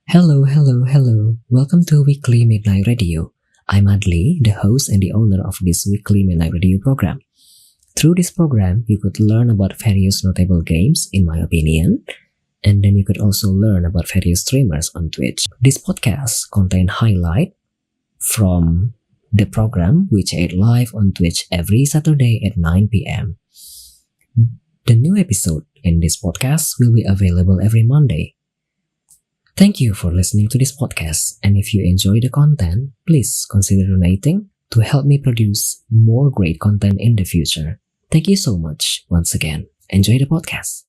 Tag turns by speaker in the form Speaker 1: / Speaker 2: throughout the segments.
Speaker 1: Hello, hello, hello. Welcome to Weekly Midnight Radio. I'm Adli, the host and the owner of this Weekly Midnight Radio program. Through this program, you could learn about various notable games, in my opinion, and then you could also learn about various streamers on Twitch. This podcast contains highlight from the program which aired live on Twitch every Saturday at 9 p.m. The new episode in this podcast will be available every Monday. Thank you for listening to this podcast, and if you enjoy the content, please consider donating to help me produce more great content in the future. Thank you so much once again. Enjoy the podcast.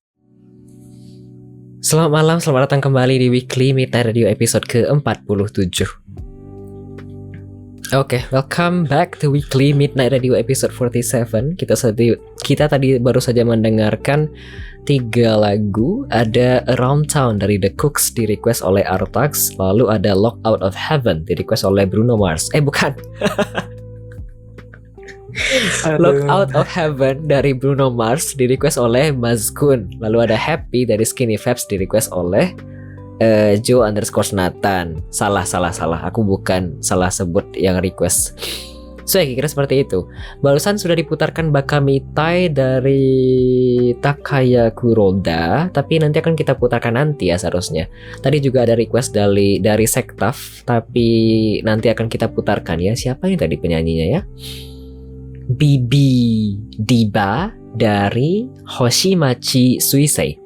Speaker 1: Selamat malam, selamat datang kembali di Weekly Midnight Radio episode ke-47. Oke, welcome back to Weekly Midnight Radio episode 47. Kita tadi baru saja mendengarkan 3 lagu. Ada Around Town dari The Cooks di request oleh Artax. Lalu ada Lock Out of Heaven di request oleh Bruno Mars. Bukan. Lock Out of Heaven dari Bruno Mars di request oleh Mazkun. Lalu ada Happy dari Skinny Fabs di request oleh Joe_Nathan. Salah. Aku bukan salah sebut yang request. So kira-kira seperti itu. Barusan sudah diputarkan Bakamitai dari Takaya Kuroda, tapi nanti akan kita putarkan nanti ya seharusnya. Tadi juga ada request dari Sektaf, tapi nanti akan kita putarkan ya. Siapa yang tadi penyanyinya ya? Bibi Diba dari Hoshimachi Suisei.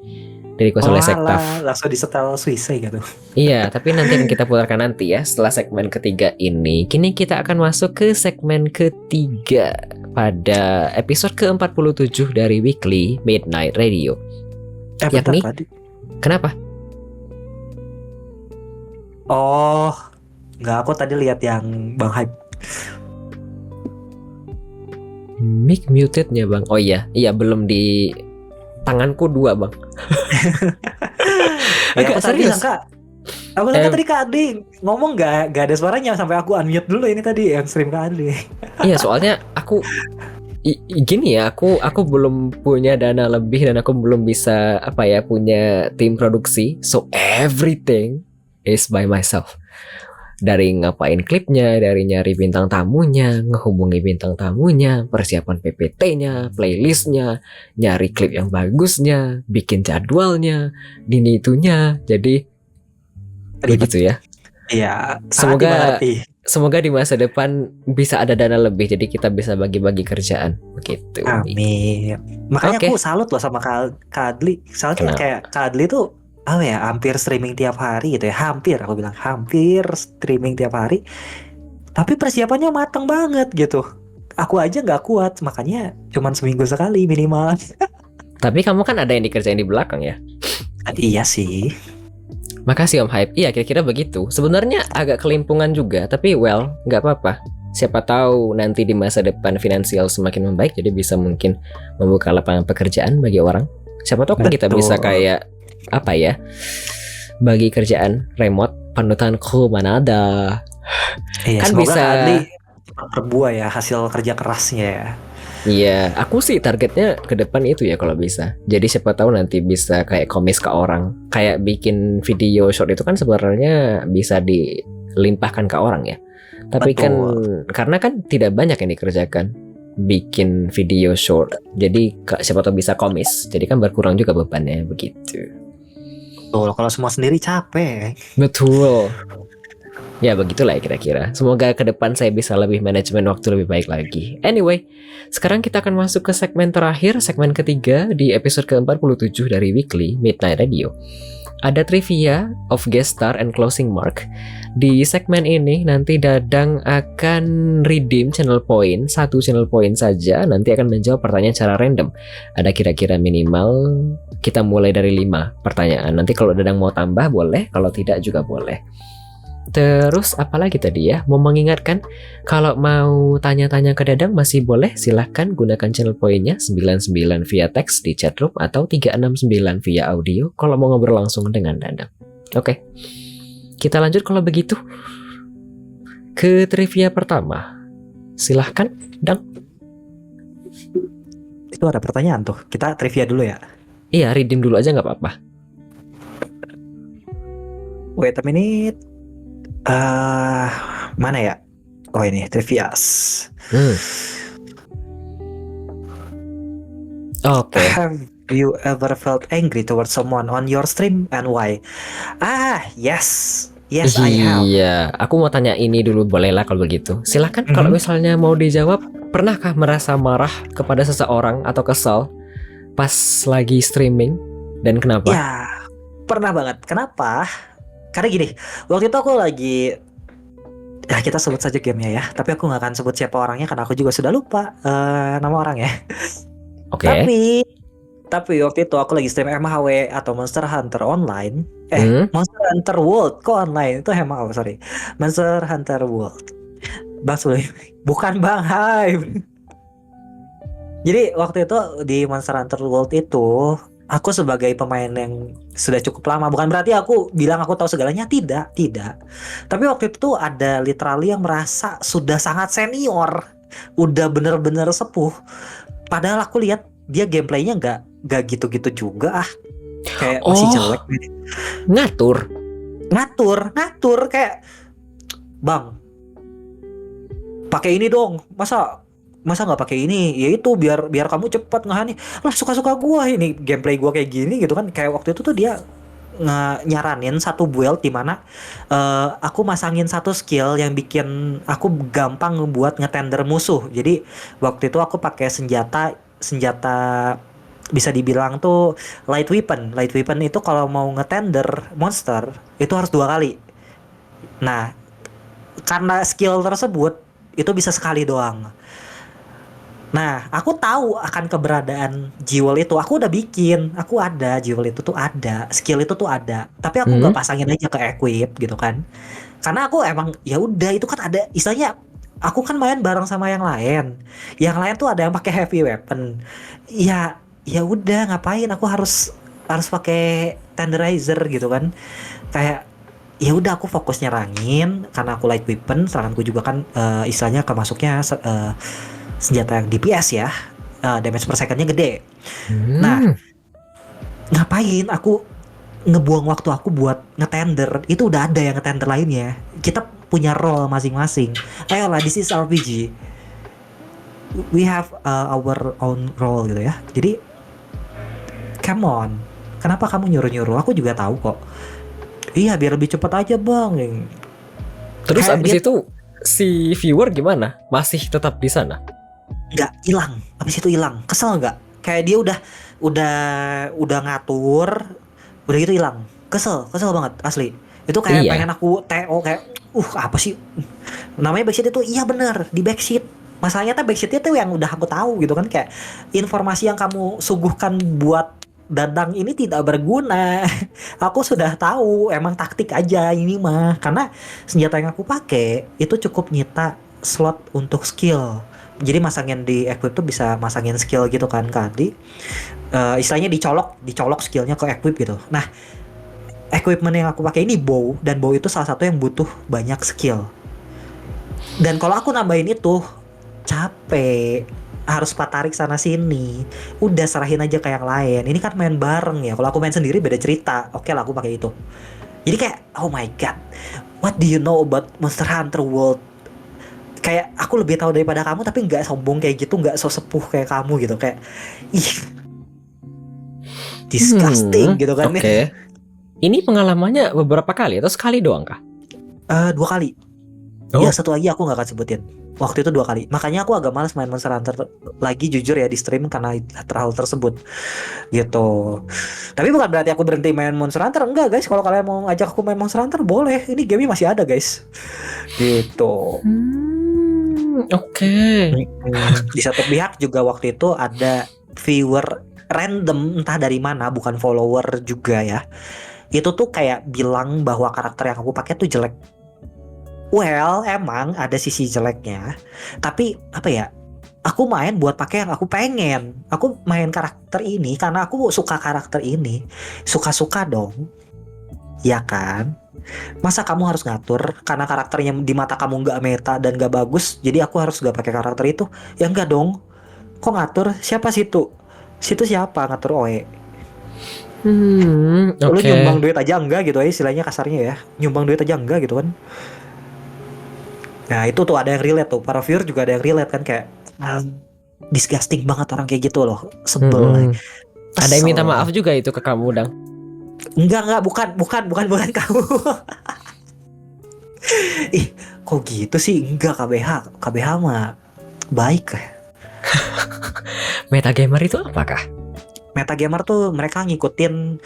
Speaker 1: Dari request oleh Sektaf.
Speaker 2: Langsung disetel Suisei gitu.
Speaker 1: Iya, tapi nanti akan kita putarkan nanti ya setelah segmen ketiga ini. Kini kita akan masuk ke segmen ketiga pada episode ke-47 dari Weekly Midnight Radio. Yakni
Speaker 2: tadi.
Speaker 1: Kenapa?
Speaker 2: Oh, enggak, aku tadi lihat yang Bang Hype.
Speaker 1: Mic mutednya Bang. Oh iya, belum di tanganku 2 Bang.
Speaker 2: Agak serius Kak. Aku tadi Kak Adi ngomong gak ada suaranya sampai aku unmute dulu ini tadi yang stream Kak Adi.
Speaker 1: Iya, soalnya aku gini ya, aku belum punya dana lebih dan aku belum bisa punya tim produksi. So everything is by myself. Dari ngapain klipnya, dari nyari bintang tamunya, ngehubungi bintang tamunya, persiapan PPT-nya, playlistnya, nyari klip yang bagusnya, bikin jadwalnya, dini itunya. Jadi begitu ya.
Speaker 2: Iya.
Speaker 1: Semoga di masa depan bisa ada dana lebih, jadi kita bisa bagi-bagi kerjaan begitu.
Speaker 2: Amin. Makanya aku salut loh sama Kak Adli. Soalnya kayak Kak Adli tuh hampir streaming tiap hari gitu ya. Hampir streaming tiap hari. Tapi persiapannya matang banget gitu. Aku aja gak kuat, makanya cuman seminggu sekali minimal.
Speaker 1: Tapi kamu kan ada yang dikerjain di belakang ya?
Speaker 2: Iya sih.
Speaker 1: Makasih Om Hype. Iya, kira-kira begitu. Sebenarnya agak kelimpungan juga, tapi gak apa-apa. Siapa tahu nanti di masa depan finansial semakin membaik, jadi bisa mungkin membuka lapangan pekerjaan bagi orang. Siapa tahu kan kita bisa kayak bagi kerjaan remote. Panutanku mana ada.
Speaker 2: Iya,
Speaker 1: kan
Speaker 2: semoga
Speaker 1: bisa
Speaker 2: Adli berbuah ya hasil kerja kerasnya ya.
Speaker 1: Iya, aku sih targetnya ke depan itu ya kalau bisa. Jadi siapa tahu nanti bisa kayak komis ke orang. Kayak bikin video short itu kan sebenarnya bisa dilimpahkan ke orang ya. Tapi kan karena kan tidak banyak yang dikerjakan bikin video short. Jadi siapa tahu bisa komis. Jadi kan berkurang juga bebannya begitu.
Speaker 2: Kalau semua sendiri capek.
Speaker 1: Betul. Ya begitulah ya kira-kira. Semoga ke depan saya bisa lebih manajemen waktu lebih baik lagi. Anyway, sekarang kita akan masuk ke segmen terakhir, segmen ketiga di episode ke-47 dari Weekly Midnight Radio. Ada trivia of guest star and closing mark. Di segmen ini nanti Dadang akan redeem channel point, 1 channel point saja. Nanti akan menjawab pertanyaan secara random. Ada kira-kira minimal kita mulai dari 5 pertanyaan. Nanti kalau Dadang mau tambah boleh, kalau tidak juga boleh. Terus apalagi tadi ya, mau mengingatkan kalau mau tanya-tanya ke Dadang masih boleh, silahkan gunakan channel poinnya 99 via teks di chatroom atau 369 via audio kalau mau ngobrol langsung dengan Dadang. Oke, kita lanjut kalau begitu ke trivia pertama. Silahkan Dang.
Speaker 2: Itu ada pertanyaan tuh, kita trivia dulu ya.
Speaker 1: Iya, redeem dulu aja gak apa-apa.
Speaker 2: Wait a minute. Mana ya? Oh ini trivias.
Speaker 1: Hmm. Oke.
Speaker 2: Have you ever felt angry towards someone on your stream and why? Yes. Yes, I have.
Speaker 1: Iya, aku mau tanya ini dulu, bolehlah kalau begitu. Silahkan kalau misalnya mau dijawab, pernahkah merasa marah kepada seseorang atau kesal pas lagi streaming dan kenapa?
Speaker 2: Ya, pernah banget. Kenapa? Karena gini, waktu itu aku lagi, ya kita sebut saja gamenya ya. Tapi aku nggak akan sebut siapa orangnya karena aku juga sudah lupa nama orang ya.
Speaker 1: Oke.
Speaker 2: Tapi waktu itu aku lagi stream MHW atau Monster Hunter Online. Monster Hunter World kok online? Itu MHW, sorry. Monster Hunter World. Bang Suli, bukan Bang Hype. Jadi waktu itu di Monster Hunter World itu aku sebagai pemain yang sudah cukup lama, bukan berarti aku bilang aku tahu segalanya, tidak. Tapi waktu itu tuh ada literally yang merasa sudah sangat senior, udah bener-bener sepuh. Padahal aku lihat dia gameplaynya nggak gitu-gitu juga kayak masih jelek. Ngatur kayak, Bang, pakai ini dong, masa nggak pakai ini, ya itu biar kamu cepat ngehani lah, suka gua ini gameplay gua kayak gini gitu kan. Kayak waktu itu tuh dia nyaranin satu build di mana aku masangin satu skill yang bikin aku gampang buat ngetender musuh. Jadi waktu itu aku pakai senjata bisa dibilang tuh light weapon itu kalau mau ngetender monster itu harus 2 kali. Nah, karena skill tersebut itu bisa sekali doang. Nah, aku tahu akan keberadaan jewel itu. Aku udah bikin, aku ada jewel itu tuh ada, skill itu tuh ada. Tapi aku nggak pasangin aja ke equip gitu kan. Karena aku emang ya udah itu kan ada istilahnya. Aku kan main bareng sama yang lain. Yang lain tuh ada yang pakai heavy weapon. Ya udah ngapain aku harus pakai tenderizer gitu kan. Kayak ya udah aku fokus nyerangin karena aku light weapon, seranganku juga kan istilahnya kemasuknya senjata yang DPS ya, damage per secondnya gede. Nah, ngapain aku ngebuang waktu aku buat ngetender? Itu udah ada yang ngetender lainnya. Kita punya role masing-masing. Ayolah, this is RPG. We have our own role gitu ya. Jadi, come on. Kenapa kamu nyuruh-nyuruh? Aku juga tahu kok. Iya, biar lebih cepat aja, Bang.
Speaker 1: Terus abis itu si viewer gimana? Masih tetap di sana?
Speaker 2: Nggak, hilang. Abis itu hilang. Kesel nggak? Kayak dia udah ngatur, udah gitu hilang. Kesel banget asli. Itu kayak pengen aku TO kayak apa sih? Namanya backseat itu, iya bener, di backseat. Masalahnya tuh backseatnya tuh yang udah aku tahu gitu kan, kayak informasi yang kamu suguhkan buat Dadang ini tidak berguna. Aku sudah tahu, emang taktik aja ini mah. Karena senjata yang aku pakai itu cukup nyita slot untuk skill. Jadi masangin di equip tuh bisa masangin skill gitu kan Kadi. Istilahnya dicolok skillnya ke equip gitu. Nah, equipment yang aku pakai ini bow, dan bow itu salah satu yang butuh banyak skill. Dan kalau aku nambahin itu capek, harus patarik sana sini. Udah serahin aja ke yang lain. Ini kan main bareng ya. Kalau aku main sendiri beda cerita. Oke lah aku pakai itu. Jadi kayak oh my god, what do you know about Monster Hunter World? Kayak aku lebih tahu daripada kamu, tapi nggak sombong kayak gitu, nggak so sepuh kayak kamu gitu. Kayak disgusting gitu kan.
Speaker 1: Oke. Ini pengalamannya beberapa kali atau sekali doang kah?
Speaker 2: 2 kali. Ya satu lagi aku nggak akan sebutin. Waktu itu 2 kali. Makanya aku agak malas main Monster Hunter lagi jujur ya di stream karena hal tersebut gitu. Tapi bukan berarti aku berhenti main Monster Hunter. Enggak guys, kalau kalian mau ngajak aku main Monster Hunter boleh. Ini game masih ada guys. Gitu.
Speaker 1: Oke.
Speaker 2: Di satu pihak juga waktu itu ada viewer random entah dari mana, bukan follower juga ya. Itu tuh kayak bilang bahwa karakter yang aku pakai tuh jelek. Well, emang ada sisi jeleknya. Tapi apa ya? Aku main buat pakai yang aku pengen. Aku main karakter ini karena aku suka karakter ini. Suka-suka dong. Ya kan? Masa kamu harus ngatur karena karakternya di mata kamu nggak meta dan nggak bagus, jadi aku harus nggak pakai karakter itu? Ya enggak dong. Kok ngatur? Siapa situ? Situ siapa ngatur OE? Lu
Speaker 1: Oke.
Speaker 2: nyumbang duit aja enggak gitu aja istilahnya kasarnya ya. Nyumbang duit aja enggak gitu kan. Nah itu tuh ada yang relate tuh. Para viewer juga ada yang relate kan kayak disgusting banget orang kayak gitu loh. Sebel.
Speaker 1: Ada yang minta
Speaker 2: Kesel.
Speaker 1: maaf juga itu ke kamu, Dang.
Speaker 2: Enggak, bukan kamu. Ih, kok gitu sih? Enggak, KBH mah baik.
Speaker 1: Metagamer itu apakah?
Speaker 2: Metagamer tuh mereka ngikutin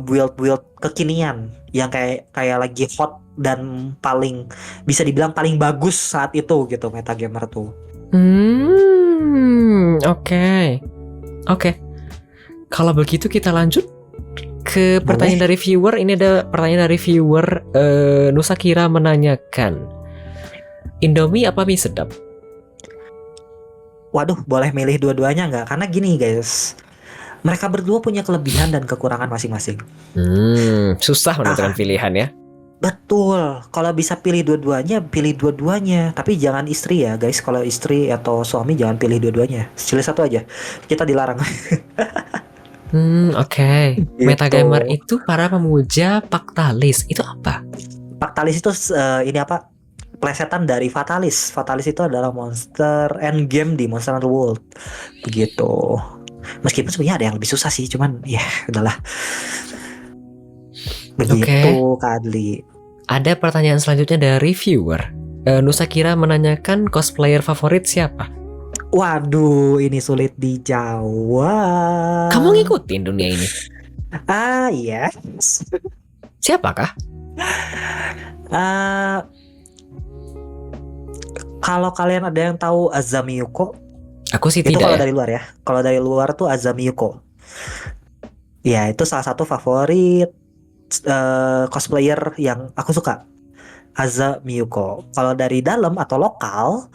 Speaker 2: build kekinian yang kayak lagi hot dan paling bisa dibilang paling bagus saat itu gitu metagamer tuh.
Speaker 1: Oke. Oke. Kalau begitu kita lanjut ke pertanyaan dari viewer. Ini ada pertanyaan dari viewer Nusa Kira menanyakan, Indomie apa mie sedap?
Speaker 2: Waduh, boleh milih dua-duanya nggak? Karena gini guys, mereka berdua punya kelebihan dan kekurangan masing-masing.
Speaker 1: Susah menentukan pilihan ya.
Speaker 2: Betul, kalau bisa pilih dua-duanya, pilih dua-duanya. Tapi jangan istri ya guys, kalau istri atau suami jangan pilih dua-duanya. Pilih satu aja, kita dilarang.
Speaker 1: Oke.
Speaker 2: Gitu.
Speaker 1: Metagamer itu para pemuja Paktalis. Itu apa?
Speaker 2: Paktalis itu ini apa? Plesetan dari Fatalis. Fatalis itu adalah monster endgame di Monster Hunter World. Begitu. Meskipun sebenarnya ada yang lebih susah sih, cuman ya udahlah. Begitu, Kak Adli.
Speaker 1: Ada pertanyaan selanjutnya dari viewer. Nusa Kira menanyakan cosplayer favorit siapa?
Speaker 2: Waduh, ini sulit dijawab.
Speaker 1: Kamu ngikutin dunia ini?
Speaker 2: Yes.
Speaker 1: Siapakah?
Speaker 2: Kalau kalian ada yang tahu Azami Yuko,
Speaker 1: Aku sih
Speaker 2: itu
Speaker 1: tidak
Speaker 2: kalau
Speaker 1: ya.
Speaker 2: dari luar ya. Kalau dari luar tuh Azami Yuko. Ya, itu salah satu favorit cosplayer yang aku suka. Azami Yuko. Kalau dari dalam atau lokal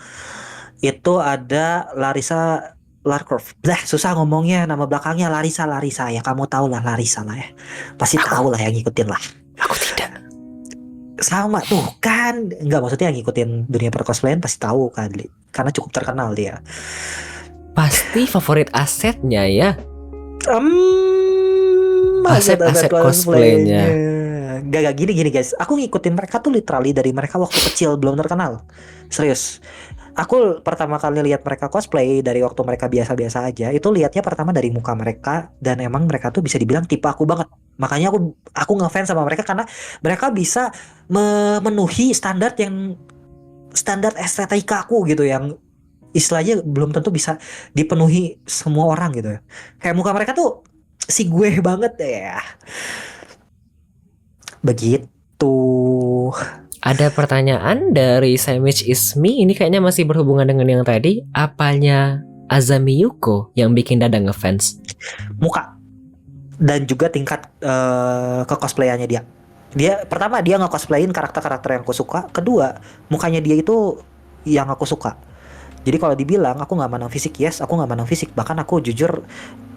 Speaker 2: itu ada Larissa Larkov. Susah ngomongnya, nama belakangnya Larissa ya. Kamu tahu lah Larissa lah ya. Pasti tahu lah yang ngikutin lah.
Speaker 1: Aku tidak.
Speaker 2: Sama tuh kan, nggak maksudnya yang ngikutin dunia percosplayan pasti tahu kan, karena cukup terkenal dia.
Speaker 1: Pasti favorit asetnya ya.
Speaker 2: Aset
Speaker 1: cosplaynya.
Speaker 2: Gak gini guys. Aku ngikutin mereka tuh literally dari mereka waktu kecil belum terkenal. Serius. Aku pertama kali lihat mereka cosplay dari waktu mereka biasa-biasa aja. Itu lihatnya pertama dari muka mereka dan emang mereka tuh bisa dibilang tipe aku banget. Makanya aku ngefans sama mereka karena mereka bisa memenuhi standar estetika aku gitu yang istilahnya belum tentu bisa dipenuhi semua orang gitu. Kayak muka mereka tuh si gue banget ya. Begitu.
Speaker 1: Ada pertanyaan dari Samich Ismi. Ini kayaknya masih berhubungan dengan yang tadi. Apanya Azami Yuko yang bikin Dada ngefans?
Speaker 2: Muka dan juga tingkat ke cosplayannya dia. Dia pertama dia nge-cosplayin karakter-karakter yang aku suka. Kedua, mukanya dia itu yang aku suka. Jadi kalau dibilang aku nggak mandang fisik, yes, aku nggak mandang fisik. Bahkan aku jujur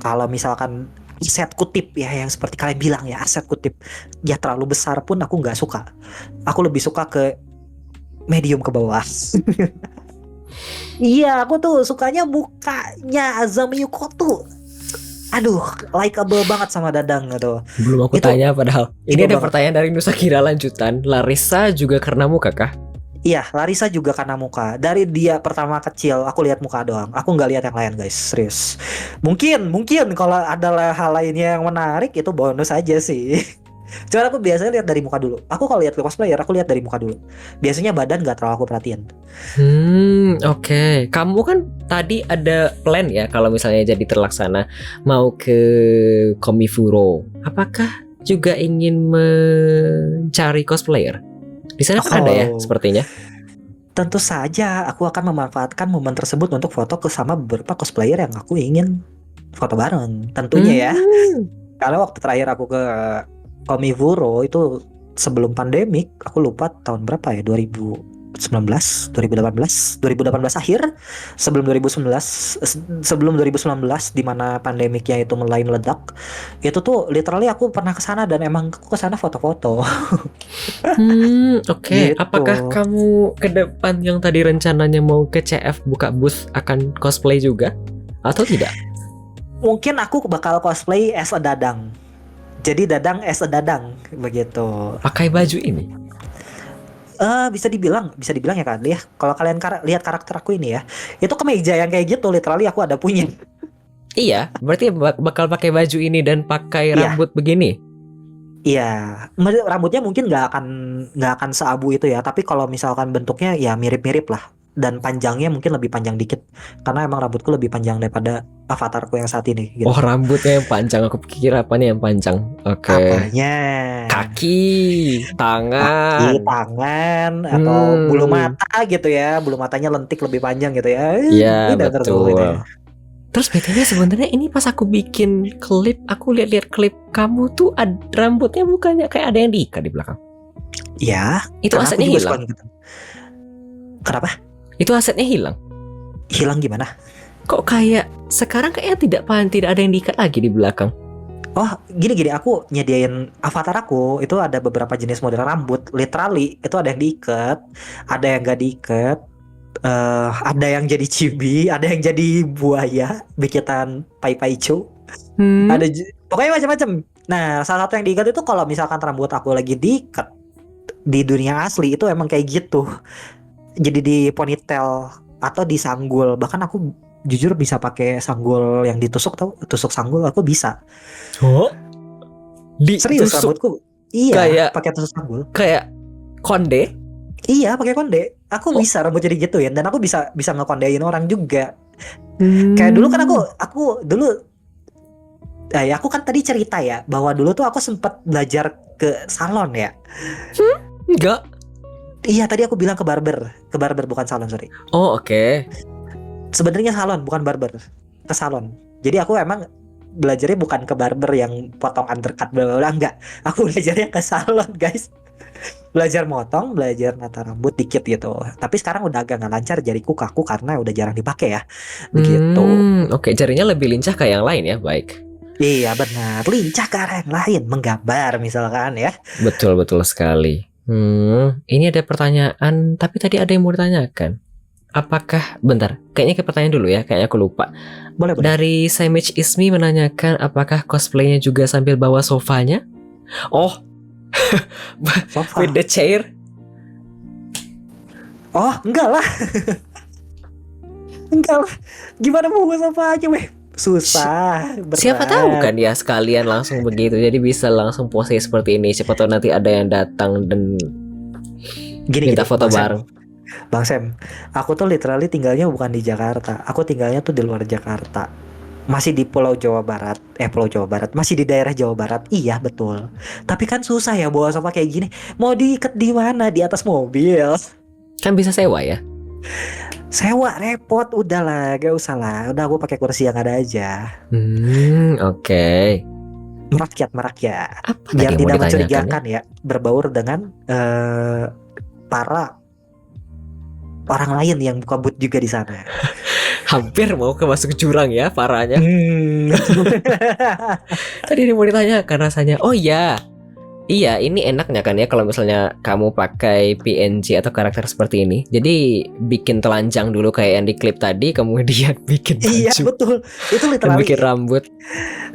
Speaker 2: kalau misalkan aset kutip ya yang seperti kalian bilang ya aset kutip ya terlalu besar pun aku nggak suka. Aku lebih suka ke medium ke bawah. Iya, aku tuh sukanya mukanya Azami Yuko tuh. Aduh, likeable banget sama Dadang gitu.
Speaker 1: Belum aku
Speaker 2: Itu
Speaker 1: tanya padahal. Ini ada
Speaker 2: banget.
Speaker 1: pertanyaan dari Nusa Kira lanjutan. Larissa juga karena muka kah?
Speaker 2: Iya, Larissa juga karena muka. Dari dia pertama kecil, aku lihat muka doang. Aku nggak lihat yang lain, guys. Serius. Mungkin kalau ada hal lainnya yang menarik itu bonus aja sih. Cuman aku biasanya lihat dari muka dulu. Aku kalau lihat cosplayer, aku lihat dari muka dulu. Biasanya badan nggak terlalu aku perhatiin.
Speaker 1: Oke. Kamu kan tadi ada plan ya kalau misalnya jadi terlaksana mau ke Komifuro. Apakah juga ingin mencari cosplayer? Di sana kan ada ya sepertinya.
Speaker 2: Tentu saja aku akan memanfaatkan momen tersebut untuk foto sama beberapa cosplayer yang aku ingin foto bareng. Tentunya ya. Karena waktu terakhir aku ke Komifuro itu sebelum pandemik, aku lupa tahun berapa ya, 2018 akhir, sebelum 2019 di mana pandemiknya itu mulai meledak. Itu tuh literally aku pernah kesana dan emang aku kesana foto-foto.
Speaker 1: Oke.
Speaker 2: Gitu.
Speaker 1: Apakah kamu ke depan yang tadi rencananya mau ke CF buka booth akan cosplay juga atau tidak?
Speaker 2: Mungkin aku bakal cosplay as a Dadang. Jadi Dadang as a Dadang begitu.
Speaker 1: Pakai baju ini.
Speaker 2: Bisa dibilang ya kan ya. Kalau kalian lihat karakter aku ini ya, itu kemeja yang kayak gitu, literally aku ada punya.
Speaker 1: Iya, berarti bakal pakai baju ini dan pakai
Speaker 2: Iya.
Speaker 1: rambut begini.
Speaker 2: Iya, rambutnya mungkin nggak akan seabu itu ya. Tapi kalau misalkan bentuknya ya mirip-mirip lah. Dan panjangnya mungkin lebih panjang dikit. Karena emang rambutku lebih panjang daripada avatarku yang saat ini. Gitu.
Speaker 1: Oh, rambutnya yang panjang. Aku pikir apa nih yang panjang. Oke.
Speaker 2: Apanya?
Speaker 1: Kaki,
Speaker 2: Kaki,
Speaker 1: tangan.
Speaker 2: tangan, atau bulu mata gitu ya. Bulu matanya lentik lebih panjang gitu ya.
Speaker 1: Iya,
Speaker 2: Udah
Speaker 1: betul.
Speaker 2: ini.
Speaker 1: Terus BTW sebenarnya ini pas aku bikin klip, aku lihat-lihat klip kamu tuh rambutnya bukannya kayak ada yang diikat di belakang.
Speaker 2: Ya.
Speaker 1: Itu asetnya hilang.
Speaker 2: Gitu. Kenapa?
Speaker 1: Itu asetnya hilang.
Speaker 2: Hilang gimana?
Speaker 1: Kok kayak sekarang kayaknya tidak ada yang diikat lagi di belakang.
Speaker 2: Oh, gini, aku nyediain avatar aku itu ada beberapa jenis model rambut, literally itu ada yang diikat, ada yang gak diikat, ada yang jadi chibi, ada yang jadi buaya, bikitan Pai Chu, ada pokoknya macam-macam. Nah, salah satu yang diikat itu kalau misalkan rambut aku lagi diikat di dunia asli itu emang kayak gitu, jadi di ponytail atau disanggul, bahkan aku jujur bisa pakai sanggul yang ditusuk, tusuk sanggul aku bisa.
Speaker 1: Oh,
Speaker 2: Serius rambutku? Iya,
Speaker 1: kayak
Speaker 2: pakai tusuk sanggul.
Speaker 1: Kayak konde?
Speaker 2: Iya, pakai konde. Aku bisa rambut jadi gituin, dan aku bisa ngekondein orang juga. Kayak dulu kan aku dulu, aku kan tadi cerita ya bahwa dulu tuh aku sempat belajar ke salon ya.
Speaker 1: Enggak.
Speaker 2: Iya, tadi aku bilang ke barber bukan salon, sorry.
Speaker 1: Oh, oke.
Speaker 2: Sebenarnya salon bukan barber, ke salon. Jadi aku emang belajarnya bukan ke barber yang potong undercut bla bla, enggak. Aku belajarnya ke salon, guys. Belajar motong, belajar nata rambut dikit gitu. Tapi sekarang udah agak nggak lancar, jariku kaku karena udah jarang dipakai ya. Begitu.
Speaker 1: Oke, jarinya lebih lincah kayak yang lain ya, baik.
Speaker 2: Iya benar, lincah ke arah yang lain, menggambar misalkan ya.
Speaker 1: Betul sekali. Ini ada pertanyaan, tapi tadi ada yang mau ditanyakan. Apakah, bentar, kayaknya ke pertanyaan dulu ya, kayaknya aku lupa.
Speaker 2: Boleh.
Speaker 1: Dari Samich Ismi menanyakan apakah cosplaynya juga sambil bawa sofanya? Oh,
Speaker 2: sofa.
Speaker 1: with the chair?
Speaker 2: Oh, enggak lah. Enggak lah. Gimana mau bawa sofa aja, weh? Susah. Berat.
Speaker 1: Siapa tahu kan ya sekalian langsung begitu, jadi bisa langsung pose seperti ini. Siapa tahu nanti ada yang datang dan minta foto bareng.
Speaker 2: Bang Sam, aku tuh literally tinggalnya bukan di Jakarta. Aku tinggalnya tuh di luar Jakarta. Masih di Pulau Jawa Barat. Masih di daerah Jawa Barat. Iya, betul. Tapi kan susah ya bawa sofa kayak gini. Mau diikat di mana? Di atas mobil.
Speaker 1: Kan bisa sewa ya?
Speaker 2: Sewa repot, udahlah, gak usah lah. Udah aku pakai kursi yang ada aja.
Speaker 1: Oke.
Speaker 2: Merakyat.
Speaker 1: Apa
Speaker 2: biar
Speaker 1: tadi
Speaker 2: tidak mencurigakan ya, berbaur dengan para orang lain yang buka booth juga di sana.
Speaker 1: Hampir mau masuk jurang ya parahnya. Tadi mau ditanyakan rasanya. Oh iya. Iya, ini enaknya kan ya kalau misalnya kamu pakai PNG atau karakter seperti ini. Jadi bikin telanjang dulu kayak yang di klip tadi, kemudian bikin baju.
Speaker 2: Iya, betul. Itu literally
Speaker 1: bikin rambut.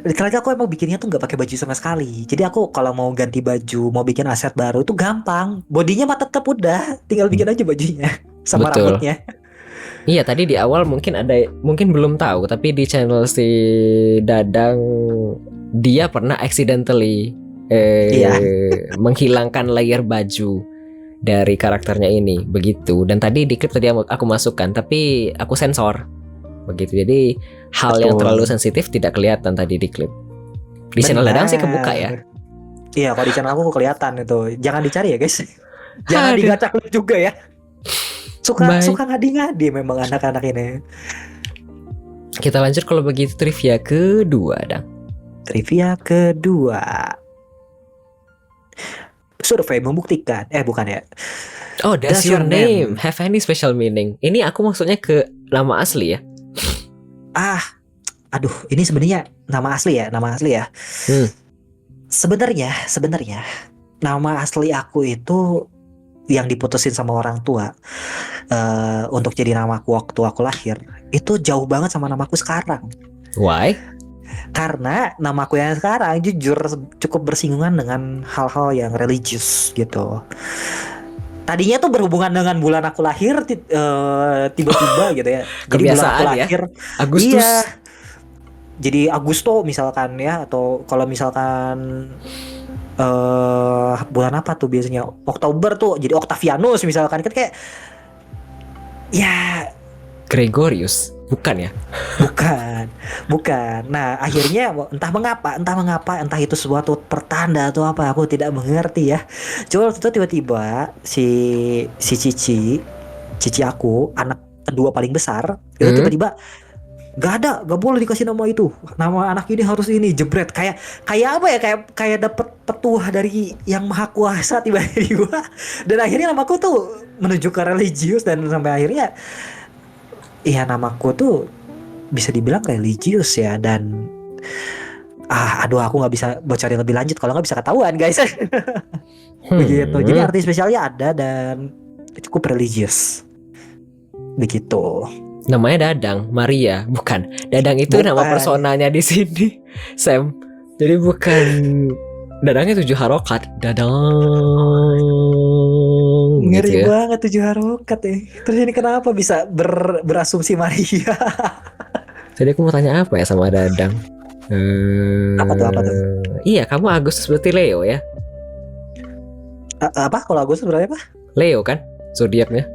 Speaker 2: Literally aku emang bikinnya tuh nggak pakai baju sama sekali. Jadi aku kalau mau ganti baju, mau bikin aset baru itu gampang. Bodinya mah tetap udah, tinggal bikin aja bajunya sama rambutnya.
Speaker 1: Iya, tadi di awal mungkin belum tahu, tapi di channel si Dadang dia pernah accidentally menghilangkan layer baju dari karakternya ini, begitu. Dan tadi di klip tadi aku masukkan, tapi aku sensor, begitu. Jadi hal yang terlalu sensitif tidak kelihatan tadi di klip. Di channel Dadang sih kebuka ya.
Speaker 2: Iya, kalau di channel aku kelihatan itu. Jangan dicari ya guys. Jangan digacak juga ya. Suka ngadi-ngadi memang anak-anak ini.
Speaker 1: Kita lanjut kalau begitu trivia kedua, Dang.
Speaker 2: Trivia kedua. Survei membuktikan, bukan ya.
Speaker 1: Oh, does your name have any special meaning? Ini aku maksudnya ke nama asli ya.
Speaker 2: Aduh, ini sebenarnya nama asli ya. Sebenarnya nama asli aku itu yang diputusin sama orang tua untuk jadi namaku waktu aku lahir itu jauh banget sama namaku sekarang.
Speaker 1: Why?
Speaker 2: Karena namaku yang sekarang jujur cukup bersinggungan dengan hal-hal yang religius gitu. Tadinya tuh berhubungan dengan bulan aku lahir, tiba-tiba gitu ya. Jadi bulan aku
Speaker 1: Kebiasaan ya.
Speaker 2: lahir,
Speaker 1: Agustus.
Speaker 2: iya. Jadi Agusto misalkan ya, atau kalau misalkan bulan apa tuh biasanya, Oktober tuh jadi Octavianus misalkan, kan kayak ya
Speaker 1: Gregorius, bukan ya?
Speaker 2: bukan. Nah akhirnya entah mengapa, entah itu suatu pertanda atau apa, aku tidak mengerti ya. Cuma waktu itu tiba-tiba si Cici aku, anak kedua paling besar, itu tiba-tiba gak boleh dikasih nama itu, nama anak ini harus ini, jebret, kayak apa ya, kayak dapet petuah dari yang maha kuasa tiba-tiba. Dan akhirnya namaku tuh menuju ke religius, dan sampai akhirnya iya namaku tuh bisa dibilang religius ya. Dan aduh aku nggak bisa bocorin lebih lanjut kalau nggak bisa ketahuan guys. Begitu, jadi arti spesialnya ada dan cukup religius begitu.
Speaker 1: Namanya Dadang, Maria, bukan. Dadang itu
Speaker 2: Bukan.
Speaker 1: nama personanya di sini, Sam. Jadi bukan. Dadangnya 7 harokat. Dadang.
Speaker 2: Ngeri
Speaker 1: gitu ya.
Speaker 2: banget 7 harokat ya. Terus ini kenapa bisa berasumsi Maria?
Speaker 1: Jadi aku mau tanya apa ya sama Dadang?
Speaker 2: Apa tuh?
Speaker 1: Iya, kamu Agustus berarti Leo ya?
Speaker 2: Apa kalau aku sebenarnya apa?
Speaker 1: Leo kan? Zodiaknya.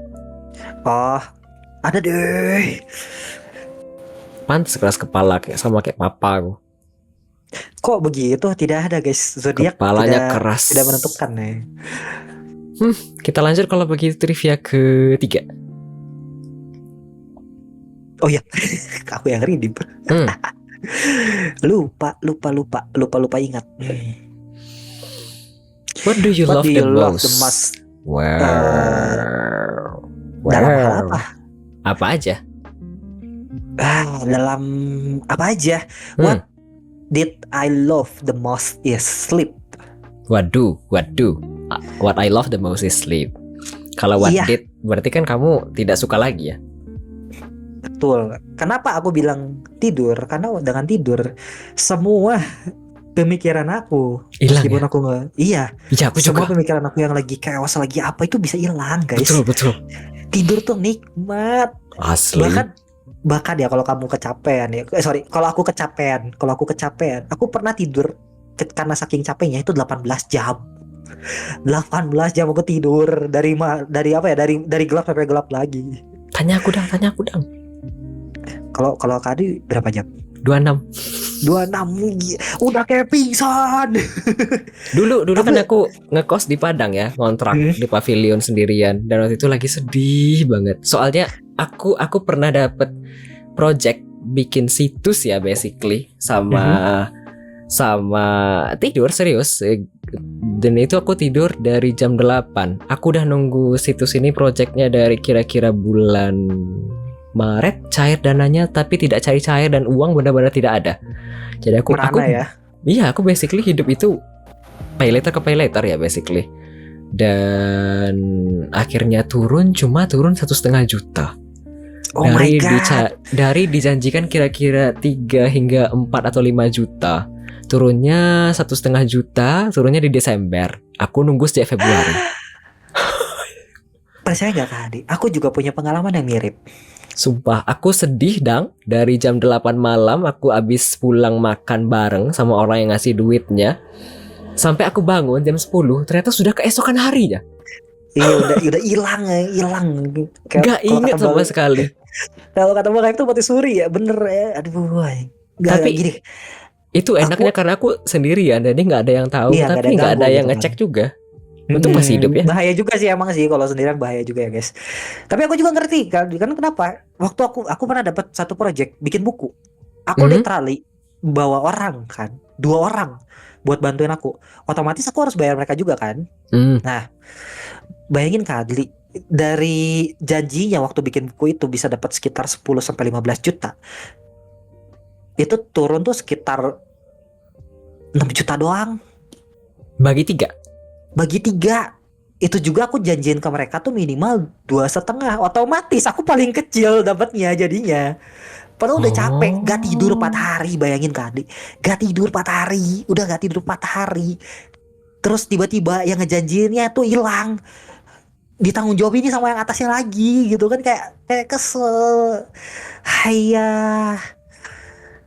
Speaker 2: Oh, ada deh.
Speaker 1: Pantes keras kepala sama kayak papa aku.
Speaker 2: Kok begitu? Tidak ada guys. Zodiak
Speaker 1: Kepalanya keras.
Speaker 2: Tidak menentukan ya.
Speaker 1: Kita lanjut kalau begitu trivia ketiga.
Speaker 2: Oh iya, aku yang redeem. lupa ingat.
Speaker 1: What do you love the most?
Speaker 2: Dalam hal apa?
Speaker 1: Apa aja?
Speaker 2: Dalam apa aja? What did I love the most is sleep.
Speaker 1: Waduh. What I love the most is sleep. Kalau what did berarti kan kamu tidak suka lagi ya?
Speaker 2: Betul. Kenapa aku bilang tidur? Karena dengan tidur semua pemikiran aku
Speaker 1: hilang
Speaker 2: meskipun
Speaker 1: ya?
Speaker 2: aku nggak. Iya.
Speaker 1: Aku
Speaker 2: semua
Speaker 1: juga.
Speaker 2: pemikiran aku yang lagi chaos, lagi apa itu bisa hilang guys.
Speaker 1: Betul.
Speaker 2: Tidur tuh nikmat.
Speaker 1: Asli.
Speaker 2: Bahkan ya kalau kamu kecapean ya. Kalau aku kecapean, aku pernah tidur karena saking capeknya itu 18 jam. 18 jam aku tidur dari apa ya? Dari gelap sampai gelap lagi.
Speaker 1: Tanya aku dang.
Speaker 2: Kalau Kadi berapa jam?
Speaker 1: 26.
Speaker 2: Udah kayak pingsan.
Speaker 1: Dulu kan aku ngekos di Padang ya, ngontrak di pavilion sendirian, dan waktu itu lagi sedih banget. Soalnya aku pernah dapet project bikin situs ya basically sama tidur serius. Dan itu aku tidur dari jam 8. Aku udah nunggu situs ini projectnya dari kira-kira bulan Maret, cair dananya tapi tidak cair dan uang benar-benar tidak ada. Jadi aku
Speaker 2: ya.
Speaker 1: Iya, aku basically hidup itu pay later ke pay later ya basically. Dan akhirnya turun 1,5 juta.
Speaker 2: Oh my god.
Speaker 1: Dari dijanjikan kira-kira 3 hingga 4 atau 5 juta. Turunnya 1,5 juta, turunnya di Desember. Aku nunggu sejak Februari.
Speaker 2: Percaya gak Kak Adi? Aku juga punya pengalaman yang mirip.
Speaker 1: Sumpah, aku sedih dang. Dari jam 8 malam aku abis pulang makan bareng sama orang yang ngasih duitnya. Sampai aku bangun jam 10, ternyata sudah keesokan harinya.
Speaker 2: Iya, udah hilang.
Speaker 1: Gak inget sama sekali.
Speaker 2: Kalau kata Bang itu mati suri ya, bener ya. Aduh,
Speaker 1: tapi
Speaker 2: gini.
Speaker 1: Itu enaknya karena aku sendirian, jadi nggak ada yang tahu,
Speaker 2: iya,
Speaker 1: tapi nggak ada yang ngecek juga. Itu masih hidup ya.
Speaker 2: Bahaya juga sih emang sih kalau sendirian, bahaya juga ya guys. Tapi aku juga ngerti kan kenapa? Waktu aku pernah dapat satu project bikin buku. Aku literally bawa orang kan, 2 orang buat bantuin aku. Otomatis aku harus bayar mereka juga kan. Nah, bayangin Kak Adli, dari janjinya waktu bikin buku itu bisa dapat sekitar 10 sampai 15 juta. Itu turun tuh sekitar 6 juta doang.
Speaker 1: Bagi 3.
Speaker 2: Itu juga aku janjiin ke mereka tuh minimal 2,5. Otomatis aku paling kecil dapatnya jadinya. Padahal udah capek, gak tidur 4
Speaker 1: Oh.
Speaker 2: hari, bayangin Kak Adli. Gak tidur 4 hari, udah gak tidur 4 hari. Terus tiba-tiba yang ngejanjiinnya tuh hilang. Ditanggung jawab ini sama yang atasnya lagi gitu kan, kayak kayak kesel. Hayah.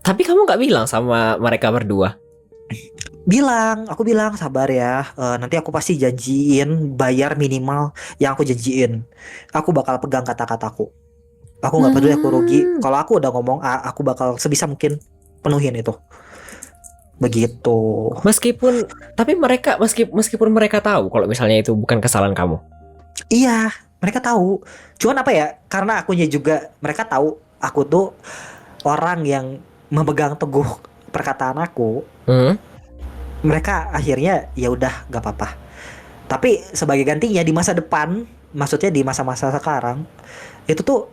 Speaker 1: Tapi kamu nggak bilang sama mereka berdua?
Speaker 2: Aku bilang sabar ya. Nanti aku pasti janjiin bayar minimal yang aku janjiin. Aku bakal pegang kata-kataku. Aku nggak peduli aku rugi.
Speaker 1: Hmm.
Speaker 2: Kalau aku udah ngomong A, aku bakal sebisa mungkin penuhin itu. Begitu.
Speaker 1: Tapi meskipun mereka tahu kalau misalnya itu bukan kesalahan kamu.
Speaker 2: Iya, mereka tahu. Cuman apa ya? Karena akunya juga mereka tahu aku tuh orang yang memegang teguh perkataan aku.
Speaker 1: Hmm?
Speaker 2: Mereka akhirnya ya udah gak apa-apa. Tapi sebagai gantinya di masa depan, maksudnya di masa-masa sekarang, itu tuh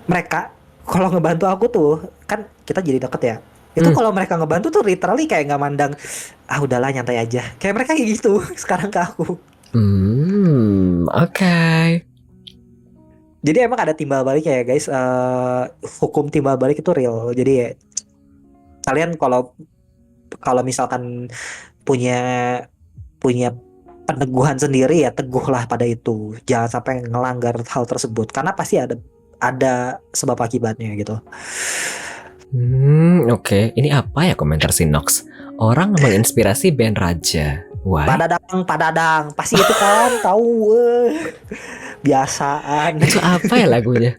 Speaker 2: mereka kalau ngebantu aku tuh kan kita jadi deket ya. Itu
Speaker 1: Hmm.
Speaker 2: kalau mereka ngebantu tuh literally kayak nggak mandang, ah udahlah nyantai aja. Kayak mereka kayak gitu sekarang ke aku.
Speaker 1: Oke.
Speaker 2: Jadi emang ada timbal balik ya guys. Hukum timbal balik itu real. Jadi ya, kalian kalau kalau misalkan punya punya peneguhan sendiri ya teguhlah pada itu. Jangan sampai ngelanggar hal tersebut karena pasti ada sebab akibatnya gitu.
Speaker 1: Oke. Ini apa ya komentar si Nox? Orang menginspirasi band Raja. Why?
Speaker 2: Padadang, pasti itu kan tahu. Biasaan.
Speaker 1: Itu apa ya lagunya?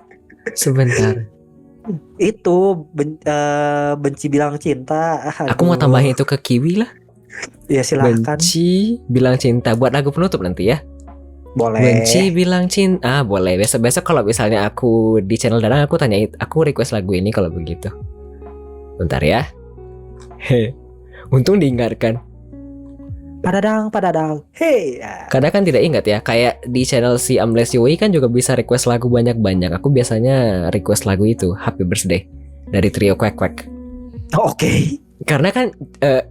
Speaker 1: Sebentar.
Speaker 2: Itu benci bilang cinta.
Speaker 1: Aku mau
Speaker 2: Aduh.
Speaker 1: tambahin itu ke Kiwi lah.
Speaker 2: Ya silahkan.
Speaker 1: Benci bilang cinta buat lagu penutup nanti ya.
Speaker 2: Boleh.
Speaker 1: Benci bilang cinta. Boleh. Besok kalau misalnya aku di channel Danang aku tanya, aku request lagu ini kalau begitu. Bentar ya. Untung diingatkan.
Speaker 2: Padadang. Hey.
Speaker 1: Kadang kan tidak ingat ya. Kayak di channel si Ambles Yoi kan juga bisa request lagu banyak-banyak. Aku biasanya request lagu itu Happy Birthday dari trio Quack Quack.
Speaker 2: Oke.
Speaker 1: Karena kan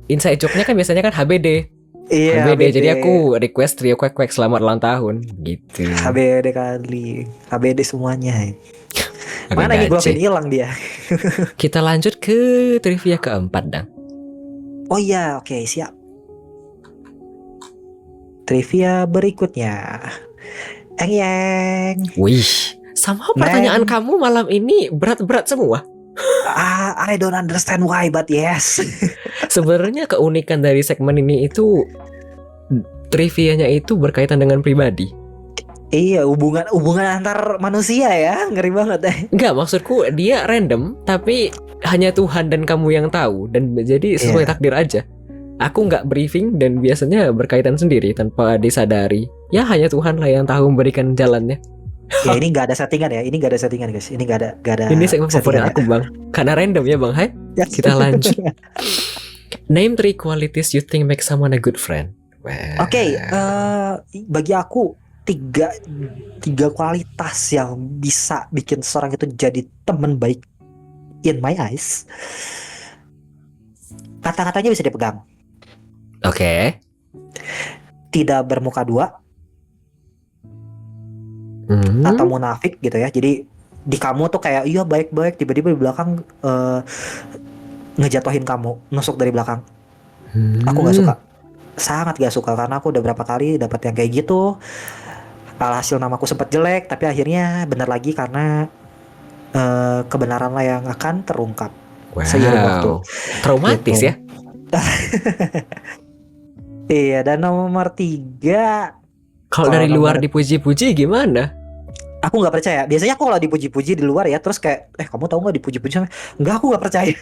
Speaker 1: inside joke-nya kan biasanya kan HBD.
Speaker 2: Iya,
Speaker 1: HBD. Jadi aku request trio Quack Quack selamat ulang tahun gitu.
Speaker 2: HBD kali. HBD semuanya.
Speaker 1: Agak
Speaker 2: Mana ini
Speaker 1: gace.
Speaker 2: Glovin hilang dia.
Speaker 1: Kita lanjut ke trivia keempat, Dang.
Speaker 2: Oh iya, oke, siap. Trivia berikutnya. Eng.
Speaker 1: Wih, sama pertanyaan
Speaker 2: Neng.
Speaker 1: kamu malam ini berat-berat semua.
Speaker 2: I don't understand why, but yes.
Speaker 1: Sebenarnya keunikan dari segmen ini itu trivianya itu berkaitan dengan pribadi.
Speaker 2: Iya, hubungan antar manusia ya, ngeri banget deh.
Speaker 1: Enggak, maksudku dia random, tapi hanya Tuhan dan kamu yang tahu, dan jadi sesuai takdir aja. Aku nggak briefing dan biasanya berkaitan sendiri tanpa disadari. Ya hanya Tuhan lah yang tahu memberikan jalannya.
Speaker 2: Ya ini nggak ada settingan ya, ini nggak ada settingan guys, ini nggak ada.
Speaker 1: Ini segmen favorit
Speaker 2: settingan
Speaker 1: aku bang, karena random ya bang. Hai,
Speaker 2: ya.
Speaker 1: kita lanjut. Name 3 qualities you think make someone a good friend. Well.
Speaker 2: Oke, bagi aku tiga kualitas yang bisa bikin seorang itu jadi teman baik in my eyes. Kata-katanya bisa dipegang.
Speaker 1: Oke.
Speaker 2: Tidak bermuka dua atau munafik gitu ya. Jadi di kamu tuh kayak iya baik-baik, tiba-tiba di belakang ngejatuhin kamu, nusuk dari belakang. Aku nggak suka, sangat gak suka karena aku udah berapa kali dapat yang kayak gitu. Alhasil namaku sempat jelek, tapi akhirnya benar lagi karena kebenaranlah yang akan terungkap. Seiring waktu.
Speaker 1: Traumatis gitu. Ya.
Speaker 2: Iya, dan nomor 3.
Speaker 1: Kalau dari luar dipuji-puji gimana?
Speaker 2: Aku nggak percaya. Biasanya aku kalau dipuji-puji di luar ya, terus kayak, kamu tahu nggak dipuji-puji? Enggak, aku nggak percaya.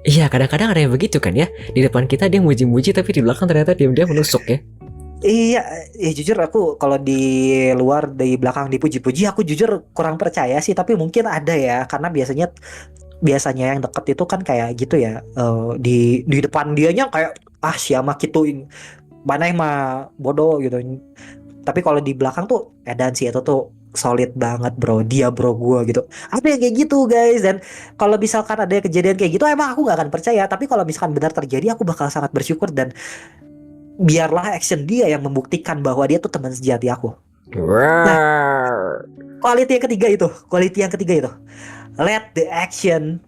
Speaker 1: Iya, kadang-kadang ada yang begitu kan ya. Di depan kita dia muji-muji, tapi di belakang ternyata diam-diam menusuk ya.
Speaker 2: Iya, jujur aku kalau di luar, di belakang dipuji-puji, aku jujur kurang percaya sih. Tapi mungkin ada ya, karena biasanya yang deket itu kan kayak gitu ya. Di depan dianya kayak siapa gituin, mana yang mah bodoh gitu. Tapi kalau di belakang tuh edan sih itu tuh solid banget bro, dia bro gua gitu. Ada yang kayak gitu guys. Dan kalau misalkan ada kejadian kayak gitu, emang aku nggak akan percaya. Tapi kalau misalkan benar terjadi, aku bakal sangat bersyukur dan biarlah action dia yang membuktikan bahwa dia tuh teman sejati aku. Nah, quality yang ketiga itu let the action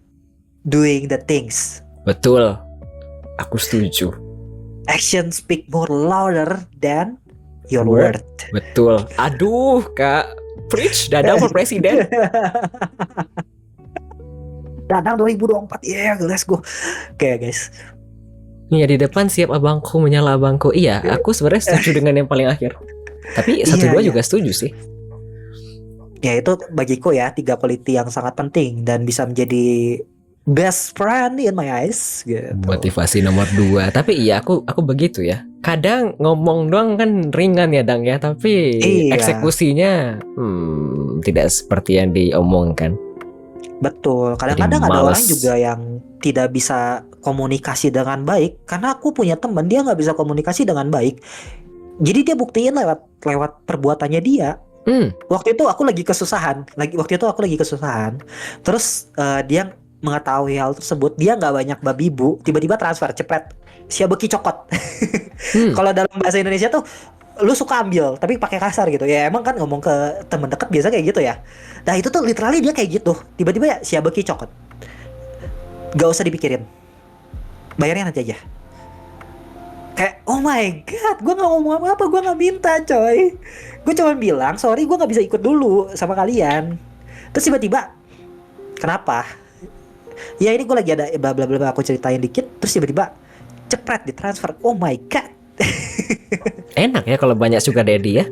Speaker 2: doing the things.
Speaker 1: Betul. Aku setuju.
Speaker 2: Action speak more louder than your
Speaker 1: Word.
Speaker 2: word.
Speaker 1: Betul. Aduh, Kak. Preach, Dadang for presiden.
Speaker 2: Dadang 2024, yeah, let's go. Oke guys.
Speaker 1: Iya, di depan siap abangku menyala abangku. Iya, aku sebenarnya setuju dengan yang paling akhir. Tapi 1-2 juga setuju sih.
Speaker 2: Ya itu bagiku ya 3 quality yang sangat penting dan bisa menjadi best friend in my eyes gitu.
Speaker 1: Motivasi nomor 2. Tapi iya, aku begitu ya. Kadang ngomong doang kan ringan ya, Dang ya. Tapi eksekusinya tidak seperti yang diomongkan.
Speaker 2: Betul. Kadang-kadang ada orang juga yang tidak bisa komunikasi dengan baik. Karena aku punya teman, dia nggak bisa komunikasi dengan baik. Jadi dia buktiin lewat perbuatannya dia. Waktu itu aku lagi kesusahan. Terus dia mengetahui hal tersebut, dia nggak banyak babi bu, tiba-tiba transfer cepet, siabeki cokot. Kalau dalam bahasa Indonesia tuh lu suka ambil tapi pakai kasar gitu ya, emang kan ngomong ke temen deket biasa kayak gitu ya. Nah itu tuh literally dia kayak gitu, tiba-tiba ya siabeki cokot, gak usah dipikirin, bayarnya nanti aja. Kayak oh my god, gue gak ngomong apa-apa, gue gak minta coy, gue cuma bilang sorry gue gak bisa ikut dulu sama kalian. Terus tiba-tiba kenapa ya ini gue lagi ada bla bla bla, aku ceritain dikit, terus tiba-tiba cepret ditransfer. Oh my god.
Speaker 1: Enak ya kalau banyak sugar daddy ya.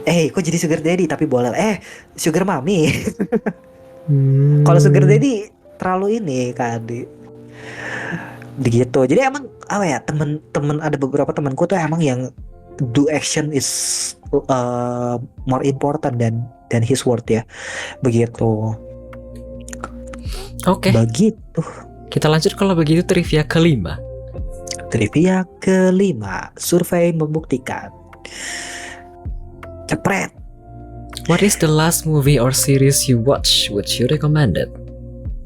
Speaker 2: Kok jadi sugar daddy tapi boleh sugar mami. Kalau sugar daddy terlalu ini kan begitu. Jadi emang apa ya, temen ada beberapa temanku tuh emang yang do action is more important than his word ya, begitu.
Speaker 1: Oke.
Speaker 2: Begitu.
Speaker 1: Kita lanjut kalau begitu trivia kelima.
Speaker 2: Survei membuktikan. Cepret.
Speaker 1: What is the last movie or series you watch which you recommended?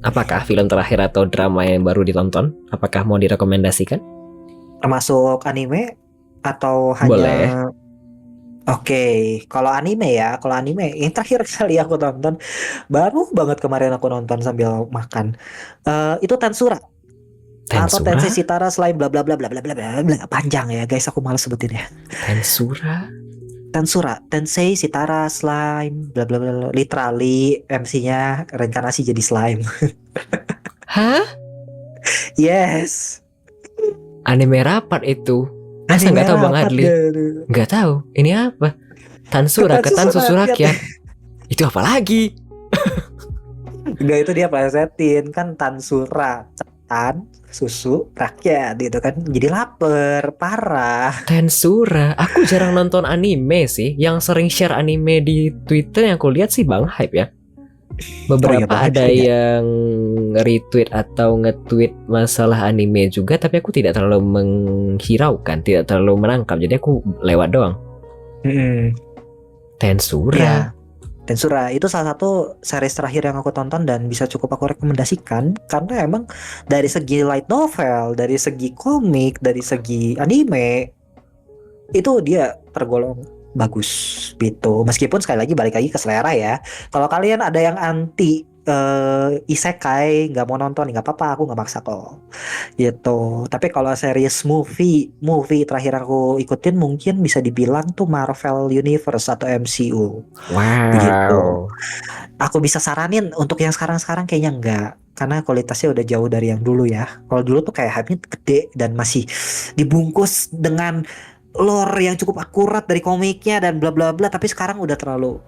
Speaker 1: Apakah film terakhir atau drama yang baru ditonton? Apakah mau direkomendasikan?
Speaker 2: Termasuk anime atau hanya?
Speaker 1: Boleh.
Speaker 2: Oke, kalau anime yang terakhir kali aku tonton, baru banget kemarin aku nonton sambil makan. Itu Tensura. Atau Tensei Chitara Slime bla bla bla bla bla bla bla, panjang ya guys, aku malas sebutin ya. Tensura, Tensei Chitara Slime bla bla bla, literally MC-nya reinkarnasi jadi slime.
Speaker 1: Hah?
Speaker 2: Yes.
Speaker 1: Anime rapat itu. Masa nggak tahu Bang Adli? Nggak tahu. Ini apa? Tansura, ketan susu rakyat. Itu apa lagi?
Speaker 2: Enggak, itu dia plesetin kan Tansura, ketan susu rakyat gitu kan, jadi lapar parah.
Speaker 1: Tensura, aku jarang nonton anime sih. Yang sering share anime di Twitter yang aku lihat sih Bang Hype ya. Beberapa ada yang retweet atau nge-tweet masalah anime juga, tapi aku tidak terlalu menghiraukan, tidak terlalu menangkap, jadi aku lewat doang. Tensura
Speaker 2: itu salah satu series terakhir yang aku tonton dan bisa cukup aku rekomendasikan, karena emang dari segi light novel, dari segi komik, dari segi anime itu dia tergolong bagus gitu. Meskipun sekali lagi balik lagi ke selera ya. Kalau kalian ada yang anti isekai, nggak mau nonton, nggak apa-apa, aku nggak maksa kok gitu. Tapi kalau series movie terakhir aku ikutin mungkin bisa dibilang tuh Marvel Universe atau MCU.
Speaker 1: Wow.
Speaker 2: Begitu. Aku bisa saranin untuk yang sekarang kayaknya enggak, karena kualitasnya udah jauh dari yang dulu ya. Kalau dulu tuh kayak hype-nya gede dan masih dibungkus dengan lore yang cukup akurat dari komiknya dan bla bla bla, tapi sekarang udah terlalu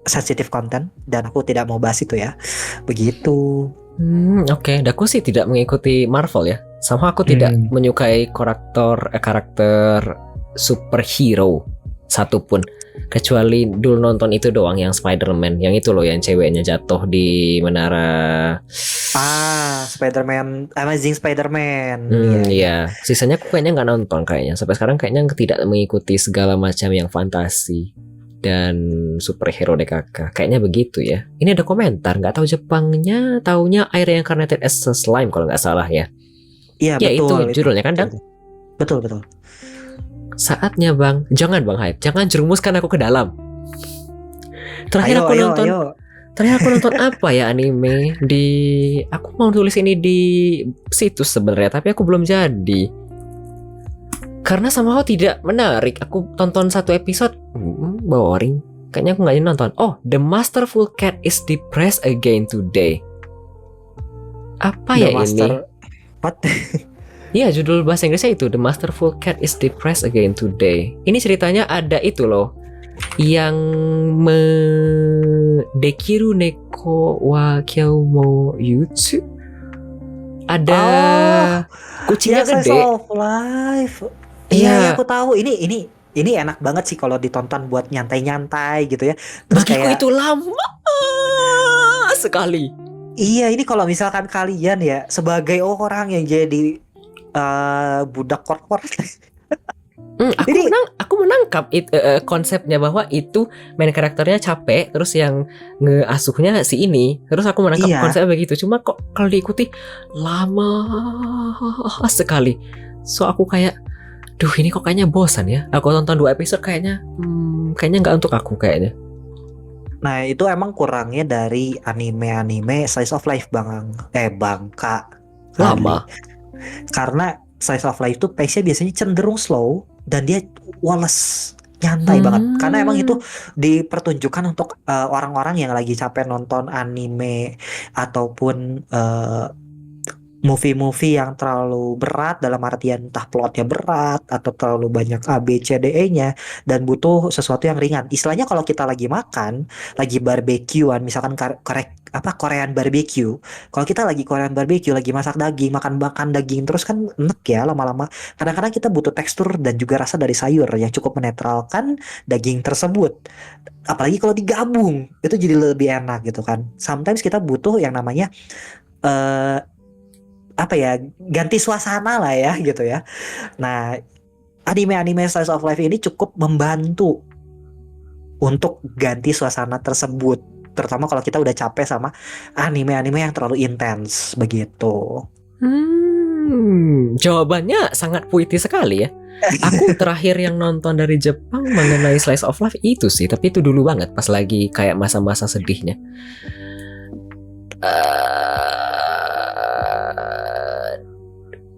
Speaker 2: sensitif konten dan aku tidak mau bahas itu ya. Begitu.
Speaker 1: Oke. Aku sih tidak mengikuti Marvel ya. Sama aku tidak menyukai karakter superhero satupun, kecuali dulu nonton itu doang yang Spider-Man, yang itu loh yang ceweknya jatuh di menara.
Speaker 2: Spider-Man, Amazing Spider-Man.
Speaker 1: Iya. Sisanya aku kayaknya nggak nonton kayaknya. Sampai sekarang kayaknya tidak mengikuti segala macam yang fantasi dan superhero DKK. Kayaknya begitu ya. Ini ada komentar, nggak tahu Jepangnya, taunya I Reincarnated as a Slime kalau nggak salah ya.
Speaker 2: Iya
Speaker 1: ya,
Speaker 2: betul.
Speaker 1: Itu judulnya kan, Dang?
Speaker 2: Betul.
Speaker 1: Saatnya Bang, jangan Bang Hype, jangan jerumuskan aku ke dalam. Terakhir aku nonton Terakhir aku nonton apa ya anime di, aku mau tulis ini di situs sebenarnya, tapi aku belum jadi. Karena somehow tidak menarik. Aku tonton satu episode, boring. Kayaknya aku nggak jadi nonton. Oh, The Masterful Cat is depressed again today. Apa
Speaker 2: The
Speaker 1: ya
Speaker 2: Master
Speaker 1: ini?
Speaker 2: What?
Speaker 1: Iya, judul bahasa Inggrisnya itu The Masterful Cat is depressed again today. Ini ceritanya ada itu loh, yang Dekiru Neko wa Kyoumo Yutsu. Ada kucingnya
Speaker 2: Slice
Speaker 1: gede.
Speaker 2: of Life.
Speaker 1: Iya,
Speaker 2: Iya, aku tahu. Ini enak banget sih kalau ditonton buat nyantai-nyantai gitu ya. Terus
Speaker 1: bagiku
Speaker 2: kayak
Speaker 1: itu lama sekali.
Speaker 2: iya, ini kalau misalkan kalian ya sebagai orang yang jadi budak korporat. Ini
Speaker 1: Aku menangkap konsepnya bahwa itu main karakternya capek, terus yang ngeasuhnya si ini. Terus aku menangkap
Speaker 2: iya,
Speaker 1: konsepnya begitu. Cuma kok kalau diikuti lama sekali. So aku kayak, duh ini kok kayaknya bosan ya. Aku tonton 2 episode kayaknya nggak untuk aku kayaknya.
Speaker 2: nah itu emang kurangnya dari anime-anime slice of life Kak Adli.
Speaker 1: Lama.
Speaker 2: Karena slice of life itu pace-nya biasanya cenderung slow dan dia wales, nyantai banget. Karena emang itu dipertunjukkan untuk orang-orang yang lagi capek nonton anime ataupun movie-movie yang terlalu berat, dalam artian entah plotnya berat atau terlalu banyak A B C D E-nya, dan butuh sesuatu yang ringan. Istilahnya kalau kita lagi makan, lagi barbekyuan, misalkan Korean barbecue. Kalau kita lagi Korean barbecue, lagi masak daging, makan daging terus kan enek ya lama-lama. Kadang-kadang kita butuh tekstur dan juga rasa dari sayur yang cukup menetralkan daging tersebut. Apalagi kalau digabung, itu jadi lebih enak gitu kan. Sometimes kita butuh yang namanya eh apa ya, ganti suasana lah ya gitu ya. Nah, anime-anime slice of life ini cukup membantu untuk ganti suasana tersebut, terutama kalau kita udah capek sama anime-anime yang terlalu intens begitu.
Speaker 1: Jawabannya sangat puitis sekali ya. Aku terakhir yang nonton dari Jepang mengenai slice of life itu sih, tapi itu dulu banget pas lagi kayak masa-masa sedihnya.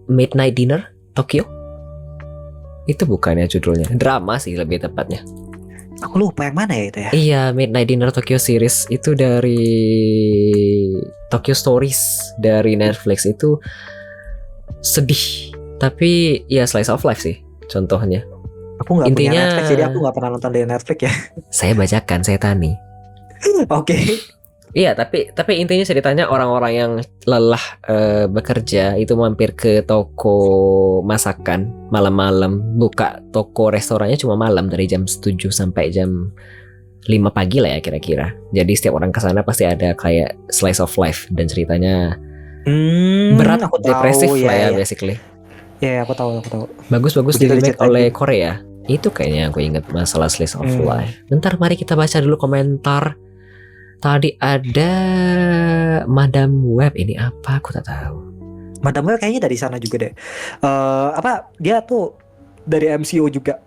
Speaker 1: Midnight Dinner Tokyo. Itu bukannya judulnya, drama sih lebih tepatnya.
Speaker 2: Aku lupa yang mana ya itu ya.
Speaker 1: Iya, Midnight Dinner Tokyo series itu dari Tokyo Stories dari Netflix. Itu sedih, tapi ya slice of life sih contohnya.
Speaker 2: Aku nggak punya
Speaker 1: Intinya
Speaker 2: Netflix, jadi aku nggak pernah nonton di Netflix ya.
Speaker 1: saya bacakan, saya tani.
Speaker 2: Oke.
Speaker 1: Iya, tapi intinya ceritanya orang-orang yang lelah bekerja itu mampir ke toko masakan malam-malam, buka toko restorannya cuma malam dari jam 7 sampai jam 5 pagi lah ya kira-kira. Jadi setiap orang kesana pasti ada kayak slice of life dan ceritanya berat,
Speaker 2: Aku tahu,
Speaker 1: depresif lah ya
Speaker 2: ya.
Speaker 1: basically.
Speaker 2: Ya, aku tahu.
Speaker 1: Bagus-bagus di
Speaker 2: Begitu
Speaker 1: remake
Speaker 2: diceritain.
Speaker 1: oleh Korea. Itu kayaknya aku ingat masalah slice of life. Bentar, mari kita baca dulu komentar. Tadi ada Madam Web, ini apa? Aku tak tahu.
Speaker 2: Madam Web kayaknya dari sana juga deh. Dia tuh dari MCU juga.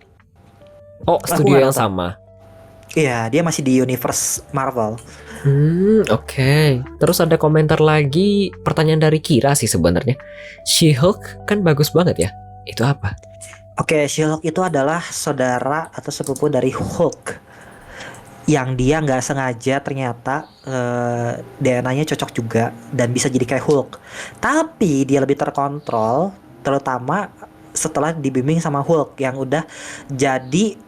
Speaker 1: Oh, studio yang sama.
Speaker 2: Iya, dia masih di universe Marvel.
Speaker 1: Oke. Terus ada komentar lagi, pertanyaan dari Kira sih sebenarnya. She-Hulk kan bagus banget ya. Itu apa?
Speaker 2: Oke, She-Hulk itu adalah saudara atau sepupu dari Hulk, yang dia nggak sengaja ternyata DNA-nya cocok juga dan bisa jadi kayak Hulk. Tapi dia lebih terkontrol, terutama setelah dibimbing sama Hulk yang udah jadi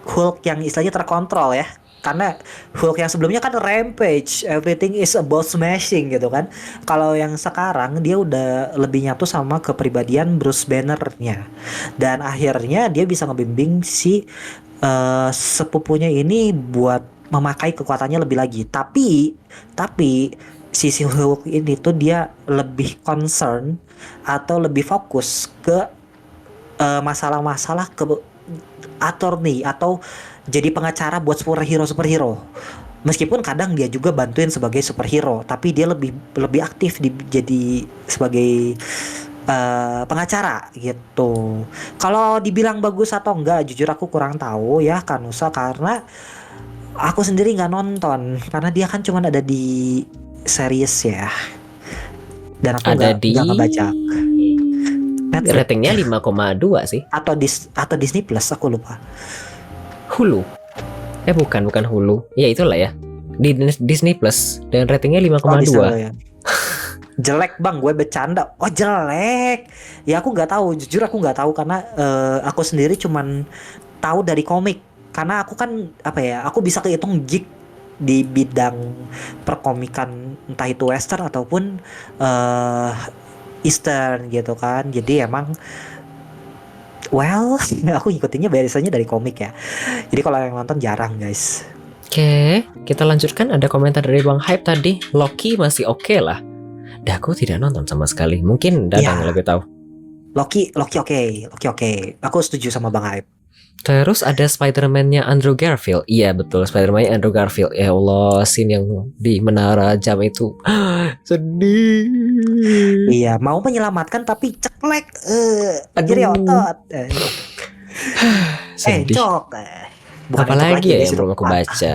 Speaker 2: Hulk yang istilahnya terkontrol ya. Karena Hulk yang sebelumnya kan rampage, everything is about smashing gitu kan. Kalau yang sekarang dia udah lebih nyatu sama kepribadian Bruce Banner-nya. Dan akhirnya dia bisa ngebimbing si sepupunya ini buat memakai kekuatannya lebih lagi. Tapi si Hulk ini tuh dia lebih concern atau lebih fokus ke masalah-masalah ke attorney atau jadi pengacara buat superhero. Meskipun kadang dia juga bantuin sebagai superhero, tapi dia lebih aktif jadi sebagai pengacara gitu. Kalau dibilang bagus atau enggak, jujur aku kurang tahu ya Kanusa, karena Aku sendiri nggak nonton karena dia kan cuma ada di series ya. Dan aku
Speaker 1: Ada
Speaker 2: nggak ngebaca Netflix
Speaker 1: ratingnya 5,2 sih.
Speaker 2: atau Disney Plus, aku lupa.
Speaker 1: Hulu. Bukan Hulu. Ya itulah ya. Di Disney Plus dan ratingnya
Speaker 2: Oh, di
Speaker 1: 5,2.
Speaker 2: sana ya. Jelek bang, gue bercanda. Oh jelek. Ya aku nggak tahu, jujur aku nggak tahu karena aku sendiri cuman tahu dari komik. Karena aku kan apa ya, aku bisa kehitung geek di bidang perkomikan, entah itu western ataupun eh eastern gitu kan. Jadi emang well, aku ngikutinnya biasanya dari komik ya. Jadi kalau yang nonton jarang guys.
Speaker 1: Oke, kita lanjutkan. Ada komentar dari Bang Hype tadi. Loki masih oke lah. Aku tidak nonton sama sekali. Mungkin Dadang
Speaker 2: Ya,
Speaker 1: lebih tahu.
Speaker 2: Loki oke. Aku setuju sama Bang Hype.
Speaker 1: Terus ada Spider-Man-nya Andrew Garfield. Iya betul, Spider-Man-nya Andrew Garfield. Ya Allah, scene yang di menara jam itu. Sedih.
Speaker 2: Iya, mau menyelamatkan tapi ceklek, jadi
Speaker 1: Aduh,
Speaker 2: otot,
Speaker 1: sedih.
Speaker 2: cok, bukan encok
Speaker 1: Apalagi
Speaker 2: lagi
Speaker 1: ya
Speaker 2: guys
Speaker 1: yang
Speaker 2: itu.
Speaker 1: belum aku baca?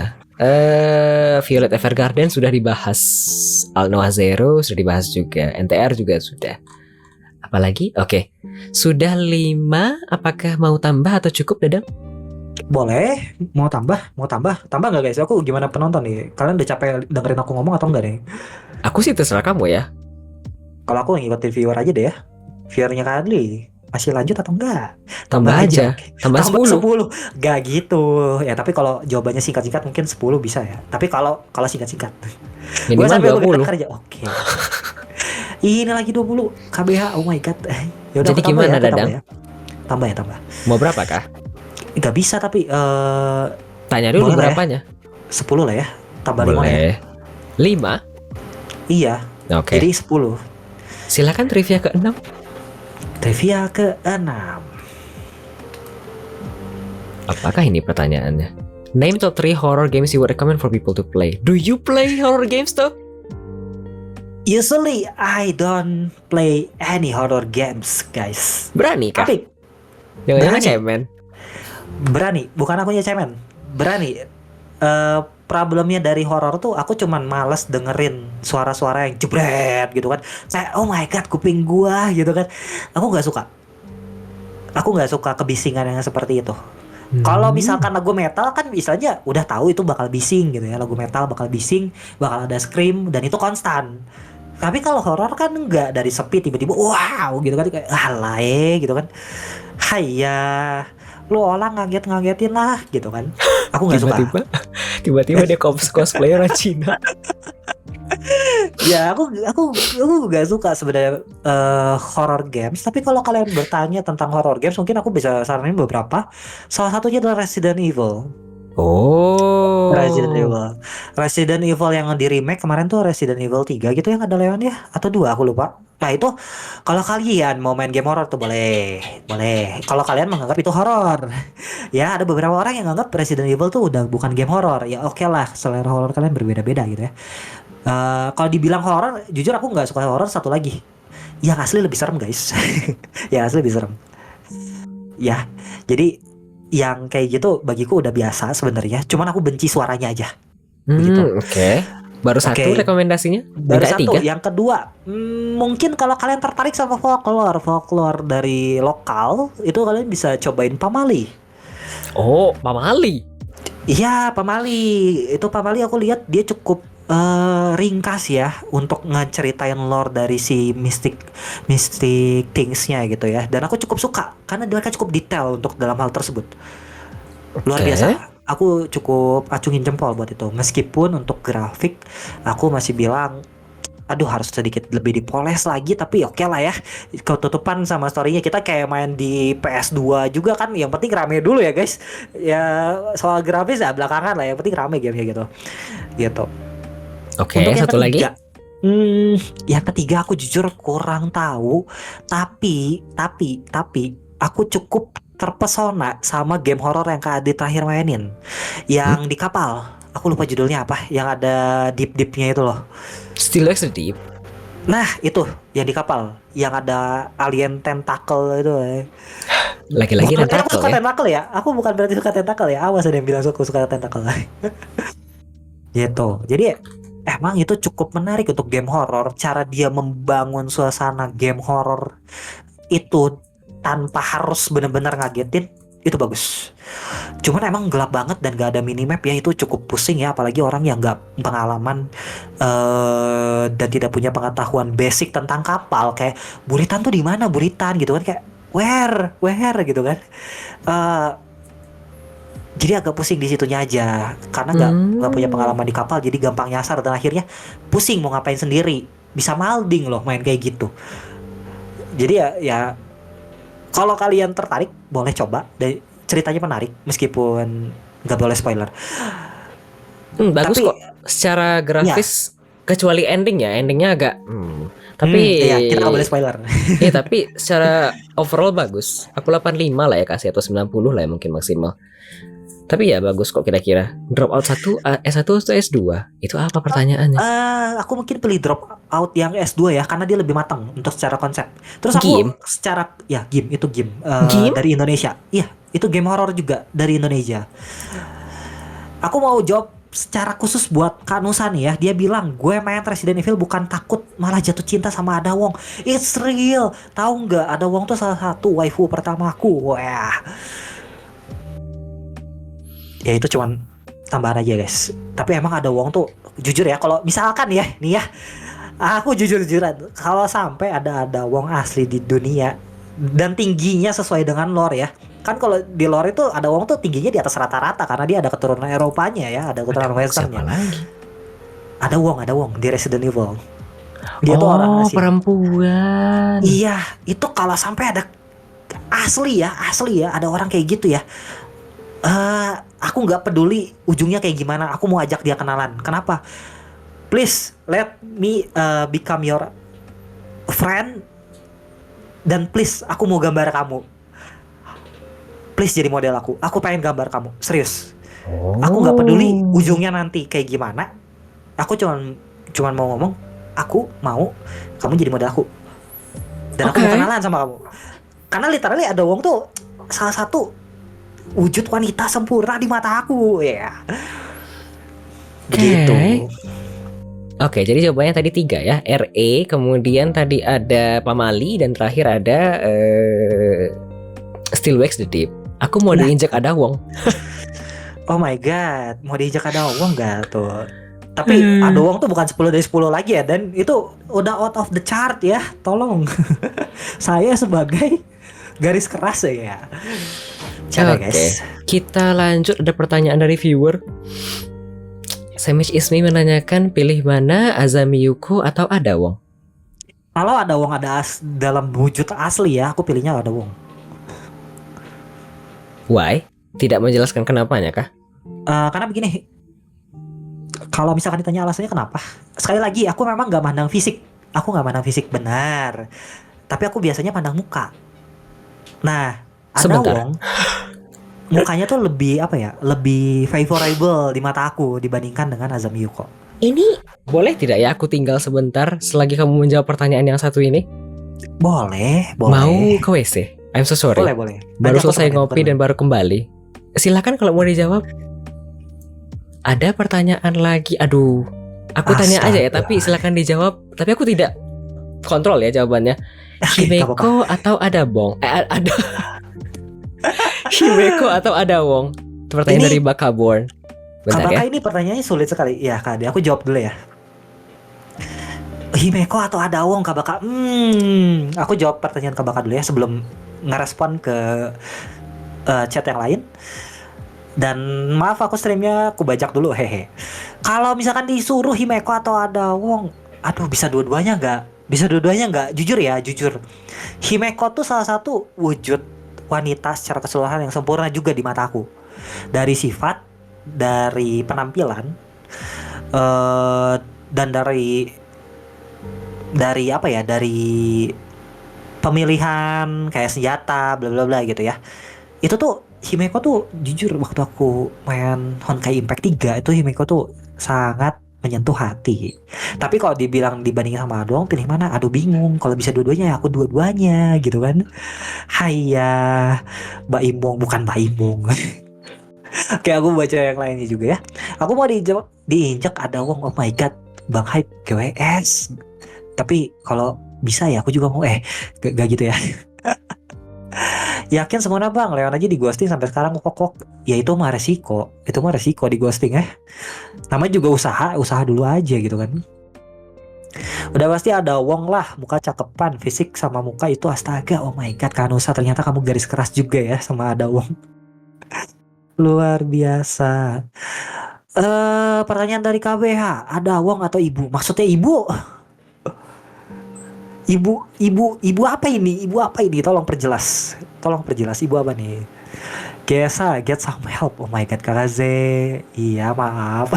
Speaker 1: Violet Evergarden sudah dibahas. Al Noah Zero sudah dibahas juga. NTR juga sudah. Apalagi? Oke. Sudah 5. Apakah mau tambah atau cukup, Dadang?
Speaker 2: Boleh, tambah nggak guys? Aku gimana penonton nih? Kalian udah capek dengerin aku ngomong atau enggak nih?
Speaker 1: Aku sih terserah kamu ya.
Speaker 2: Kalau aku ngikutin viewer aja deh ya. Viewernya Kadli masih lanjut atau enggak?
Speaker 1: Tambah aja.
Speaker 2: Oke.
Speaker 1: Tambah 10.
Speaker 2: 10. Gak gitu. Ya tapi kalau jawabannya singkat-singkat mungkin 10 bisa ya. Tapi kalau singkat-singkat. Gue
Speaker 1: Minimal
Speaker 2: sampai begitu
Speaker 1: 20.
Speaker 2: kerja. Oke. Ini lagi 20 KBH. Oh my god. Ya udah
Speaker 1: Jadi
Speaker 2: aku tambah
Speaker 1: gimana,
Speaker 2: ya, aku
Speaker 1: Dadang?
Speaker 2: tambah.
Speaker 1: Mau berapa kah?
Speaker 2: Gak bisa tapi
Speaker 1: Tanya dulu
Speaker 2: boleh lah ya.
Speaker 1: berapanya.
Speaker 2: 10 lah ya. Tambah 5 ya.
Speaker 1: Boleh. 5?
Speaker 2: Iya.
Speaker 1: Oke.
Speaker 2: Jadi 10.
Speaker 1: Silakan trivia ke-6.
Speaker 2: Trivia ke-6.
Speaker 1: Apakah ini pertanyaannya? Name top 3 horror games you would recommend for people to play. Do you play horror games though?
Speaker 2: Usually I don't play any horror games, guys.
Speaker 1: Berani kah?
Speaker 2: Tapi
Speaker 1: Jangan-jangan
Speaker 2: berani.
Speaker 1: cemen.
Speaker 2: Berani, bukan akunya cemen. Berani. Problemnya dari horor tuh aku cuman males dengerin suara-suara yang jebret gitu kan. Saya oh my god kuping gua gitu kan. Aku nggak suka. Aku nggak suka kebisingan yang seperti itu. Kalau misalkan lagu metal kan misalnya udah tahu itu bakal bising gitu ya. Lagu metal bakal bising, bakal ada scream dan itu konstan. Tapi kalau horor kan enggak, dari sepi tiba-tiba wow gitu kan, kayak alay gitu kan. Hayya, lu orang ngagetin lah gitu kan. Aku nggak suka.
Speaker 1: Tiba-tiba dia cosplayer orang Cina.
Speaker 2: Ya aku nggak suka sebenarnya horror games. Tapi kalau kalian bertanya tentang horror games, mungkin aku bisa saranin beberapa. Salah satunya adalah Resident Evil.
Speaker 1: Oh.
Speaker 2: Resident Evil yang di remake kemarin tuh Resident Evil 3 gitu yang ada Leon ya, atau 2 aku lupa. Nah itu kalau kalian mau main game horror tuh boleh. Kalau kalian menganggap itu horor. Ya ada beberapa orang yang menganggap Resident Evil tuh udah bukan game horror. Ya oke lah, selera horor kalian berbeda-beda gitu ya. Kalau dibilang horor, jujur aku nggak suka horor. Satu lagi, yang asli lebih serem guys. Yang asli lebih serem. Ya, jadi yang kayak gitu bagiku udah biasa sebenarnya. Cuman aku benci suaranya aja. Begitu.
Speaker 1: Oke. Baru satu
Speaker 2: Oke.
Speaker 1: rekomendasinya?
Speaker 2: Baru
Speaker 1: Enggak,
Speaker 2: satu.
Speaker 1: 3?
Speaker 2: Yang kedua, mungkin kalau kalian tertarik sama folklore dari lokal, itu kalian bisa cobain Pamali.
Speaker 1: Oh, Pamali.
Speaker 2: Iya, Pamali. Itu Pamali aku lihat dia cukup ringkas ya untuk ngeceritain lore dari si Mystic Things-nya gitu ya. Dan aku cukup suka karena mereka cukup detail untuk dalam hal tersebut. Luar
Speaker 1: Oke.
Speaker 2: biasa. Aku cukup acungin jempol buat itu. Meskipun untuk grafik aku masih bilang aduh harus sedikit lebih dipoles lagi, tapi oke lah ya. Ketutupan sama storynya kita kayak main di PS2 juga kan. Yang penting rame dulu ya guys. Ya soal grafis ya belakangan lah. Yang penting rame gamenya gitu. Gitu.
Speaker 1: Oke,
Speaker 2: Untuk yang
Speaker 1: satu lagi.
Speaker 2: ketiga, yang ketiga aku jujur kurang tahu. Tapi aku cukup terpesona sama game horor yang Kak Adi terakhir mainin. Yang di kapal. Aku lupa judulnya apa. Yang ada deep-deepnya itu loh.
Speaker 1: Still X Deep.
Speaker 2: Nah itu yang di kapal, yang ada alien tentacle itu.
Speaker 1: Lagi-lagi
Speaker 2: Bukan aku
Speaker 1: tentakel
Speaker 2: suka
Speaker 1: ya.
Speaker 2: tentakel ya. Aku bukan berarti suka tentakel ya. Awas ada yang bilang suka tentakel. Gitu. Jadi emang itu cukup menarik untuk game horor. Cara dia membangun suasana game horor itu tanpa harus benar-benar ngagetin itu bagus. Cuman emang gelap banget dan gak ada minimap ya, itu cukup pusing ya, apalagi orang yang gak pengalaman dan tidak punya pengetahuan basic tentang kapal, kayak buritan tuh di mana buritan gitu kan, kayak where gitu kan. Eh, jadi agak pusing di situnya aja karena nggak punya pengalaman di kapal, jadi gampang nyasar dan akhirnya pusing mau ngapain sendiri, bisa malding loh main kayak gitu. Jadi ya kalau kalian tertarik boleh coba, dan ceritanya menarik meskipun nggak boleh spoiler.
Speaker 1: Bagus
Speaker 2: Tapi
Speaker 1: kok secara grafis, kecuali endingnya agak tapi
Speaker 2: iya, kita nggak boleh spoiler.
Speaker 1: iya, tapi secara overall bagus. Aku 85 lah ya kasih, atau 90 lah ya mungkin maksimal. Tapi ya bagus kok kira-kira. Dropout 1, S1 atau S2? Itu apa pertanyaannya?
Speaker 2: Aku mungkin pilih drop out yang S2 ya, karena dia lebih matang untuk secara konsep. Terus aku
Speaker 1: Game?
Speaker 2: secara game itu game,
Speaker 1: Game?
Speaker 2: dari Indonesia. Iya, itu game horror juga dari Indonesia. Aku mau jawab secara khusus buat Kak Nusa nih ya. Dia bilang gue main Resident Evil bukan takut, malah jatuh cinta sama Ada Wong. It's real. Tahu nggak, Ada Wong tuh salah satu waifu pertamaku. Wah. Ya itu cuman tambahan aja guys. Tapi emang Ada Wong tuh jujur ya, kalau misalkan ya nih ya, aku jujur-jujuran, kalau sampai ada Wong asli di dunia dan tingginya sesuai dengan lore ya. Kan kalau di lore itu Ada Wong tuh tingginya di atas rata-rata karena dia ada keturunan Eropanya ya, ada keturunan Westernnya.
Speaker 1: Siapa lagi?
Speaker 2: Ada Wong di Resident Evil. Dia tuh orang Asia.
Speaker 1: Perempuan.
Speaker 2: Iya, itu kalau sampai ada asli ya, ada orang kayak gitu ya. Aku nggak peduli ujungnya kayak gimana, aku mau ajak dia kenalan. Kenapa? Please let me become your friend, dan please aku mau gambar kamu. Please jadi model aku pengen gambar kamu, serius. Aku nggak peduli ujungnya nanti kayak gimana. Aku cuman mau ngomong, aku mau kamu jadi model aku, dan aku mau kenalan sama kamu. Karena literally Ada Wong tuh salah satu wujud wanita sempurna di mata aku ya. Begitu.
Speaker 1: Oke, jadi jawabannya tadi 3 ya. RE, kemudian tadi ada Pamali, dan terakhir ada Still Wakes the Deep. Aku mau diinjak Ada Wong.
Speaker 2: Oh my god, mau diinjak Ada Wong gak tuh? Tapi Ada Wong tuh bukan 10 dari 10 lagi ya, dan itu udah out of the chart ya. Tolong. Saya sebagai garis keras ya.
Speaker 1: Oke, guys. Kita lanjut, ada pertanyaan dari viewer. Semish Ismi menanyakan, pilih mana, Azami Yuko atau Ada Wong?
Speaker 2: Kalau Ada Wong ada dalam wujud asli ya, aku pilihnya Ada Wong.
Speaker 1: Why? Tidak menjelaskan kenapanya kah?
Speaker 2: Karena begini, kalau misalkan ditanya alasannya kenapa, sekali lagi aku memang gak mandang fisik. Aku gak mandang fisik benar, tapi aku biasanya pandang muka. Nah, Ada Wong mukanya tuh lebih lebih favorable di mata aku dibandingkan dengan Azami Yuko.
Speaker 1: Ini boleh tidak ya aku tinggal sebentar selagi kamu menjawab pertanyaan yang satu ini?
Speaker 2: Boleh.
Speaker 1: Mau ke WC? I'm so sorry.
Speaker 2: Boleh.
Speaker 1: Baru selesai ngopi dan baru kembali. Silakan kalau mau dijawab. Ada pertanyaan lagi. Aduh, aku tanya aja ya, tapi silakan dijawab. Tapi aku tidak kontrol ya jawabannya. Himeko atau Ada Wong? Ada Himeko atau Ada Wong? Pertanyaan dari Bakaborn. Bentar ya.
Speaker 2: Ini pertanyaannya sulit sekali. Ya, Kak, aku jawab dulu ya. Himeko atau Ada Wong, Kak Baka? Aku jawab pertanyaan Kak Baka dulu ya sebelum ngerespon ke chat yang lain. Dan maaf aku streamnya aku bajak dulu, hehe. Kalau misalkan disuruh Himeko atau Ada Wong, aduh bisa dua-duanya nggak? Jujur. Himeko tuh salah satu wujud wanita secara keseluruhan yang sempurna juga di mataku. Dari sifat, dari penampilan, dan dari pemilihan kayak senjata, bla bla bla gitu ya. Itu tuh Himeko tuh jujur waktu aku main Honkai Impact 3 itu Himeko tuh sangat menyentuh hati. Tapi kalau dibilang dibandingin sama Ado Wong, pilih mana? Aduh bingung. Kalau bisa dua-duanya ya aku dua-duanya gitu kan. Haiya, Mbak Imbong bukan Mbak Imbong. Oke, aku baca yang lainnya juga ya. Aku mau diinjak Ada Wong. Oh my god, Bang Hype GWS. Tapi kalau bisa ya aku juga mau gak gitu ya. Yakin semuanya bang, Leon aja di ghosting sampai sekarang kok. Ya itu mah resiko. Itu mah resiko di ghosting ya. Namanya juga usaha dulu aja gitu kan. Udah pasti Ada Wong lah, muka cakepan, fisik sama muka itu astaga. Oh my god, Kanusa ternyata kamu garis keras juga ya sama Ada Wong. Luar biasa. Pertanyaan dari KBH, Ada Wong atau ibu? Maksudnya ibu? Ibu apa ini? Ibu apa ini? Tolong perjelas. Ibu apa nih? Gesa, get some help. Oh my god, Kakaze. Iya, maaf.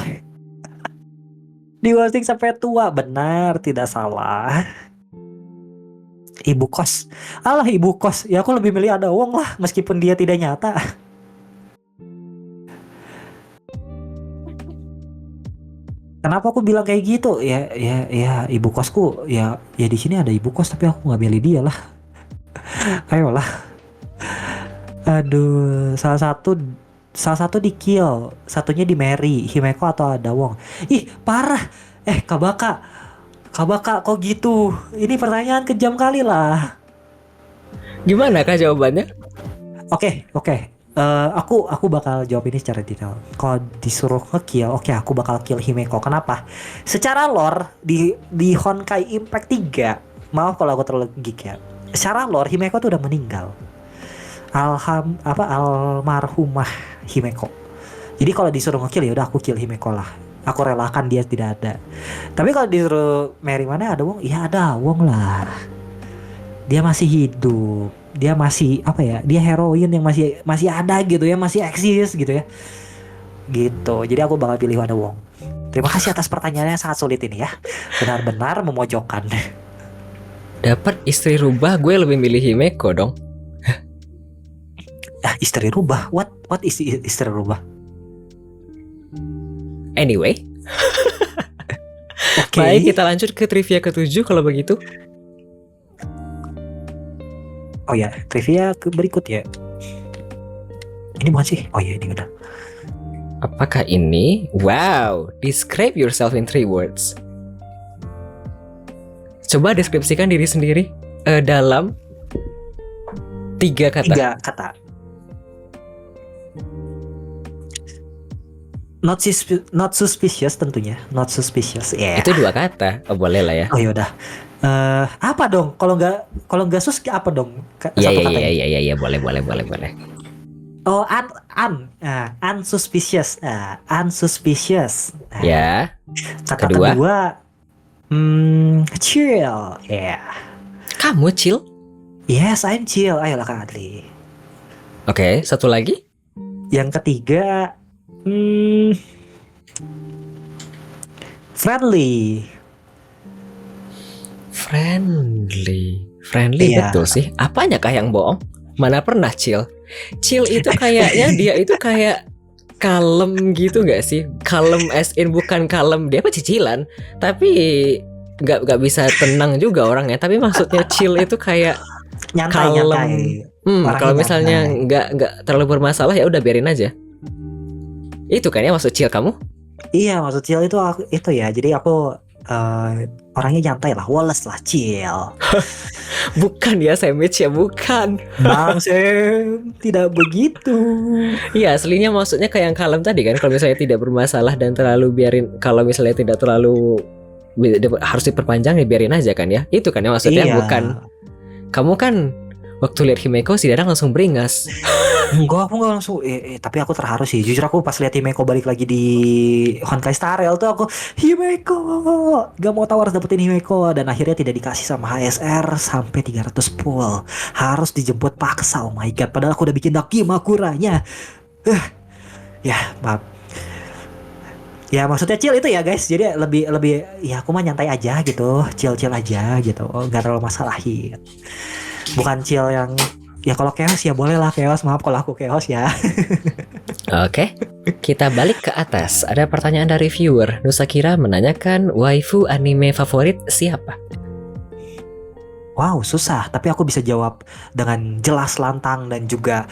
Speaker 2: Di ghosting sampai tua, benar, tidak salah. Ibu kos. Alah, ibu kos. Ya aku lebih milih Ada Wong lah, meskipun dia tidak nyata. Kenapa aku bilang kayak gitu? Ya ibu kosku ya di sini ada ibu kos tapi aku nggak milih dia lah. Ayolah. Aduh, salah satu di kill, satunya di Mary, Himeko atau Ada Wong. Ih, parah. Kak Baka kok gitu? Ini pertanyaan kejam kali lah.
Speaker 1: Gimana kah jawabannya?
Speaker 2: Oke. Aku bakal jawab ini secara detail. Kalau disuruh nge-kill, oke, aku bakal kill Himeko. Kenapa? Secara lore di Honkai Impact 3, maaf kalau aku terlalu geek ya. Secara lore Himeko tuh udah meninggal. Almarhumah Himeko. Jadi kalau disuruh nge-kill ya udah aku kill Himeko lah. Aku relakan dia tidak ada. Tapi kalau disuruh Mary mana Ada Wong? Ya Ada Wong lah. Dia masih hidup. Dia masih dia heroin yang masih ada gitu ya, masih eksis gitu ya. Gitu. Jadi aku bakal pilih Ada Wong. Terima kasih atas pertanyaannya yang sangat sulit ini ya. Benar-benar memojokkan.
Speaker 1: Dapat istri rubah, gue lebih milih Himeko dong.
Speaker 2: Istri rubah? What is istri rubah?
Speaker 1: Anyway.
Speaker 2: Oke.
Speaker 1: Baik, kita lanjut ke trivia ke-7 kalau begitu.
Speaker 2: Oh ya, trivia berikut ya. Ini bukan sih? Oh ya, ini udah.
Speaker 1: Apakah ini? Wow, describe yourself in 3 words. Coba deskripsikan diri sendiri dalam 3 kata.
Speaker 2: 3 kata. Not suspicious tentunya. Not suspicious. Yeah.
Speaker 1: Itu 2 kata. Oh, boleh lah ya.
Speaker 2: Oh yaudah. Apa dong? Kalau nggak sus apa dong?
Speaker 1: Iya, boleh.
Speaker 2: Oh, unsuspicious. Unsuspicious.
Speaker 1: Ya.
Speaker 2: Kata kedua, chill. Yeah.
Speaker 1: Kamu chill?
Speaker 2: Yes, I'm chill. Ayolah Kak Adli.
Speaker 1: Oke, satu lagi.
Speaker 2: Yang ketiga, friendly. Friendly
Speaker 1: yeah. Betul sih. Apanya kah yang bohong? Mana pernah chill? Chill itu kayaknya dia itu kayak kalem gitu nggak sih? Kalem as in bukan kalem dia apa cicilan, tapi nggak bisa tenang juga orangnya. Tapi maksudnya chill itu kayak
Speaker 2: nyantai.
Speaker 1: Kalau misalnya nggak terlalu bermasalah ya udah biarin aja. Itu kan ya maksud chill kamu?
Speaker 2: Iya, maksud chill itu ya. Jadi aku orangnya nyantai lah, Wallace lah, chill.
Speaker 1: Bukan ya, Sandwich ya, bukan.
Speaker 2: Bang Sam, tidak begitu.
Speaker 1: Iya, aslinya maksudnya kayak yang kalem tadi kan. Kalau misalnya tidak bermasalah dan terlalu biarin. Kalau misalnya tidak terlalu harus diperpanjang ya biarin aja kan ya. Itu kan ya maksudnya. Iya. Bukan. Kamu kan waktu lihat Himeko si Dadang langsung beringas.
Speaker 2: Enggak, aku gak langsung tapi aku terharu sih. Jujur aku pas lihat Himeko balik lagi di Honkai Star Rail tuh aku Himeko, gak mau tahu harus dapetin Himeko. Dan akhirnya tidak dikasih sama HSR sampai 300 pull. Harus dijemput paksa. Oh my god, padahal aku udah bikin Dakimakuranya. Ya maaf. Ya maksudnya chill itu ya guys. Jadi lebih ya aku mah nyantai aja gitu. Chill aja gitu. Gak terlalu masalahin. Bukan chill yang ya kalau chaos ya boleh lah chaos. Maaf kalau aku chaos ya.
Speaker 1: Oke. Kita balik ke atas. Ada pertanyaan dari viewer. Nusakira menanyakan waifu anime favorit siapa?
Speaker 2: Wow, susah. Tapi aku bisa jawab dengan jelas, lantang, dan juga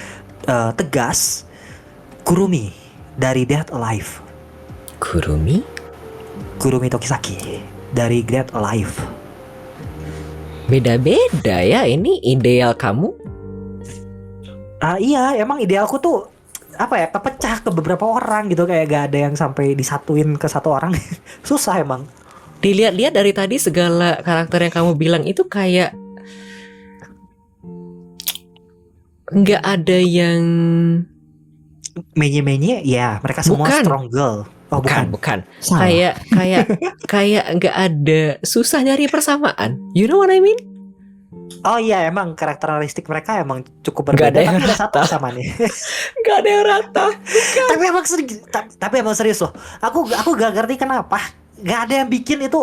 Speaker 2: tegas. Kurumi dari Dead Alive.
Speaker 1: Kurumi?
Speaker 2: Kurumi Tokisaki dari Dead Alive.
Speaker 1: Beda-beda ya. Ini ideal kamu?
Speaker 2: Iya, emang idealku tuh apa ya, kepecah ke beberapa orang gitu, kayak gak ada yang sampai disatuin ke satu orang. Susah emang.
Speaker 1: Dilihat-lihat dari tadi segala karakter yang kamu bilang itu kayak nggak ada yang
Speaker 2: menye-menye ya, mereka semua
Speaker 1: Bukan.
Speaker 2: strong girl. Oh,
Speaker 1: bukan.
Speaker 2: Salah.
Speaker 1: Kayak nggak ada, susah nyari persamaan. You know what I mean?
Speaker 2: Oh iya, emang karakteristik mereka emang cukup
Speaker 1: Nggak
Speaker 2: berbeda,
Speaker 1: ada yang
Speaker 2: tapi ada satu
Speaker 1: rata.
Speaker 2: kesamaannya.
Speaker 1: Nggak ada yang rata.
Speaker 2: Tapi emang serius loh. Aku gak ngerti kenapa gak ada yang bikin itu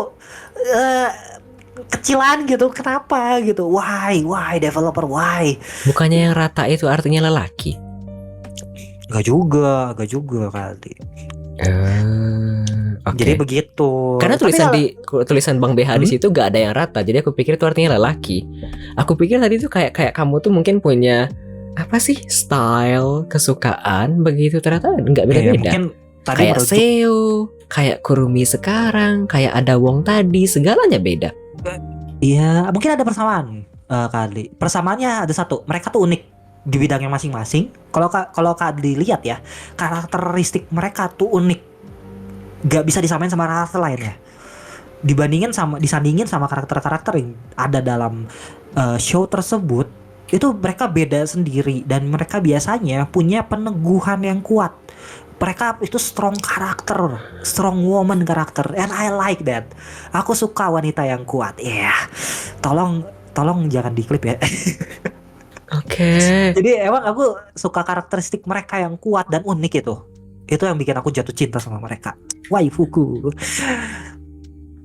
Speaker 2: kecilan gitu. Kenapa gitu? Why developer, why?
Speaker 1: Bukannya yang rata itu artinya lelaki?
Speaker 2: Gak juga kali.
Speaker 1: Oke.
Speaker 2: Jadi begitu.
Speaker 1: Karena
Speaker 2: Tapi
Speaker 1: tulisan Bang BH di situ gak ada yang rata, jadi aku pikir itu artinya lelaki. Aku pikir tadi tuh kayak kamu tuh mungkin punya apa sih, style, kesukaan begitu, ternyata nggak beda-beda.
Speaker 2: mungkin tadi
Speaker 1: Kayak
Speaker 2: merujuk.
Speaker 1: Seo, kayak Kurumi sekarang, kayak ada Wong tadi, segalanya beda.
Speaker 2: Iya, mungkin ada persamaan kali. Persamaannya ada satu, mereka tuh unik di bidangnya masing-masing. Kalau Kak dilihat ya, karakteristik mereka tuh unik, gak bisa disamain sama karakter lainnya. Disandingin sama karakter-karakter yang ada dalam show tersebut, itu mereka beda sendiri, dan mereka biasanya punya peneguhan yang kuat. Mereka itu strong karakter, strong woman karakter, and I like that. Aku suka wanita yang kuat. Ya, yeah. Tolong jangan diklip ya.
Speaker 1: Oke.
Speaker 2: Jadi emang aku suka karakteristik mereka yang kuat dan unik itu. Itu yang bikin aku jatuh cinta sama mereka. Waifuku.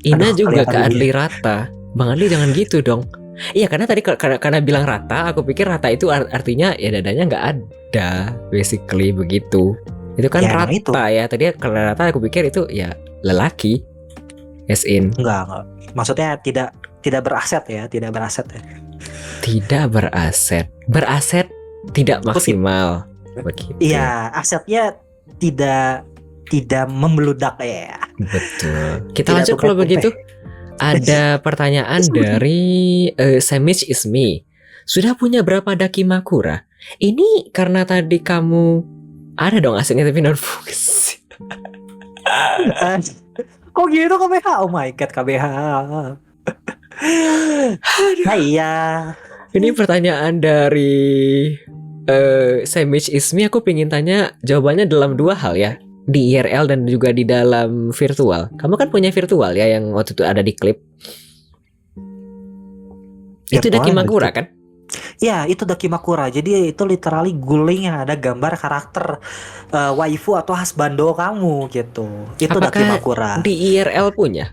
Speaker 1: Ina juga ke
Speaker 2: kelihatan
Speaker 1: Adli rata. Bang Adli jangan gitu dong. Iya, karena tadi karena bilang rata, aku pikir rata itu artinya ya dadanya nggak ada, basically begitu. Itu kan
Speaker 2: Ya,
Speaker 1: rata
Speaker 2: itu.
Speaker 1: ya. Tadi kalau rata aku pikir itu ya lelaki. As in.
Speaker 2: Enggak. Maksudnya tidak beraset ya, tidak beraset ya.
Speaker 1: Tidak beraset. Beraset tidak maksimal. Begitu.
Speaker 2: Iya, asetnya tidak membeludak ya.
Speaker 1: Betul. Kita
Speaker 2: Tidak
Speaker 1: lanjut kalau
Speaker 2: tumpeh-tumpeh.
Speaker 1: begitu. Ada pertanyaan dari Semish Ismi. Sudah punya berapa Dakimakura? Ini karena tadi kamu ada dong asetnya tapi non fungsi.
Speaker 2: Kok gitu KBH? Oh my god, KBH. Nah iya.
Speaker 1: Ini pertanyaan dari Semish Ismi. Aku pengen tanya jawabannya dalam dua hal ya, di IRL dan juga di dalam virtual. Kamu kan punya virtual ya yang waktu itu ada di klip. Itu
Speaker 2: Virtual
Speaker 1: Dakimakura
Speaker 2: betul.
Speaker 1: kan?
Speaker 2: Ya, itu Dakimakura. Jadi itu literally guling yang ada gambar karakter waifu atau husbando kamu gitu. Itu
Speaker 1: Apakah
Speaker 2: Dakimakura.
Speaker 1: di IRL punya?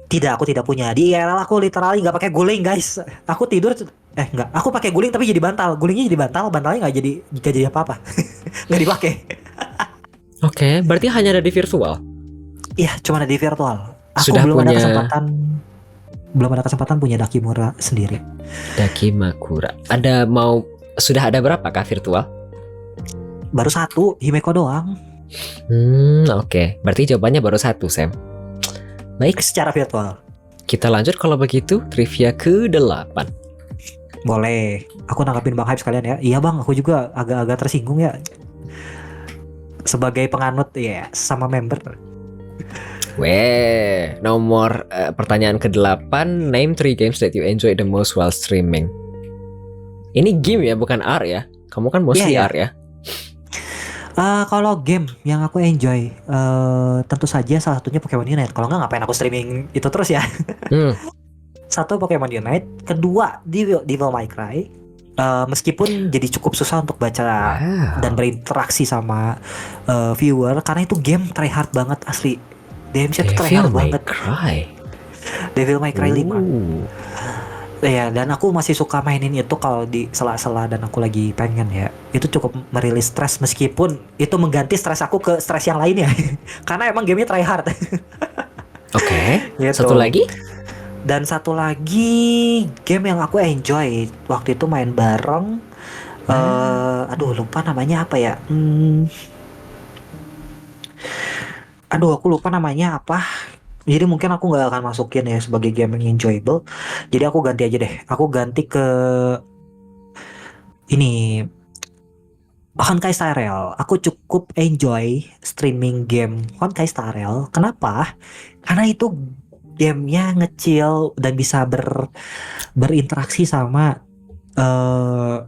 Speaker 2: Tidak, aku tidak punya. Di IRL aku literally nggak pakai guling, guys. Aku tidur enggak. Aku pakai guling tapi jadi bantal. Gulingnya jadi bantal, bantalnya nggak jadi apa-apa. Nggak dipakai.
Speaker 1: Oke, berarti hanya ada di virtual.
Speaker 2: Iya, cuma ada di virtual. Aku
Speaker 1: Sudah
Speaker 2: belum
Speaker 1: punya
Speaker 2: ada kesempatan punya Dakimura sendiri.
Speaker 1: Dakimakura. Sudah ada berapakah virtual?
Speaker 2: Baru satu, Himeko doang.
Speaker 1: Oke. Berarti jawabannya baru satu, Sam. Baik,
Speaker 2: Secara virtual.
Speaker 1: kita lanjut kalau begitu trivia ke-8.
Speaker 2: Boleh. Aku nanggapin Bang Hype sekalian ya. Iya Bang, aku juga agak-agak tersinggung ya. Sebagai penganut ya, sama member.
Speaker 1: Weh, nomor pertanyaan ke-8. Name 3 games that you enjoy the most while streaming. Ini game ya, bukan R ya. Kamu kan mostly
Speaker 2: Iya, iya.
Speaker 1: R ya.
Speaker 2: Kalau game yang aku enjoy, tentu saja salah satunya Pokemon Unite. Kalau nggak, ngapain aku streaming itu terus ya? Satu, Pokemon Unite. Kedua, Devil May Cry. Meskipun jadi cukup susah untuk baca dan berinteraksi sama viewer, karena itu game tryhard banget asli. DMC itu tryhard banget.
Speaker 1: Cry.
Speaker 2: Devil May Cry 5. Iya, dan aku masih suka mainin itu kalau di sela-sela dan aku lagi pengen ya. Itu cukup merilis stres meskipun itu mengganti stres aku ke stres yang lainnya. Karena emang gamenya try hard
Speaker 1: Oke.
Speaker 2: gitu.
Speaker 1: Satu lagi?
Speaker 2: Dan satu lagi game yang aku enjoy waktu itu main bareng. Aduh lupa namanya apa ya. Aduh aku lupa namanya apa. Jadi mungkin aku nggak akan masukin ya sebagai game yang enjoyable. Jadi aku ganti aja deh. Aku ganti ke ini Honkai Star Rail. Aku cukup enjoy streaming game Honkai Star Rail. Kenapa? Karena itu gamenya ngecil dan bisa berinteraksi sama eh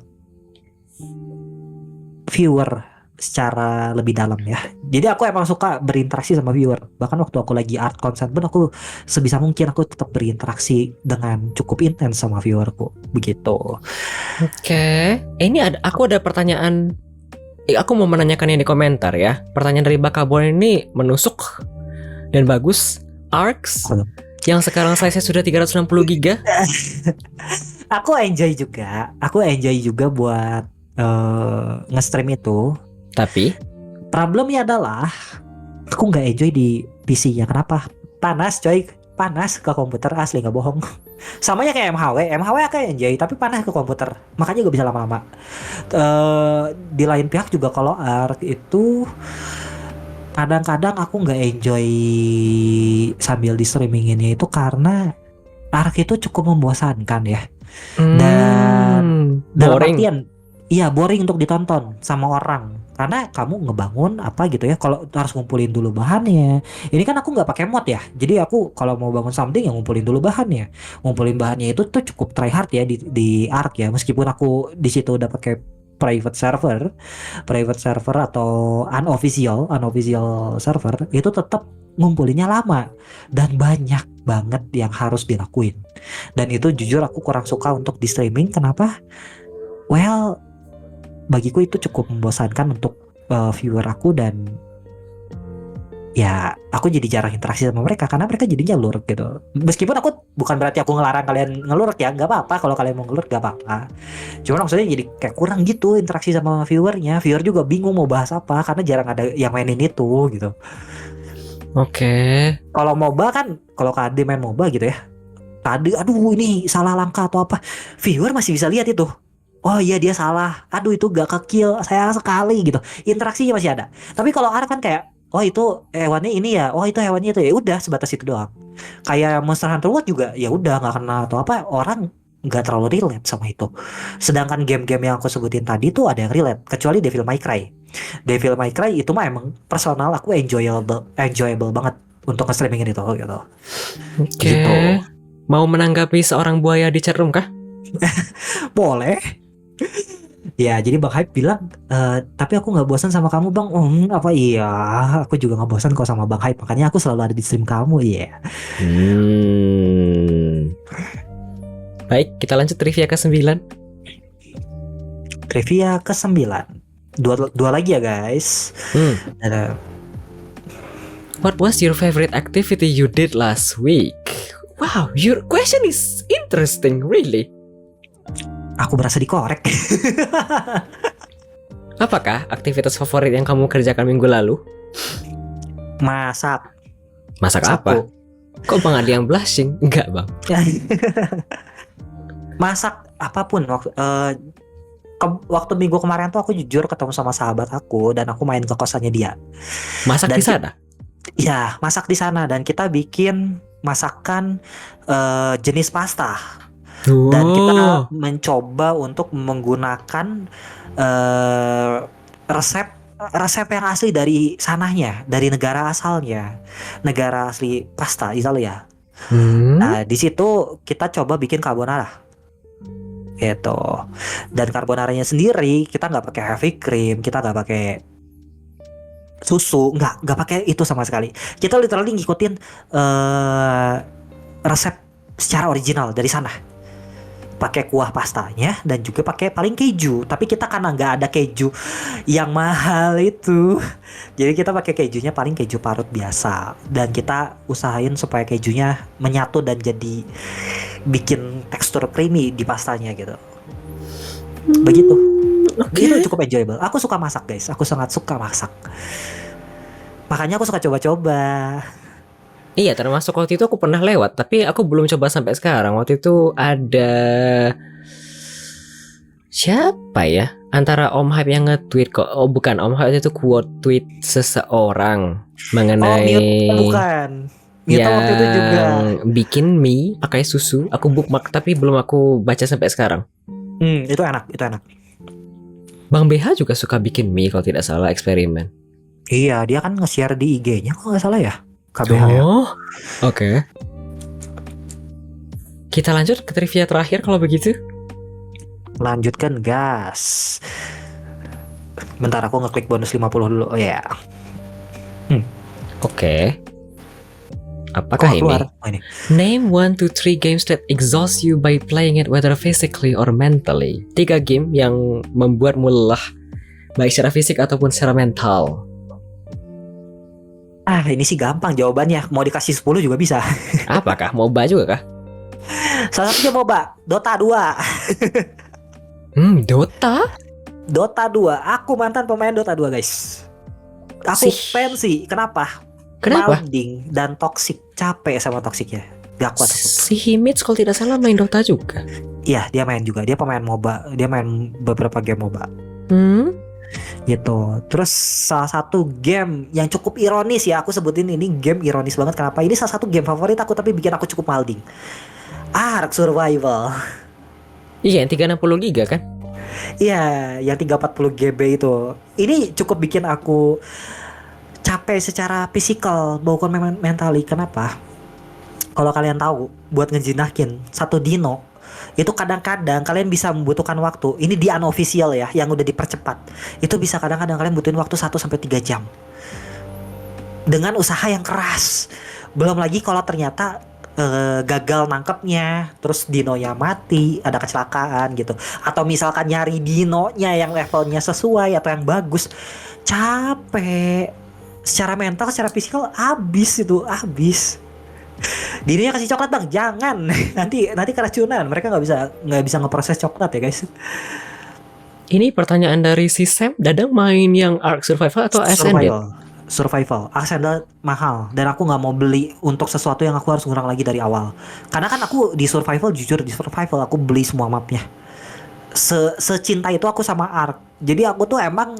Speaker 2: viewer secara lebih dalam ya. Jadi aku emang suka berinteraksi sama viewer. Bahkan waktu aku lagi art concert pun aku sebisa mungkin aku tetap berinteraksi dengan cukup intens sama viewerku. Begitu.
Speaker 1: Oke. Ini aku ada pertanyaan. Aku mau menanyakan yang di komentar ya. Pertanyaan dari Bakabon ini menusuk dan bagus. Arcs yang sekarang size-nya sudah 360 GB.
Speaker 2: Aku enjoy juga. Aku enjoy juga buat nge-stream itu.
Speaker 1: Tapi
Speaker 2: problemnya adalah aku nggak enjoy di PC-nya. Kenapa? Panas coy, panas ke komputer, asli nggak bohong. Samanya kayak MHW aku enjoy tapi panas ke komputer, makanya gak bisa lama-lama. Di lain pihak juga kalau ARK itu kadang-kadang aku nggak enjoy sambil di streaminginnya itu karena ARK itu cukup membosankan ya. Dan dalam
Speaker 1: boring.
Speaker 2: artian iya boring untuk ditonton sama orang karena kamu ngebangun apa gitu ya, kalau harus ngumpulin dulu bahannya. Ini kan aku nggak pakai mod ya, jadi aku kalau mau bangun something ya ngumpulin dulu bahannya itu tuh cukup try hard ya di ARK ya, meskipun aku di situ udah pakai private server atau unofficial server, itu tetap ngumpulinnya lama dan banyak banget yang harus dilakuin. Dan itu jujur aku kurang suka untuk di streaming. Kenapa? Well, bagiku itu cukup membosankan untuk viewer aku, dan ya aku jadi jarang interaksi sama mereka karena mereka jadinya lurk gitu. Meskipun aku bukan berarti aku ngelarang kalian ngelurk ya, nggak apa-apa kalau kalian mau ngelurk, nggak apa-apa. Cuma maksudnya jadi kayak kurang gitu interaksi sama viewernya. Viewer juga bingung mau bahas apa karena jarang ada yang mainin itu gitu.
Speaker 1: Oke.
Speaker 2: Kalau MOBA kan, kalau KD main MOBA gitu ya, KD aduh ini salah langkah atau apa, viewer masih bisa lihat itu. Oh iya dia salah, aduh itu gak ke-kill, sayang sekali gitu. Interaksinya masih ada. Tapi kalau Ark kan kayak, oh itu hewannya ini ya, oh itu hewannya itu ya, udah sebatas itu doang. Kayak Monster Hunter World juga, ya udah nggak kenal atau apa, orang nggak terlalu relate sama itu. Sedangkan game-game yang aku sebutin tadi tuh ada yang relate, kecuali Devil May Cry. Devil May Cry itu mah emang personal aku enjoyable banget untuk nge-streamingin itu gitu.
Speaker 1: Oke.
Speaker 2: Gitu.
Speaker 1: Mau menanggapi seorang buaya di chatroom kah?
Speaker 2: Boleh. Ya, jadi Bang Hype bilang, tapi aku nggak bosan sama kamu Bang. Apa iya? Aku juga nggak bosan kok sama Bang Hype. Makanya aku selalu ada di stream kamu, iya.
Speaker 1: Baik, kita lanjut trivia ke-9.
Speaker 2: Trivia ke-9. Dua lagi ya guys.
Speaker 1: What was your favorite activity you did last week? Wow, your question is interesting, really.
Speaker 2: Aku berasa dikorek.
Speaker 1: Apakah aktivitas favorit yang kamu kerjakan minggu lalu?
Speaker 2: Masak.
Speaker 1: Masak apa? Kok Bang ada yang blushing? Enggak Bang.
Speaker 2: Masak apapun. Waktu minggu kemarin tuh aku jujur ketemu sama sahabat aku dan aku main ke kosannya dia.
Speaker 1: Masak di sana?
Speaker 2: Iya, masak di sana dan kita bikin masakan jenis pasta. Dan kita mencoba untuk menggunakan resep yang asli dari sananya, dari negara asalnya, negara asli pasta Italia. Nah di situ kita coba bikin carbonara, gitu. Dan carbonaranya sendiri kita nggak pakai heavy cream, kita nggak pakai susu, nggak pakai itu sama sekali. Kita literally ngikutin resep secara original dari sana. Pakai kuah pastanya dan juga pakai paling keju, tapi kita karena nggak ada keju yang mahal itu, jadi kita pakai kejunya paling keju parut biasa, dan kita usahain supaya kejunya menyatu dan jadi bikin tekstur creamy di pastanya gitu. Begitu. Itu cukup enjoyable. Aku suka masak guys, aku sangat suka masak. Makanya aku suka coba-coba.
Speaker 1: Iya, termasuk waktu itu aku pernah lewat, tapi aku belum coba sampai sekarang. Waktu itu ada siapa ya? Antara Om Hype yang nge-tweet kok. Oh, bukan, Om Hype itu quote tweet seseorang mengenai
Speaker 2: Mute bukan. Mute waktu itu juga
Speaker 1: bikin mie pakai susu. Aku bookmark tapi belum aku baca sampai sekarang.
Speaker 2: itu enak.
Speaker 1: Bang BH juga suka bikin mie kalau tidak salah, eksperimen.
Speaker 2: Iya, dia kan nge-share di IG-nya kalau nggak salah ya. KBH ya.
Speaker 1: Oke. Kita lanjut ke trivia terakhir kalau begitu.
Speaker 2: Lanjutkan gas. Bentar aku ngeklik bonus 50 dulu. Oh ya.
Speaker 1: Oke. Apakah ini?
Speaker 2: Ini?
Speaker 1: Name 1 to 3 games that exhaust you by playing it whether physically or mentally. 3 game yang membuatmu lelah baik secara fisik ataupun secara mental.
Speaker 2: Ini sih gampang jawabannya. Mau dikasih 10 juga bisa.
Speaker 1: Apakah? MOBA juga kah?
Speaker 2: Salah satunya MOBA, Dota 2.
Speaker 1: Dota?
Speaker 2: Dota 2. Aku mantan pemain Dota 2, guys. Aku pensi. Kenapa? Malding dan toxic. Capek sama toxicnya. Gak kuat aku.
Speaker 1: Si Himits kalau tidak salah main Dota juga.
Speaker 2: Iya, dia main juga. Dia pemain MOBA. Dia main beberapa game MOBA. Gitu. Terus salah satu game yang cukup ironis ya, aku sebutin ini game ironis banget. Kenapa? Ini salah satu game favorit aku tapi bikin aku cukup malding. Ark Survival.
Speaker 1: Iya, yang 360 giga kan?
Speaker 2: Iya, yang 340 GB itu. Ini cukup bikin aku capek secara fisikal maupun mentally. Kenapa? Kalau kalian tahu, buat ngejinakin satu dino itu kadang-kadang kalian bisa membutuhkan waktu. Ini di unofficial ya, yang udah dipercepat. Itu bisa kadang-kadang kalian butuhin waktu 1-3 jam. Dengan usaha yang keras. Belum lagi kalau ternyata gagal nangkepnya, terus dinonya mati, ada kecelakaan gitu. Atau misalkan nyari dinonya yang levelnya sesuai atau yang bagus. Capek. Secara mental, secara fisikal habis. Dirinya kasih coklat bang, jangan. nanti keracunan. Mereka nggak bisa ngeproses coklat ya guys.
Speaker 1: Ini pertanyaan dari si Sam. Dadang main yang Ark Survival atau Ascended?
Speaker 2: Survival. Ascended mahal dan aku nggak mau beli untuk sesuatu yang aku harus ngurang lagi dari awal. Karena kan aku di Survival, jujur di Survival aku beli semua mapnya. Secinta itu aku sama Ark. Jadi aku tuh emang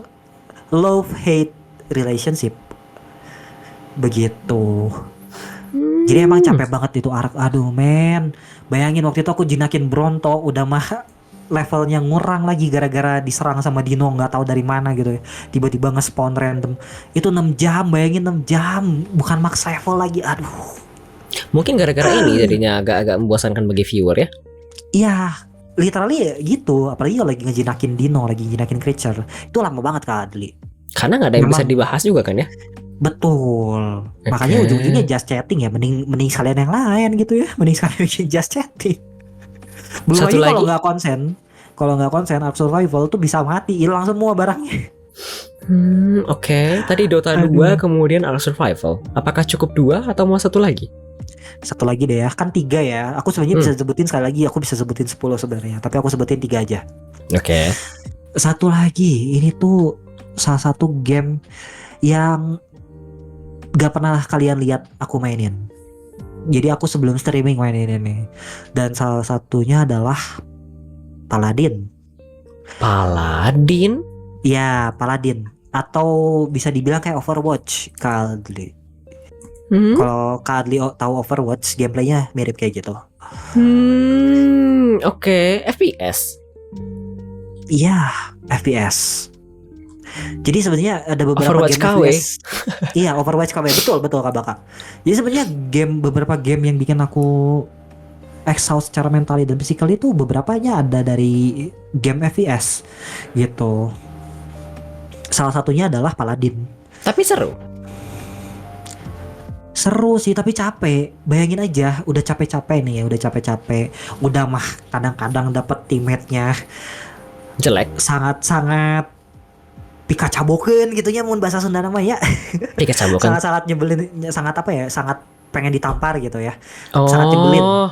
Speaker 2: love hate relationship. Begitu. Jadi emang capek banget itu Ark. Aduh men, bayangin waktu itu aku jinakin Bronto udah mah levelnya ngurang lagi gara-gara diserang sama dino nggak tahu dari mana gitu ya. Tiba-tiba nge-spawn random. Itu 6 jam, bayangin 6 jam, bukan max level lagi. Aduh.
Speaker 1: Mungkin gara-gara ini jadinya agak-agak membosankan bagi viewer ya.
Speaker 2: Iya, literally gitu. Apalagi kalau lagi ngejinakin dino, lagi ngejinakin creature. Itu lama banget Kak Adli.
Speaker 1: Karena nggak ada yang bisa dibahas juga kan ya.
Speaker 2: Betul. Makanya ujung-ujungnya just chatting ya. Mending kalian yang lain gitu ya. Mending kalian bikin just chatting. Belum lagi kalau nggak konsen Ark Survival tuh bisa mati, hilang semua barangnya.
Speaker 1: Oke. Tadi Dota 2 kemudian Ark Survival. Apakah cukup 2 atau mau satu lagi?
Speaker 2: Satu lagi deh ya, kan 3 ya. Aku sebenarnya bisa sebutin sekali lagi, aku bisa sebutin 10 sebenarnya, tapi aku sebutin 3 aja.
Speaker 1: Oke.
Speaker 2: Satu lagi, ini tuh salah satu game yang gak pernah kalian lihat aku mainin. Jadi aku sebelum streaming mainin ini. Dan salah satunya adalah Paladin.
Speaker 1: Paladin?
Speaker 2: Ya, Paladin. Atau bisa dibilang kayak Overwatch, Kadli. Kalau Kadli tahu Overwatch, gameplaynya mirip kayak gitu.
Speaker 1: Oke. FPS?
Speaker 2: Iya, FPS. Jadi sebenarnya ada beberapa
Speaker 1: Overwatch
Speaker 2: game
Speaker 1: KW.
Speaker 2: FPS. Iya, Overwatch KW, betul Kak Baka. Jadi sebenarnya beberapa game yang bikin aku exhaust secara mentally dan fisikal itu beberapanya ada dari game FPS gitu. Salah satunya adalah Paladin.
Speaker 1: Tapi seru.
Speaker 2: Seru sih tapi capek. Bayangin aja, udah capek-capek nih ya, udah mah kadang-kadang dapet teammate-nya
Speaker 1: jelek,
Speaker 2: sangat pikacabokeun gitunya mun bahasa Sunda namanya ya.
Speaker 1: Pikacabokeun.
Speaker 2: sangat nyebelin, sangat pengen ditampar gitu ya. Sangat nyebelin.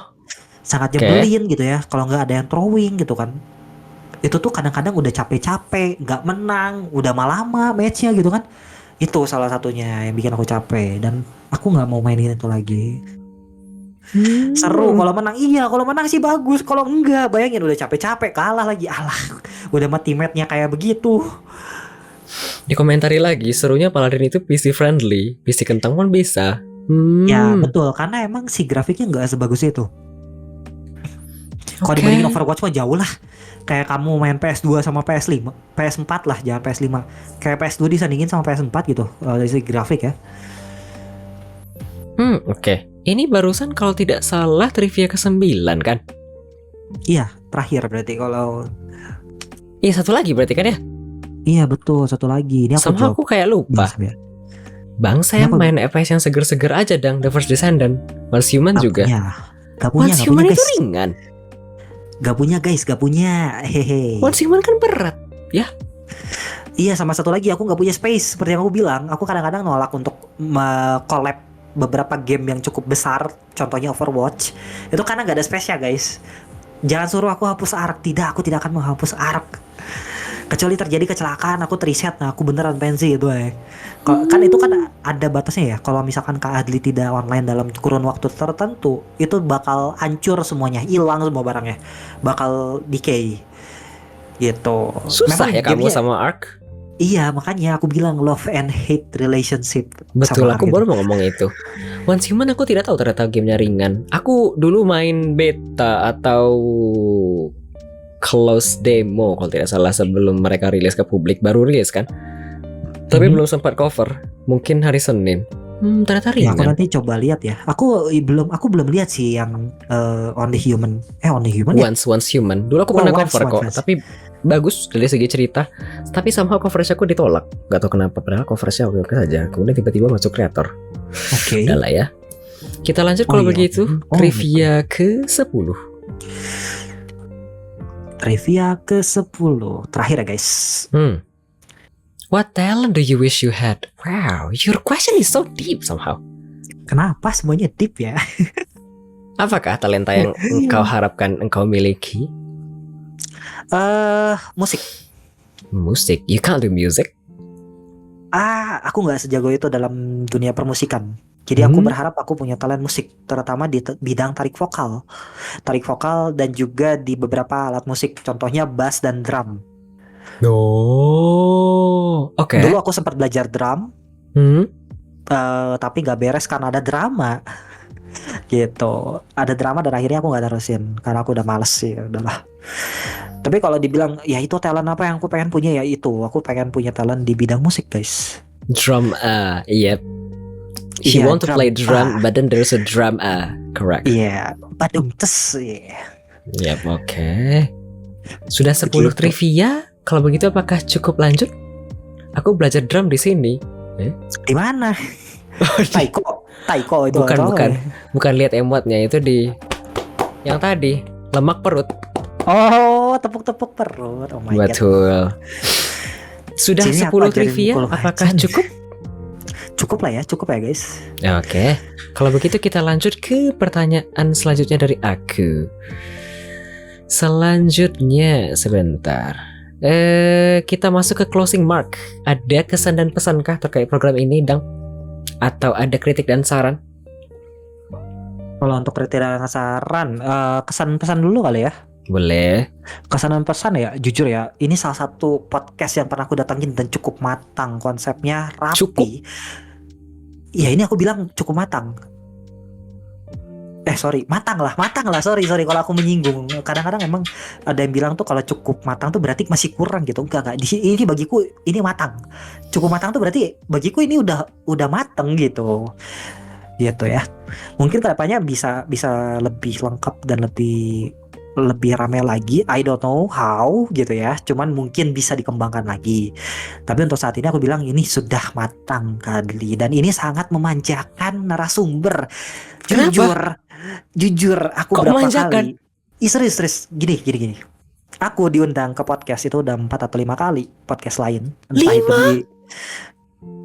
Speaker 2: sangat nyebelin gitu ya kalau nggak ada yang throwing gitu kan. Itu tuh kadang-kadang udah capek-capek nggak menang, udah lama matchnya gitu kan. Itu salah satunya yang bikin aku capek dan aku nggak mau mainin itu lagi. Seru kalau menang, iya kalau menang sih bagus, kalau enggak bayangin udah capek-capek kalah lagi, alah udah mah teammate-nya kayak begitu.
Speaker 1: Dikomentari lagi, serunya Paladin itu PC friendly, PC kentang pun bisa.
Speaker 2: Ya betul, karena emang si grafiknya nggak sebagus itu. Kalau dibandingin Overwatch mah jauh lah. Kayak kamu main PS2 sama PS5, PS4 lah, jangan PS5. Kayak PS2 disandingin sama PS4 gitu, dari segi grafik ya.
Speaker 1: Oke. Ini barusan kalau tidak salah trivia ke-9 kan?
Speaker 2: Iya, terakhir berarti kalau.
Speaker 1: Iya, satu lagi berarti kan ya?
Speaker 2: Iya betul, satu lagi. Ini
Speaker 1: sama aku kayak lupa. Bang, saya main FPS yang seger-seger aja dang, The First Descendant. Once Human juga.
Speaker 2: Once
Speaker 1: Human itu ringan.
Speaker 2: Gak punya. Hehe.
Speaker 1: Once Human kan berat, ya?
Speaker 2: Iya, sama satu lagi aku gak punya space. Seperti yang aku bilang, aku kadang-kadang nolak untuk collab beberapa game yang cukup besar, contohnya Overwatch. Itu karena gak ada space ya guys. Jangan suruh aku hapus ARK. Tidak, aku tidak akan menghapus ARK. Kecuali terjadi kecelakaan, aku reset, nah aku beneran pensi gitu ya. Kan itu kan ada batasnya ya. Kalau misalkan Kak Adli tidak online dalam kurun waktu tertentu, itu bakal hancur semuanya, hilang semua barangnya, bakal decay gitu.
Speaker 1: Susah memang ya kamu sama ARK?
Speaker 2: Iya, makanya aku bilang love and hate relationship.
Speaker 1: Betul, aku baru mau ngomong itu. Once Human aku tidak tahu ternyata gamenya ringan. Aku dulu main beta atau close demo kalau tidak salah sebelum mereka rilis ke publik, baru rilis kan. Tapi belum sempat cover. Mungkin hari Senin. Ternyata ringan.
Speaker 2: Ya, aku nanti coba lihat ya. Aku belum lihat sih yang Only Human. Only Human ya?
Speaker 1: Once Human. Dulu aku pernah cover kok, tapi bagus dari segi cerita. Tapi somehow coverage aku ditolak. Gak tau kenapa, padahal coverage oke saja. Kemudian tiba-tiba masuk kreator.
Speaker 2: Oke.
Speaker 1: Udah lah ya. Kita lanjut kalau begitu. Trivia ke-10.
Speaker 2: Trivia ke-10. Terakhir ya guys.
Speaker 1: What talent do you wish you had? Wow, your question is so deep somehow.
Speaker 2: Kenapa semuanya deep ya?
Speaker 1: Apakah talenta yang engkau harapkan engkau miliki?
Speaker 2: Musik.
Speaker 1: Musik? You can't do music?
Speaker 2: Aku nggak sejago itu dalam dunia permusikan. Jadi aku berharap aku punya talent musik, terutama di bidang tarik vokal dan juga di beberapa alat musik, contohnya bass dan drum.
Speaker 1: Oke.
Speaker 2: Dulu aku sempat belajar drum, tapi gak beres karena ada drama. Gitu, ada drama dan akhirnya aku gak terusin karena aku udah males sih, udahlah. Tapi kalau dibilang ya itu talent apa yang aku pengen punya, ya itu aku pengen punya talent di bidang musik guys.
Speaker 1: Drum, yep. She want to play drum, but then there's a drum, correct.
Speaker 2: Iya, badum tes,
Speaker 1: Yep, oke. Sudah 10 trivia. Kalau begitu apakah cukup lanjut? Aku belajar drum di sini.
Speaker 2: Di mana? Taiko itu.
Speaker 1: Bukan lihat emotnya itu di yang tadi, lemak perut.
Speaker 2: Oh, tepuk-tepuk perut. Oh my
Speaker 1: Betul. God. Sudah 10 trivia, apakah cukup?
Speaker 2: Cukup lah ya, cukup ya guys.
Speaker 1: Oke. Kalau begitu kita lanjut ke pertanyaan selanjutnya dari aku. Selanjutnya sebentar. Kita masuk ke closing mark. Ada kesan dan pesankah terkait program ini, Dang? Atau ada kritik dan saran?
Speaker 2: Kalau untuk kritik dan saran, kesan pesan dulu kali ya.
Speaker 1: Boleh.
Speaker 2: Kesan dan pesan ya, jujur ya, ini salah satu podcast yang pernah aku datangin dan cukup matang, konsepnya rapi.
Speaker 1: Cukup.
Speaker 2: Ya ini aku bilang cukup matang. Matang lah. Sorry kalau aku menyinggung. Kadang-kadang emang ada yang bilang tuh kalau cukup matang tuh berarti masih kurang gitu. Enggak. Ini bagiku ini matang. Cukup matang tuh berarti bagiku ini udah matang gitu. Gitu ya. Mungkin kedepannya bisa lebih lengkap dan lebih ramai lagi. I don't know how gitu ya. Cuman mungkin bisa dikembangkan lagi. Tapi untuk saat ini aku bilang ini sudah matang kali. Dan ini sangat memanjakan narasumber. Jujur aku
Speaker 1: kok
Speaker 2: berapa
Speaker 1: manjakan?
Speaker 2: kali serius gini aku diundang ke podcast itu udah 4 atau 5 kali podcast lain.
Speaker 1: 5?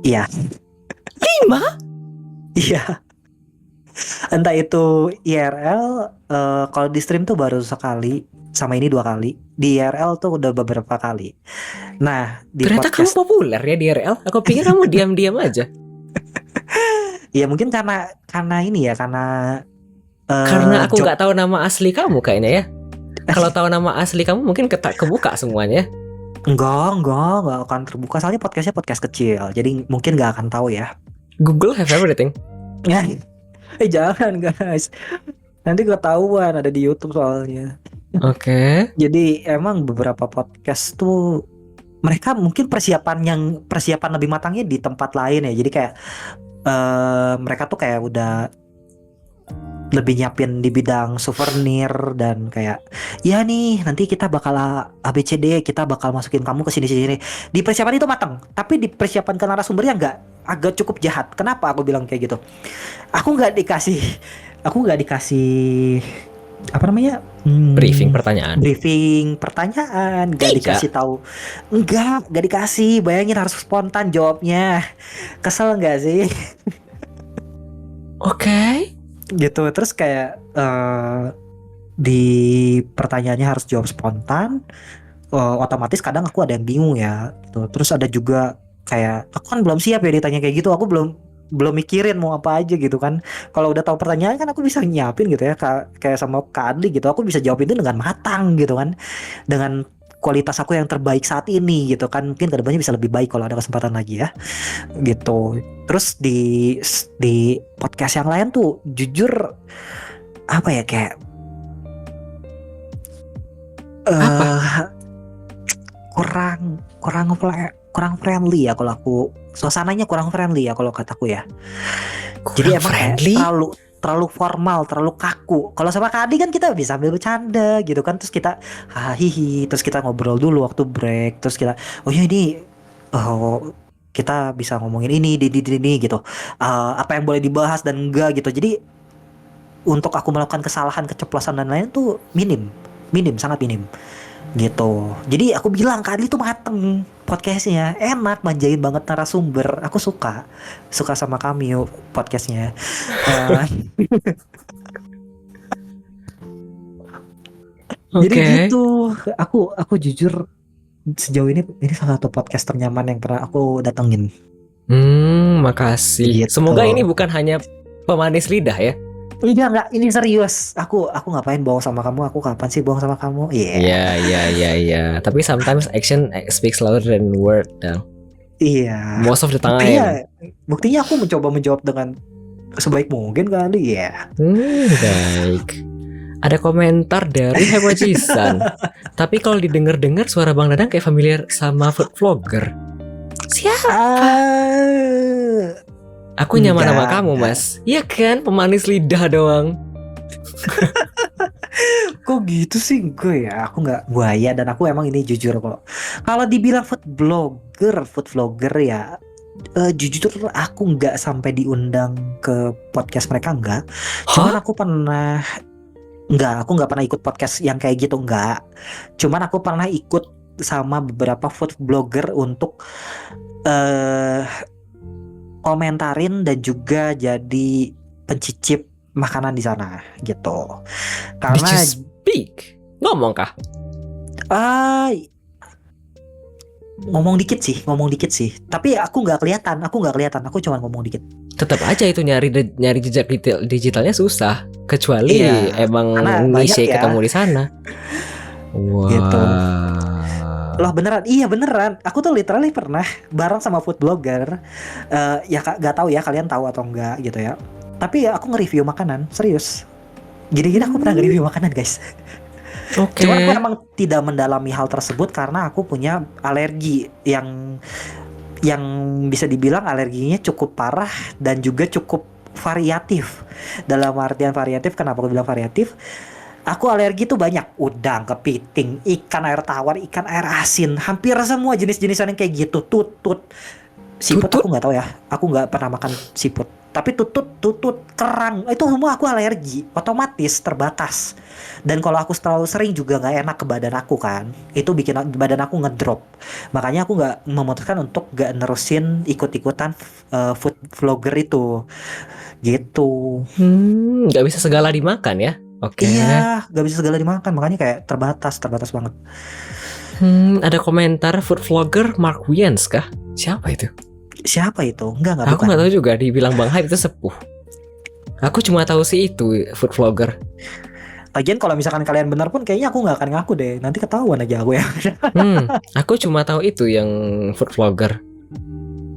Speaker 2: Iya
Speaker 1: 5?
Speaker 2: Iya Entah itu IRL, kalau di stream tuh baru sekali, sama ini 2 kali. Di IRL tuh udah beberapa kali. Nah, di
Speaker 1: Ternyata kamu
Speaker 2: podcast,
Speaker 1: populer ya di RL. Aku pikir kamu diam-diam aja.
Speaker 2: ya mungkin karena ini ya, karena
Speaker 1: Karena aku
Speaker 2: job.
Speaker 1: nggak tahu nama asli kamu kayaknya ya. Kalau tahu nama asli kamu mungkin kebuka semuanya.
Speaker 2: Enggak akan terbuka. Soalnya podcastnya podcast kecil, jadi mungkin nggak akan tahu ya.
Speaker 1: Google have everything.
Speaker 2: Ya, jangan guys. Nanti ketahuan ada di YouTube soalnya.
Speaker 1: Oke.
Speaker 2: Jadi emang beberapa podcast tuh mereka mungkin persiapan lebih matangnya di tempat lain ya. Jadi kayak mereka tuh kayak udah lebih nyiapin di bidang souvenir dan kayak ya nih nanti kita bakal ABCD, kita bakal masukin kamu ke sini. Di persiapan itu matang, tapi di persiapan ke narasumbernya enggak, agak cukup jahat. Kenapa aku bilang kayak gitu? Aku nggak dikasih apa namanya?
Speaker 1: Briefing pertanyaan.
Speaker 2: Briefing pertanyaan, nggak dikasih tahu. Nggak dikasih. Bayangin harus spontan jawabnya. Kesel nggak sih?
Speaker 1: Oke.
Speaker 2: Gitu. Terus kayak di pertanyaannya harus jawab spontan. Otomatis kadang aku ada yang bingung ya gitu. Terus ada juga kayak aku kan belum siap ya ditanya kayak gitu. Aku belum mikirin mau apa aja gitu kan. Kalau udah tahu pertanyaan kan aku bisa nyiapin gitu ya, kayak sama Kak Adli gitu. Aku bisa jawab itu dengan matang gitu kan, dengan kualitas aku yang terbaik saat ini gitu kan. Mungkin kedepannya bisa lebih baik kalau ada kesempatan lagi ya gitu. Terus di podcast yang lain tuh jujur apa ya, kayak
Speaker 1: Apa?
Speaker 2: kurang friendly ya kalau aku. Suasananya kurang friendly ya kalau kataku ya. Jadi
Speaker 1: Kurang
Speaker 2: emang kayak
Speaker 1: friendly?
Speaker 2: terlalu formal, terlalu kaku. Kalau sama Kak Adi kan kita bisa sambil bercanda gitu kan, terus kita hahihi, terus kita ngobrol dulu waktu break, terus kita oh ya ini kita bisa ngomongin ini gitu. Apa yang boleh dibahas dan enggak gitu. Jadi untuk aku melakukan kesalahan, keceplosan dan lain tuh minim, sangat minim gitu. Jadi aku bilang Kak Adli tuh mateng podcastnya, enak, manjain banget narasumber. Aku suka sama kami podcastnya. Jadi
Speaker 1: Oke.
Speaker 2: gitu. Aku jujur sejauh ini salah satu podcast ternyaman yang pernah aku datengin.
Speaker 1: Makasih.
Speaker 2: Gitu.
Speaker 1: Semoga ini bukan hanya pemanis lidah ya.
Speaker 2: Enggak, ini serius. Aku ngapain bohong sama kamu? Aku kapan sih bohong sama kamu? Iya.
Speaker 1: Iya. Tapi sometimes action speaks louder than word.
Speaker 2: Iya.
Speaker 1: Most of the
Speaker 2: Buktinya,
Speaker 1: time.
Speaker 2: buktinya aku mencoba menjawab dengan sebaik mungkin kali ya.
Speaker 1: Baik. Ada komentar dari Hewajisan. Tapi kalau didengar-dengar suara Bang Dadang kayak familiar sama food vlogger. Siapa? Aku nyaman sama kamu, Mas. Iya kan, pemanis lidah doang.
Speaker 2: Kok gitu sih? Gue ya, aku nggak buaya dan aku emang ini jujur kok. Kalau dibilang food vlogger ya, jujur aku nggak sampai diundang ke podcast mereka, enggak. Cuman
Speaker 1: Hah?
Speaker 2: aku nggak pernah ikut podcast yang kayak gitu, enggak. Cuman aku pernah ikut sama beberapa food blogger untuk komentarin dan juga jadi pencicip makanan di sana gitu.
Speaker 1: Did you
Speaker 2: Karena
Speaker 1: speak? Ngomong kah?
Speaker 2: ngomong dikit sih. Tapi aku nggak kelihatan. Aku cuma ngomong dikit.
Speaker 1: Tetap aja itu nyari jejak digitalnya susah. Kecuali
Speaker 2: Iya,
Speaker 1: emang
Speaker 2: karena
Speaker 1: niche
Speaker 2: banyak ya.
Speaker 1: ketemu di sana. Wah.
Speaker 2: Gitu. Loh beneran? Iya beneran. Aku tuh literally pernah bareng sama food blogger. Ya nggak tahu ya kalian tahu atau enggak gitu ya. Tapi ya aku nge-review makanan, serius. Gini-gini aku pernah nge-review makanan guys.
Speaker 1: Oke.
Speaker 2: Cuman aku emang tidak mendalami hal tersebut karena aku punya alergi yang bisa dibilang alerginya cukup parah dan juga cukup variatif. Dalam artian variatif, kenapa aku bilang variatif? Aku alergi tuh banyak, udang, kepiting, ikan air tawar, ikan air asin, hampir semua jenis-jenisan yang kayak gitu, tutut. Siput
Speaker 1: Tutut?
Speaker 2: aku nggak tahu ya. Aku nggak pernah makan siput. Tapi tutut, kerang itu semua aku alergi. Otomatis terbatas. Dan kalau aku terlalu sering juga nggak enak ke badan aku kan. Itu bikin badan aku ngedrop. Makanya aku nggak memutuskan untuk nggak nerusin ikut-ikutan food vlogger itu. Gitu.
Speaker 1: Nggak bisa segala dimakan ya? Oke.
Speaker 2: Iya, nggak bisa segala dimakan. Makanya kayak terbatas banget.
Speaker 1: Ada komentar food vlogger Mark Wiens kah? Siapa itu?
Speaker 2: Siapa itu? Enggak
Speaker 1: Aku
Speaker 2: bukan.
Speaker 1: nggak tahu juga. Dibilang Bang Hype itu sepuh. Aku cuma tahu sih itu food vlogger.
Speaker 2: Lagian kalau misalkan kalian benar pun kayaknya aku nggak akan ngaku deh. Nanti ketahuan aja aku ya.
Speaker 1: Aku cuma tahu itu yang food vlogger.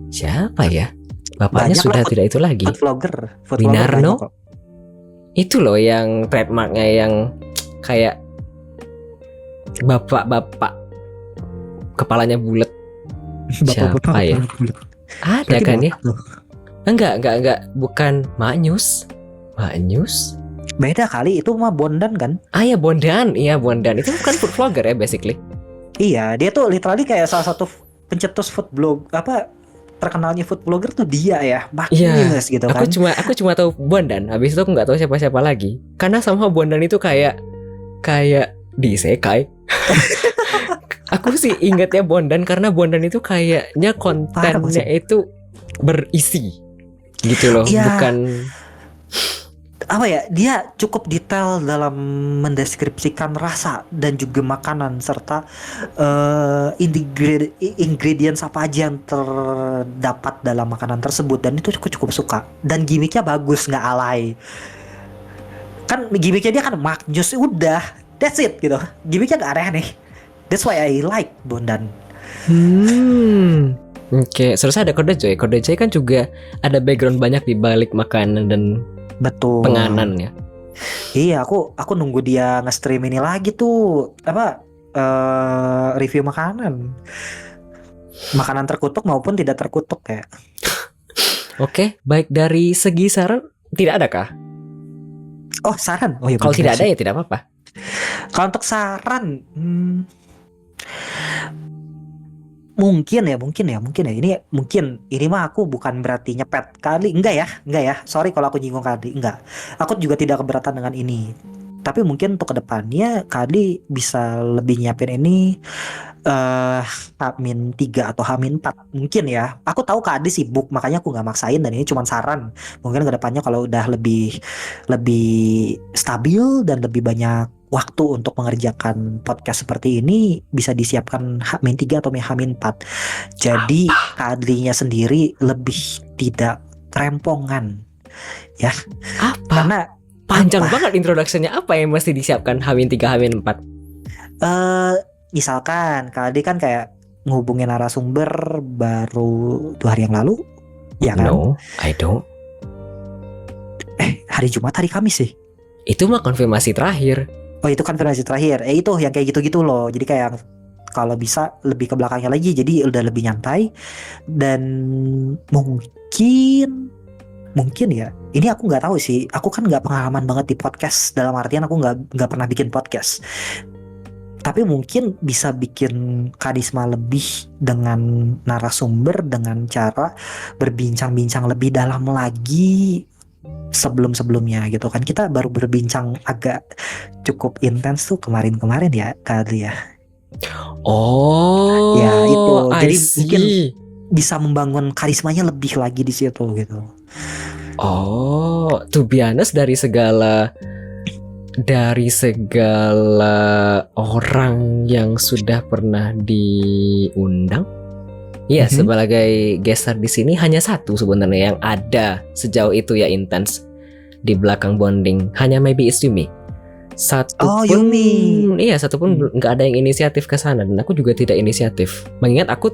Speaker 1: Siapa ya? Bapaknya
Speaker 2: Banyak
Speaker 1: sudah
Speaker 2: lah
Speaker 1: tidak itu lagi.
Speaker 2: food vlogger
Speaker 1: Winarno?
Speaker 2: banyak kok.
Speaker 1: Itu loh yang trademarknya yang kayak bapak-bapak kepalanya bulat. Siapa ya? Ada
Speaker 2: Berarti
Speaker 1: kan ya?
Speaker 2: botak tuh.
Speaker 1: Enggak. Bukan Maknyus. Maknyus?
Speaker 2: Beda kali, itu mah Bondan kan?
Speaker 1: Ah ya Bondan. Iya Bondan. Itu bukan food vlogger ya basically.
Speaker 2: Iya, dia tuh literally kayak salah satu pencetus food blog terkenalnya food blogger tuh dia ya, Magnus gitu kan.
Speaker 1: Aku cuma tahu Bondan. Habis itu aku nggak tahu siapa-siapa lagi. Karena sama Bondan itu kayak diisekai. Aku sih ingat ya Bondan karena Bondan itu kayaknya kontennya itu berisi gitu loh,
Speaker 2: ya,
Speaker 1: bukan
Speaker 2: apa ya, dia cukup detail dalam mendeskripsikan rasa dan juga makanan serta ingredients apa aja yang terdapat dalam makanan tersebut, dan itu aku cukup suka dan gimmicknya bagus, nggak alay. Kan gimmicknya dia kan Magnus, udah that's it gitu, gimmicknya nggak aneh nih. That's why I like Bondan.
Speaker 1: Oke, terus ada Kode Joy. Kode Joy kan juga ada background banyak di balik makanan dan
Speaker 2: betul
Speaker 1: penganan ya.
Speaker 2: Iya, aku nunggu dia nge-stream ini lagi tuh, review makanan terkutuk maupun tidak terkutuk ya.
Speaker 1: Oke, baik dari segi saran tidak ada kah?
Speaker 2: Oh, saran. Oh ya,
Speaker 1: kalau tidak ada ya tidak apa-apa.
Speaker 2: Kalau untuk saran, mungkin ya. Ini mah aku bukan berarti nyepet kali, enggak ya. Sorry kalau aku nyinggung kali, enggak. Aku juga tidak keberatan dengan ini. Tapi mungkin untuk kedepannya Kali bisa lebih nyiapin ini H-3 atau H-4 mungkin ya. Aku tahu Kak Adi sibuk, makanya aku nggak maksain, dan ini cuma saran. Mungkin kedepannya kalau udah lebih stabil dan lebih banyak waktu untuk mengerjakan podcast seperti ini, bisa disiapkan H-3 atau H-4. Jadi Kak Adlinya sendiri lebih tidak kerempongan ya. Karena
Speaker 1: panjang banget introduksinya. Apa yang mesti disiapkan H-3, H-4?
Speaker 2: Misalkan Kak Adi kan kayak ngehubungin narasumber baru 2 hari yang lalu, ya kan?
Speaker 1: No, I don't.
Speaker 2: Hari Jumat, hari Kamis sih.
Speaker 1: Itu mah konfirmasi terakhir.
Speaker 2: Oh, itu konfirmasi terakhir. Itu yang kayak gitu-gitu loh. Jadi kayak kalau bisa lebih ke belakangnya lagi, jadi udah lebih nyantai. Dan mungkin ya, ini aku nggak tahu sih. Aku kan nggak pengalaman banget di podcast, dalam artian aku nggak pernah bikin podcast. Tapi mungkin bisa bikin karisma lebih dengan narasumber, dengan cara berbincang-bincang lebih dalam lagi sebelum-sebelumnya gitu kan. Kita baru berbincang agak cukup intens tuh kemarin-kemarin ya kali ya.
Speaker 1: Oh
Speaker 2: ya itu, jadi mungkin bisa membangun karismanya lebih lagi di situ gitu.
Speaker 1: Oh, to be honest, dari segala orang yang sudah pernah diundang, ya sebagai guest star di sini hanya satu sebenarnya yang ada sejauh itu ya intens di belakang bonding, hanya maybe it's Yumi. Satu pun nggak ada yang inisiatif ke sana, dan aku juga tidak inisiatif. Mengingat aku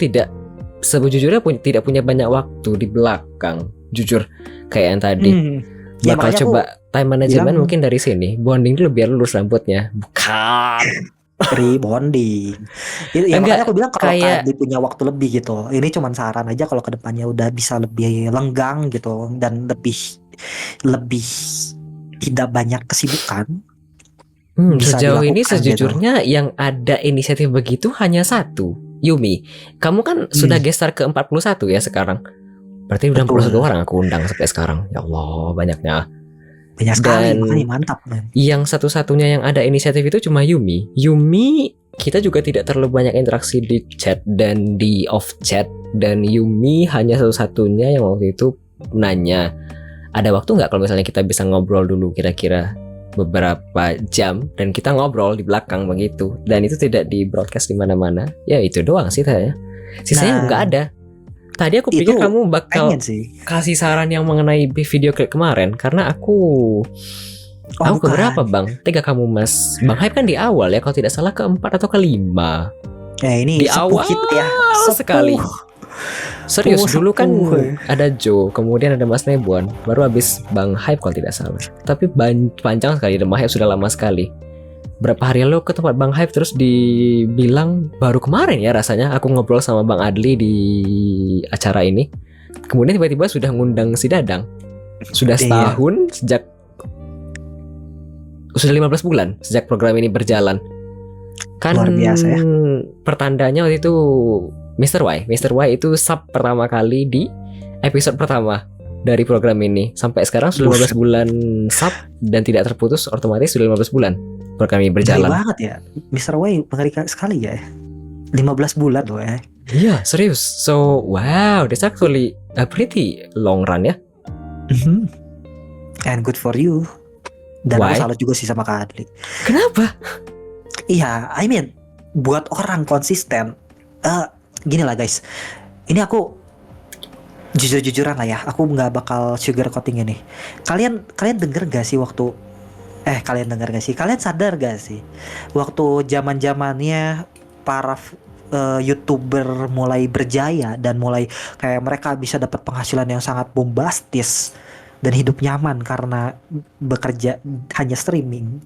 Speaker 1: sebujurnya tidak punya banyak waktu di belakang, jujur kayak yang tadi. Bakal coba time management mungkin dari sini. Bonding dulu biar lurus rambutnya. Bukan
Speaker 2: bonding. Ya makanya aku bilang kalau Kadi punya waktu lebih gitu. Ini cuman saran aja, kalau kedepannya udah bisa lebih lenggang gitu dan lebih tidak banyak kesibukan.
Speaker 1: Sejauh ini sejujurnya gitu. Yang ada inisiatif begitu hanya satu. Yumi, kamu kan sudah gestar ke 41 ya sekarang. Berarti udah 41 orang aku undang sampai sekarang. Ya Allah, banyaknya.
Speaker 2: Banyak sekali,
Speaker 1: Dan
Speaker 2: makanya mantap man.
Speaker 1: Yang satu-satunya yang ada inisiatif itu cuma Yumi. Yumi kita juga tidak terlalu banyak interaksi di chat dan di off chat. Dan Yumi hanya satu-satunya yang waktu itu nanya, ada waktu nggak kalau misalnya kita bisa ngobrol dulu kira-kira beberapa jam, dan kita ngobrol di belakang begitu. Dan itu tidak di broadcast di mana-mana. Ya itu doang sih saya. Sisanya nggak ada. Tadi aku pikir kamu bakal kasih saran yang mengenai video klip kemarin, karena aku keberapa Bang? 3 kamu Mas. Bang Hype kan di awal ya, kalau tidak salah keempat atau kelima.
Speaker 2: Ya ini
Speaker 1: di awal
Speaker 2: kita ya.
Speaker 1: Sekali. Serius dulu kan ada Joe, kemudian ada Mas Nebuan, baru habis Bang Hype kalau tidak salah. Tapi panjang sekali, Bang Hype sudah lama sekali. Berapa hari lalu ke tempat Bang Hype, terus dibilang baru kemarin ya rasanya aku ngobrol sama Bang Adli di acara ini. Kemudian tiba-tiba sudah ngundang si Dadang. Sudah setahun sejak, sudah 15 bulan sejak program ini berjalan. Kan luar biasa ya. Pertandanya waktu itu Mr. Y itu sub pertama kali di episode pertama dari program ini. Sampai sekarang sudah 15 bulan sub dan tidak terputus, otomatis sudah 15 bulan program ini berjalan.
Speaker 2: Ngeri banget ya, Mr. Y mengerikan sekali ya. 15 bulan loh ya.
Speaker 1: Iya, serius. So, wow, that's actually a pretty long run ya.
Speaker 2: And good for you. Dan aku salut juga sih sama Kak Adli.
Speaker 1: Kenapa?
Speaker 2: Iya, I mean, buat orang konsisten, gini lah guys. Ini aku jujur-jujuran lah ya. Aku nggak bakal sugar coating ini. Kalian denger gak sih waktu kalian sadar gak sih waktu zaman-zamannya para YouTuber mulai berjaya dan mulai kayak mereka bisa dapat penghasilan yang sangat bombastis dan hidup nyaman karena bekerja hanya streaming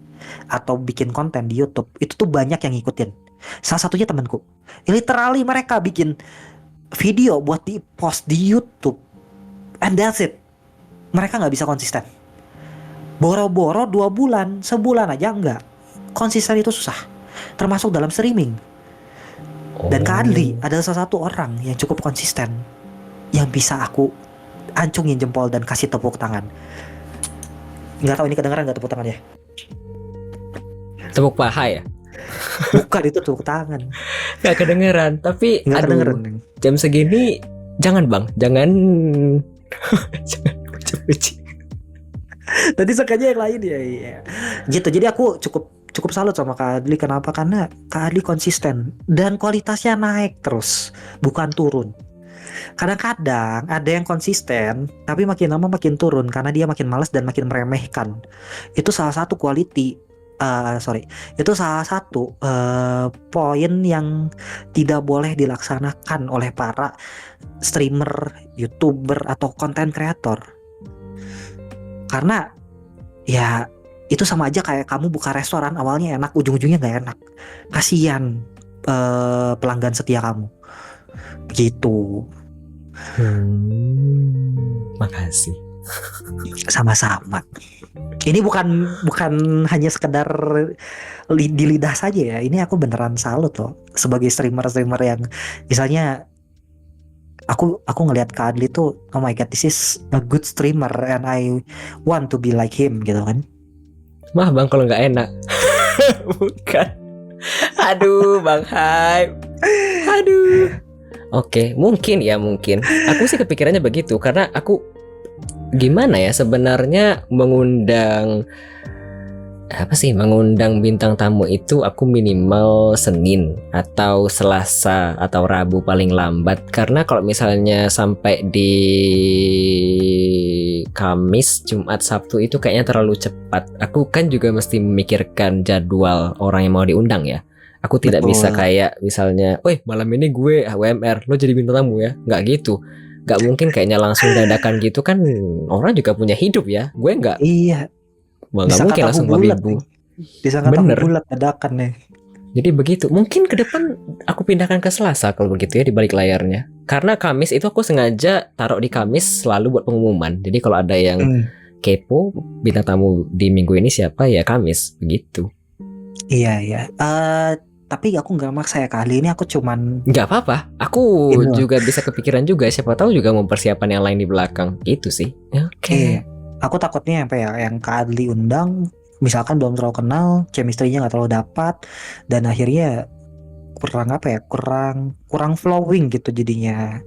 Speaker 2: atau bikin konten di YouTube, itu tuh banyak yang ngikutin. Salah satunya temanku. Literally mereka bikin video buat di post di YouTube, and that's it. Mereka nggak bisa konsisten. Boro-boro 2 bulan, sebulan aja enggak. Konsisten itu susah. Termasuk dalam streaming. Dan Kak Adli adalah salah satu orang yang cukup konsisten, yang bisa aku ancungin jempol dan kasih tepuk tangan. Nggak tahu ini kedengeran nggak tepuk tangannya?
Speaker 1: Tepuk paha ya?
Speaker 2: Bukan, itu tepuk tangan.
Speaker 1: Nggak kedengeran. Tapi
Speaker 2: nggak kedengeran.
Speaker 1: Jam segini jangan Bang, jangan jangan puji-puji.
Speaker 2: Tadi sukanya yang lain ya. Gitu. Jadi aku cukup salut sama Kak Adli. Kenapa? Karena Kak Adli konsisten dan kualitasnya naik terus, bukan turun. Kadang-kadang ada yang konsisten tapi makin lama makin turun karena dia makin malas dan makin meremehkan. Itu salah satu itu salah satu poin yang tidak boleh dilaksanakan oleh para streamer, YouTuber atau content creator. Karena ya itu sama aja kayak kamu buka restoran, awalnya enak, ujung-ujungnya gak enak. Kasian pelanggan setia kamu. Begitu.
Speaker 1: Makasih.
Speaker 2: Sama-sama. Ini bukan hanya sekedar di lidah saja ya. Ini aku beneran salut loh sebagai streamer yang misalnya aku ngelihat Kak Adli tuh, oh my god, this is a good streamer and I want to be like him gitu kan.
Speaker 1: Mah Bang kalau nggak enak. Bukan. Aduh Bang Hype. Aduh. Oke, mungkin. Aku sih kepikirannya begitu karena aku gimana ya sebenarnya mengundang bintang tamu itu aku minimal Senin atau Selasa atau Rabu paling lambat, karena kalau misalnya sampai di Kamis, Jumat, Sabtu itu kayaknya terlalu cepat. Aku kan juga mesti memikirkan jadwal orang yang mau diundang ya. Aku tidak bisa kayak misalnya, malam ini gue WMR, lo jadi bintang tamu ya. Nggak gitu. Nggak mungkin kayaknya langsung dadakan gitu kan, orang juga punya hidup ya. Gue nggak.
Speaker 2: Iya.
Speaker 1: Nggak mungkin langsung minggu.
Speaker 2: Disangka tahu bulat dadakan nih.
Speaker 1: Jadi begitu. Mungkin ke depan aku pindahkan ke Selasa kalau begitu ya, di balik layarnya. Karena Kamis itu aku sengaja taruh di Kamis selalu buat pengumuman. Jadi kalau ada yang kepo bintang tamu di minggu ini siapa ya Kamis begitu.
Speaker 2: Iya. tapi aku nggak maksa ya kali ini, aku cuman
Speaker 1: Nggak apa-apa. Aku
Speaker 2: ini loh.
Speaker 1: juga bisa kepikiran juga. Siapa tahu juga mempersiapkan yang lain di belakang. Gitu sih. Oke.
Speaker 2: Aku takutnya apa ya, yang Kak Adli undang misalkan belum terlalu kenal, chemistry-nya nggak terlalu dapat, dan akhirnya kurang apa ya, kurang kurang flowing gitu jadinya.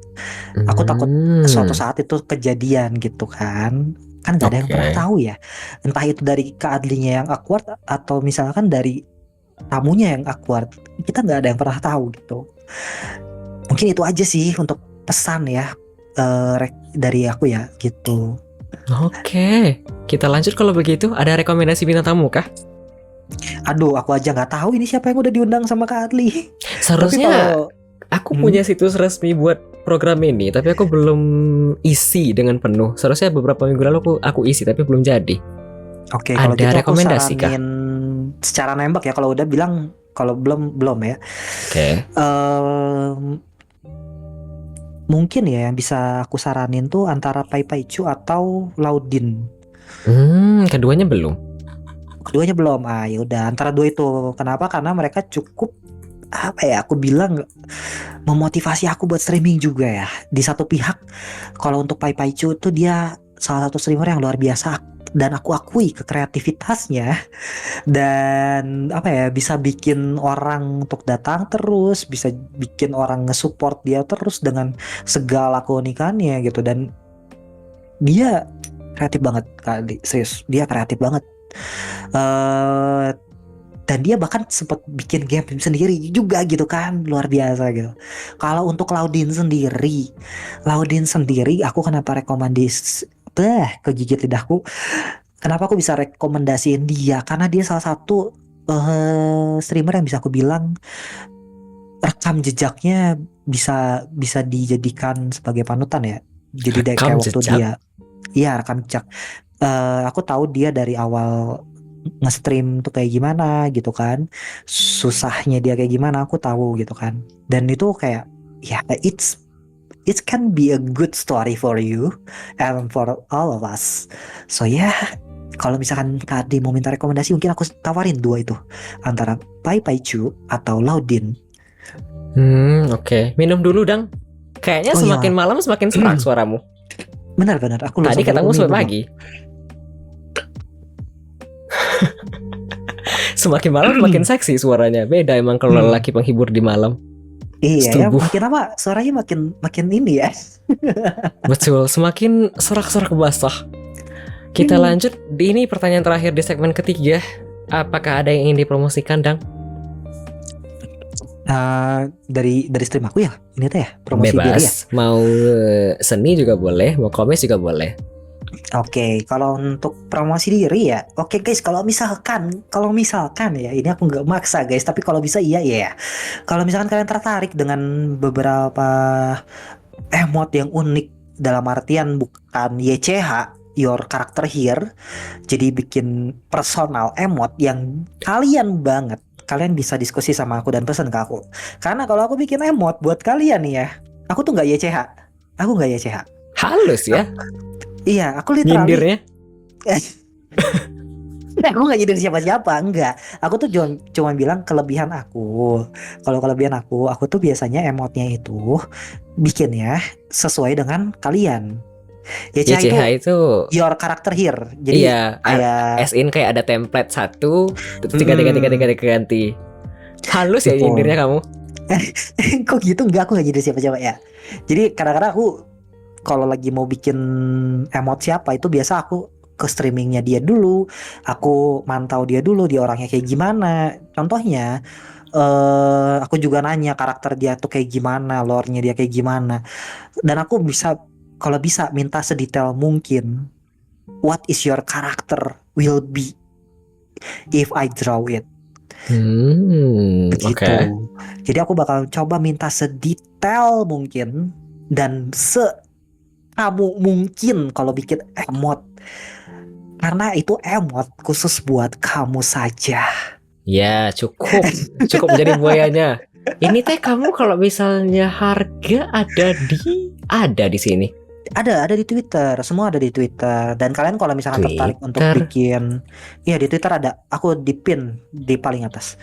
Speaker 2: Aku takut suatu saat itu kejadian gitu kan nggak ada yang pernah
Speaker 1: Oke.
Speaker 2: tahu ya, entah itu dari Kak Adlinya yang awkward atau misalkan dari tamunya yang awkward, kita nggak ada yang pernah tahu gitu. Mungkin itu aja sih untuk pesan ya, dari aku ya gitu.
Speaker 1: Oke. Kita lanjut kalau begitu. Ada rekomendasi bintang tamu kah?
Speaker 2: Aduh, aku aja nggak tahu ini siapa yang udah diundang sama Kak Adli. Tapi
Speaker 1: Seharusnya
Speaker 2: kalau
Speaker 1: aku punya
Speaker 2: hmm,
Speaker 1: situs resmi buat program ini, tapi aku belum isi dengan penuh. Seharusnya beberapa minggu lalu aku isi, tapi belum jadi.
Speaker 2: oke, kalau
Speaker 1: Ada
Speaker 2: gitu aku
Speaker 1: rekomendasi kah?
Speaker 2: saranin secara nembak ya. Kalau udah bilang, kalau belum belum ya.
Speaker 1: Oke.
Speaker 2: Em, Mungkin ya yang bisa aku saranin tuh antara Pai Pai Chu atau Laudin.
Speaker 1: Keduanya belum.
Speaker 2: Keduanya belum. Ah, ya udah antara dua itu. Kenapa? Karena mereka cukup apa ya? Aku bilang memotivasi aku buat streaming juga ya. Di satu pihak, kalau untuk Pai Pai Chu tuh dia salah satu streamer yang luar biasa, dan aku akui kekreativitasnya, dan apa ya, bisa bikin orang untuk datang terus, bisa bikin orang nge-support dia terus dengan segala keunikannya gitu. Dan dia kreatif banget kali, serius dia kreatif banget. eh dan dia bahkan sempat bikin game sendiri juga gitu kan, luar biasa gitu. Kalau untuk Laudin sendiri aku kenapa rekomendasi, kegigit lidahku, kenapa aku bisa rekomendasiin dia, karena dia salah satu streamer yang bisa aku bilang rekam jejaknya bisa bisa dijadikan sebagai panutan ya. Jadi
Speaker 1: Rekam
Speaker 2: kayak waktu
Speaker 1: jejak.
Speaker 2: dia, iya rekam jejak. Aku tahu dia dari awal nge-stream tuh kayak gimana gitu kan, susahnya dia kayak gimana aku tahu gitu kan. Dan itu kayak ya, it can be a good story for you and for all of us. So ya, kalau misalkan Kak Adi mau minta rekomendasi, mungkin aku tawarin dua itu, antara Pai Pai Chu atau Laudin.
Speaker 1: Oke. Minum dulu, Dang. Kayaknya
Speaker 2: Oh
Speaker 1: semakin
Speaker 2: iya,
Speaker 1: malam semakin serak suaramu.
Speaker 2: benar-benar aku belum
Speaker 1: Tadi
Speaker 2: sempat
Speaker 1: katamu sampai
Speaker 2: minum loh.
Speaker 1: pagi. Semakin malam semakin seksi suaranya. Beda emang kalau lelaki penghibur di malam.
Speaker 2: Iya ya,
Speaker 1: Setubuh.
Speaker 2: makin lama suaranya makin makin ini ya.
Speaker 1: Betul, semakin sorak-sorak basah. Kita lanjut. Ini pertanyaan terakhir di segmen ketiga. Apakah ada yang ingin dipromosikan, Dang?
Speaker 2: Dari stream aku ya, ini teh ya, promosi diri ya.
Speaker 1: Bebas. Mau seni juga boleh, mau komis juga boleh.
Speaker 2: Oke, kalau untuk promosi diri ya, oke guys, kalau misalkan ya, ini aku nggak maksa guys, tapi kalau bisa iya ya. Kalau misalkan kalian tertarik dengan beberapa emot yang unik, dalam artian bukan YCH, your character here, jadi bikin personal emot yang kalian bisa diskusi sama aku dan pesan ke aku. Karena kalau aku bikin emot buat kalian nih ya, aku tuh nggak YCH, aku nggak YCH.
Speaker 1: Halus ya
Speaker 2: Iya, aku literally
Speaker 1: nyindirnya.
Speaker 2: aku nggak jadi siapa-siapa, enggak. Aku tuh cuma bilang kelebihan aku. Kalau kelebihan aku tuh biasanya emotnya itu bikinnya sesuai dengan kalian. YCH itu
Speaker 1: YCH itu
Speaker 2: your character here. Jadi
Speaker 1: iya,
Speaker 2: kayak
Speaker 1: as in kayak ada template satu, terus tiga ganti. Halus ya
Speaker 2: betul.
Speaker 1: nyindirnya kamu.
Speaker 2: Kok gitu? Enggak, aku nggak jadi siapa-siapa ya. Jadi kadang-kadang aku kalau lagi mau bikin emot siapa itu, biasa aku ke streamingnya dia dulu, aku mantau dia dulu, dia orangnya kayak gimana. Contohnya, aku juga nanya karakter dia tuh kayak gimana, lore-nya dia kayak gimana, dan aku bisa, kalau bisa minta sedetail mungkin. What is your character will be if I draw it?
Speaker 1: Oke.
Speaker 2: Begitu. Jadi aku bakal coba minta sedetail mungkin dan kamu mungkin kalau bikin emot, karena itu emot khusus buat kamu saja.
Speaker 1: Ya, cukup menjadi buayanya. Ini teh kamu kalau misalnya harga ada di sini.
Speaker 2: Ada di Twitter, semua ada di Twitter. Dan kalian kalau misalkan tertarik untuk
Speaker 1: Twitter.
Speaker 2: bikin, iya di Twitter ada, aku di pin di paling atas.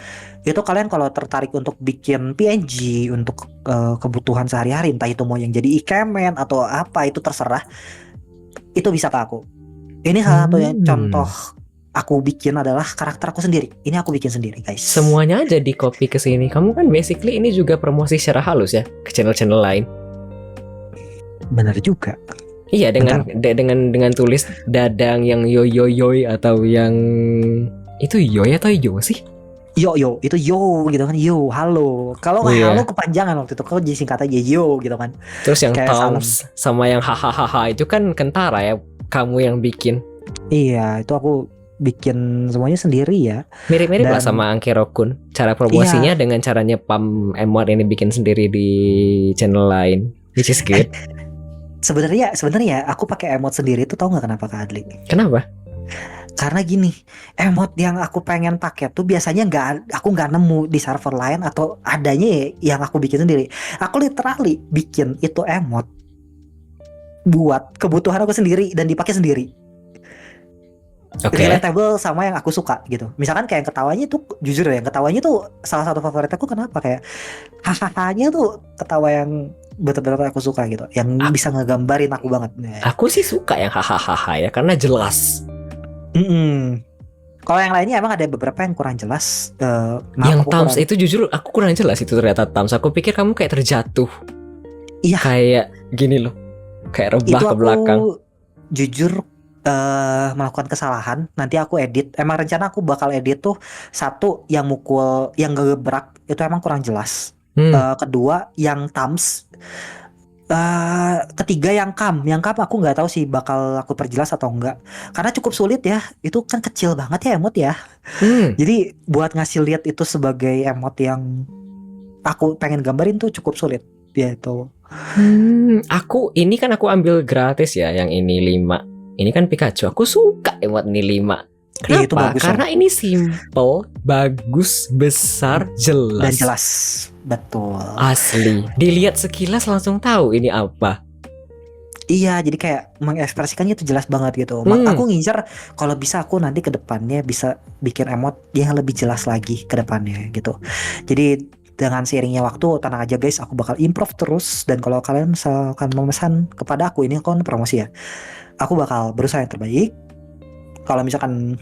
Speaker 2: Itu kalian kalau tertarik untuk bikin PNG untuk kebutuhan sehari-hari, entah itu mau yang jadi ikemen atau apa, itu terserah. Itu bisa ke aku. Ini salah satu yang contoh aku bikin adalah karakter aku sendiri. Ini aku bikin sendiri, guys.
Speaker 1: Semuanya aja di copy ke sini. Kamu kan basically ini juga promosi secara halus ya ke channel-channel lain.
Speaker 2: Bener juga.
Speaker 1: Iya, dengan tulis Dadang yang yo yo yoy atau yang itu yoy atau yo sih?
Speaker 2: Yo itu yo gitu kan, yo halo. Kalau nggak halo kepanjangan waktu itu, kalau jadi singkat aja yo gitu kan.
Speaker 1: Terus yang
Speaker 2: kayak
Speaker 1: Toms sama yang hahaha itu kan Kentara ya, kamu yang bikin.
Speaker 2: Iya, itu aku bikin semuanya sendiri ya.
Speaker 1: Mirip-mirip lah sama Angkero-kun. Cara promosinya dengan cara nyepam emot ini bikin sendiri di channel lain, which is good.
Speaker 2: Sebenarnya aku pakai emot sendiri itu, tahu nggak kenapa, Kak Adli?
Speaker 1: Kenapa?
Speaker 2: Karena gini, emot yang aku pengen pakai tuh biasanya aku nggak nemu di server lain atau adanya yang aku bikin sendiri. Aku literally bikin itu emot buat kebutuhan aku sendiri dan dipakai sendiri. Relatable sama yang aku suka gitu. Misalkan kayak yang ketawanya tuh, jujur ya, yang ketawanya tuh salah satu favorit aku. Kenapa? Kayak hahaha-nya tuh ketawa yang betul-betul aku suka gitu, yang bisa ngegambarin aku banget.
Speaker 1: Aku sih suka yang hahaha ya, karena jelas.
Speaker 2: Kalau yang lainnya emang ada beberapa yang kurang jelas.
Speaker 1: Yang Tams itu jujur aku kurang jelas itu ternyata Tams. Aku pikir kamu kayak terjatuh.
Speaker 2: Iya.
Speaker 1: Kayak gini loh, kayak rebah ke belakang.
Speaker 2: Jujur melakukan kesalahan. Nanti aku edit. Emang rencana aku bakal edit tuh, satu yang mukul, yang gebrak itu emang kurang jelas. Kedua yang Tams. Ketiga yang kam aku nggak tahu sih bakal aku perjelas atau enggak, karena cukup sulit ya. Itu kan kecil banget ya emot ya. Jadi buat ngasih lihat itu sebagai emot yang aku pengen gambarin tuh cukup sulit ya itu.
Speaker 1: Aku ini kan aku ambil gratis ya, yang ini 5. Ini kan Pikachu. Aku suka emot ini 5. Kenapa?
Speaker 2: Itu bagus,
Speaker 1: karena ini simple, bagus, besar, jelas.
Speaker 2: Dan jelas. Betul.
Speaker 1: Asli. Dilihat sekilas langsung tahu ini apa.
Speaker 2: Iya, jadi kayak mengekspresikannya itu jelas banget gitu. Aku ngincer kalau bisa aku nanti ke depannya bisa bikin emot yang lebih jelas lagi ke depannya gitu. Jadi dengan seiringnya waktu, tenang aja guys, aku bakal improve terus. Dan kalau kalian misalkan memesan kepada aku, ini kan promosi ya, aku bakal berusaha yang terbaik. Kalau misalkan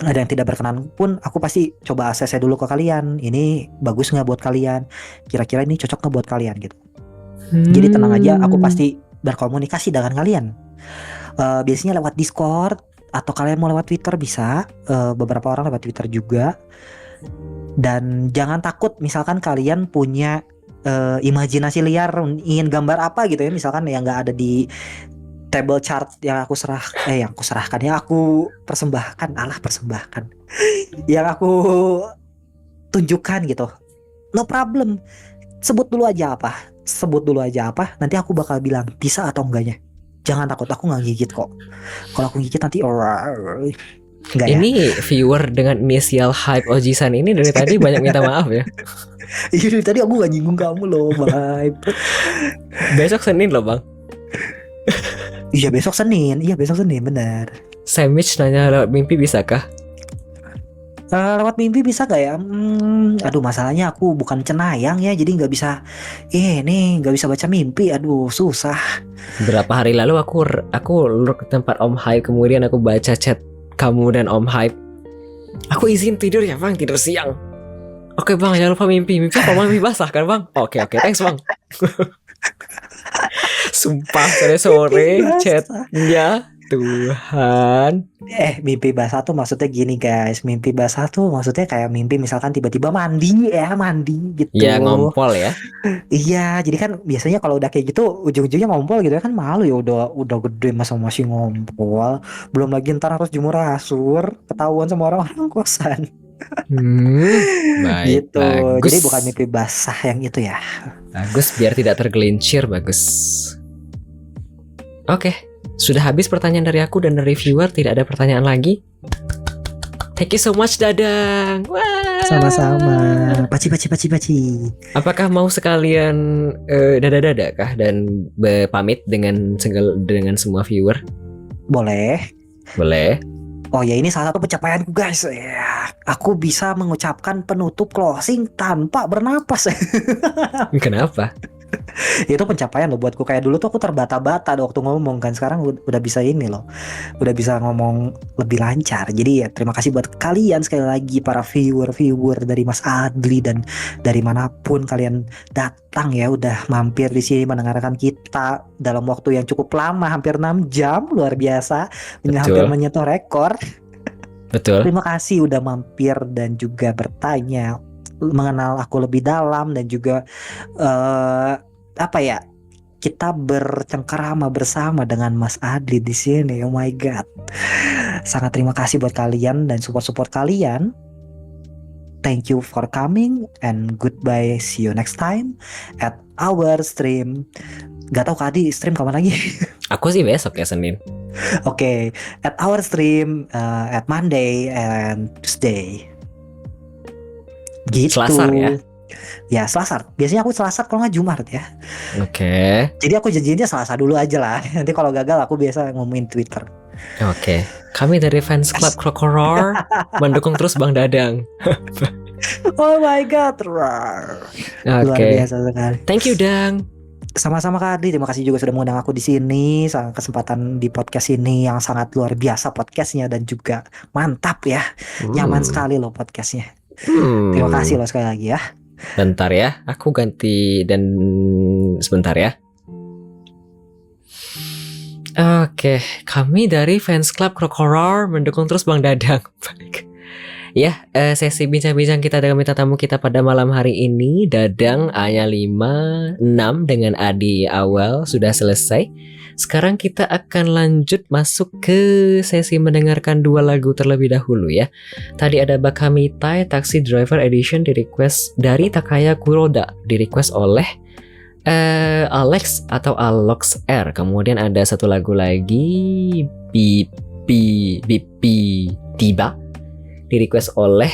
Speaker 2: ada yang tidak berkenan pun, aku pasti coba ACC dulu ke kalian. Ini bagus nggak buat kalian? Kira-kira ini cocok nggak buat kalian gitu. Jadi tenang aja, aku pasti berkomunikasi dengan kalian. Biasanya lewat Discord, atau kalian mau lewat Twitter bisa. Beberapa orang lewat Twitter juga. Dan jangan takut misalkan kalian punya imajinasi liar, ingin gambar apa gitu ya, misalkan yang nggak ada di table chart yang aku persembahkan, yang aku tunjukkan gitu. No problem. Sebut dulu aja apa, nanti aku bakal bilang bisa atau enggaknya. Jangan takut, aku nggak gigit kok. Kalau aku gigit nanti enggak ya.
Speaker 1: Ini viewer dengan inisial hype Ojisan ini dari tadi banyak minta maaf ya.
Speaker 2: Iya, dari tadi aku gak nyinggung kamu loh, Bang.
Speaker 1: Besok Senin loh, Bang.
Speaker 2: Iya besok Senin, benar.
Speaker 1: Sandwich nanya lewat mimpi bisakah?
Speaker 2: Lewat mimpi bisa gak ya? Aduh, masalahnya aku bukan cenayang ya, jadi nggak bisa. Nggak bisa baca mimpi. Aduh, susah.
Speaker 1: Berapa hari lalu aku lurk ke tempat Om Hype, kemudian aku baca chat kamu dan Om Hype. Aku izin tidur ya Bang, tidur siang. Oke Bang, jangan lupa mimpi apa? Mimpi basah kan Bang? Oke, thanks Bang. Sumpah sore chatnya Tuhan.
Speaker 2: Mimpi basah tuh maksudnya gini guys. Mimpi basah tuh maksudnya kayak mimpi misalkan tiba-tiba mandi gitu.
Speaker 1: Ya ngompol ya.
Speaker 2: Iya, jadi kan biasanya kalau udah kayak gitu ujung-ujungnya ngompol gitu ya kan, malu ya, udah gede masa masih ngompol. Belum lagi ntar harus jemur kasur, ketahuan sama orang-orang kosan.
Speaker 1: Baik,
Speaker 2: gitu.
Speaker 1: bagus.
Speaker 2: Jadi bukan mimpi basah yang itu ya.
Speaker 1: Bagus, biar tidak tergelincir. Bagus. Oke, sudah habis pertanyaan dari aku dan dari viewer. Tidak ada pertanyaan lagi. Thank you so much Dadang. Wah.
Speaker 2: Sama-sama. Paci.
Speaker 1: Apakah mau sekalian dada-dada kah dan pamit dengan semua viewer?
Speaker 2: Boleh.
Speaker 1: Boleh.
Speaker 2: Oh ya, ini salah satu pencapaianku guys. Ya, aku bisa mengucapkan penutup closing tanpa bernapas.
Speaker 1: Kenapa?
Speaker 2: Itu pencapaian loh buatku. Kayak dulu tuh aku terbata-bata waktu ngomong kan. Sekarang udah bisa ini loh. Udah bisa ngomong lebih lancar. Jadi ya terima kasih buat kalian sekali lagi para viewer dari Mas Adli dan dari manapun kalian datang ya, udah mampir di sini mendengarkan kita dalam waktu yang cukup lama, hampir 6 jam, luar biasa. Hampir menyentuh rekor.
Speaker 1: Betul.
Speaker 2: Terima kasih udah mampir dan juga bertanya, mengenal aku lebih dalam dan juga kita bercengkerama bersama dengan Mas Adli di sini. Oh my god. Sangat terima kasih buat kalian dan support kalian. Thank you for coming and goodbye. See you next time at our stream. Gak tau Kak Adi stream kapan lagi?
Speaker 1: Aku sih besok ya, Senin.
Speaker 2: Oke, at our stream at Monday and Tuesday. Gitu.
Speaker 1: Selasar ya?
Speaker 2: Ya Selasar. Biasanya aku Selasar kalau nggak Jumat ya.
Speaker 1: Oke.
Speaker 2: Jadi aku janjinya Selasa dulu aja lah. Nanti kalau gagal aku biasa ngomongin Twitter.
Speaker 1: Oke. Kami dari Fans Club Krokoror mendukung terus Bang Dadang.
Speaker 2: Oh my god. Luar biasa sekali.
Speaker 1: Thank you Dang.
Speaker 2: Sama-sama Kak Adli, terima kasih juga sudah mengundang aku di sini. Kesempatan di podcast ini yang sangat luar biasa podcastnya dan juga mantap ya. Nyaman sekali loh podcastnya. Terima kasih loh sekali lagi ya.
Speaker 1: Bentar ya, aku ganti dan sebentar ya. Oke, kami dari Fans Club Krokoror mendukung terus Bang Dadang. Ya, sesi bincang-bincang kita dengan bintang tamu kita pada malam hari ini, Dadang A-nya 5, 6 dengan Adi awal sudah selesai. Sekarang kita akan lanjut masuk ke sesi mendengarkan 2 lagu terlebih dahulu ya. Tadi ada Bakamitai Taxi Driver Edition di request dari Takaya Kuroda, di request oleh Alex atau Alox R. Kemudian ada satu lagu lagi Bibi Diba di request oleh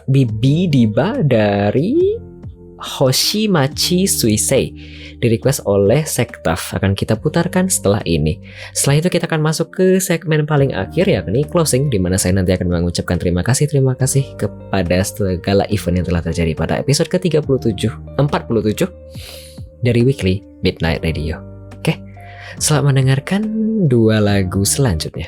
Speaker 1: Bibi Diba dari Hoshimachi Suisei di request oleh Sektaf. Akan kita putarkan setelah ini. Setelah itu kita akan masuk ke segmen paling akhir, yakni closing, di mana saya nanti akan mengucapkan terima kasih kepada segala event yang telah terjadi pada episode ke-47 dari Weekly Midnight Radio. Oke, selamat mendengarkan 2 lagu selanjutnya.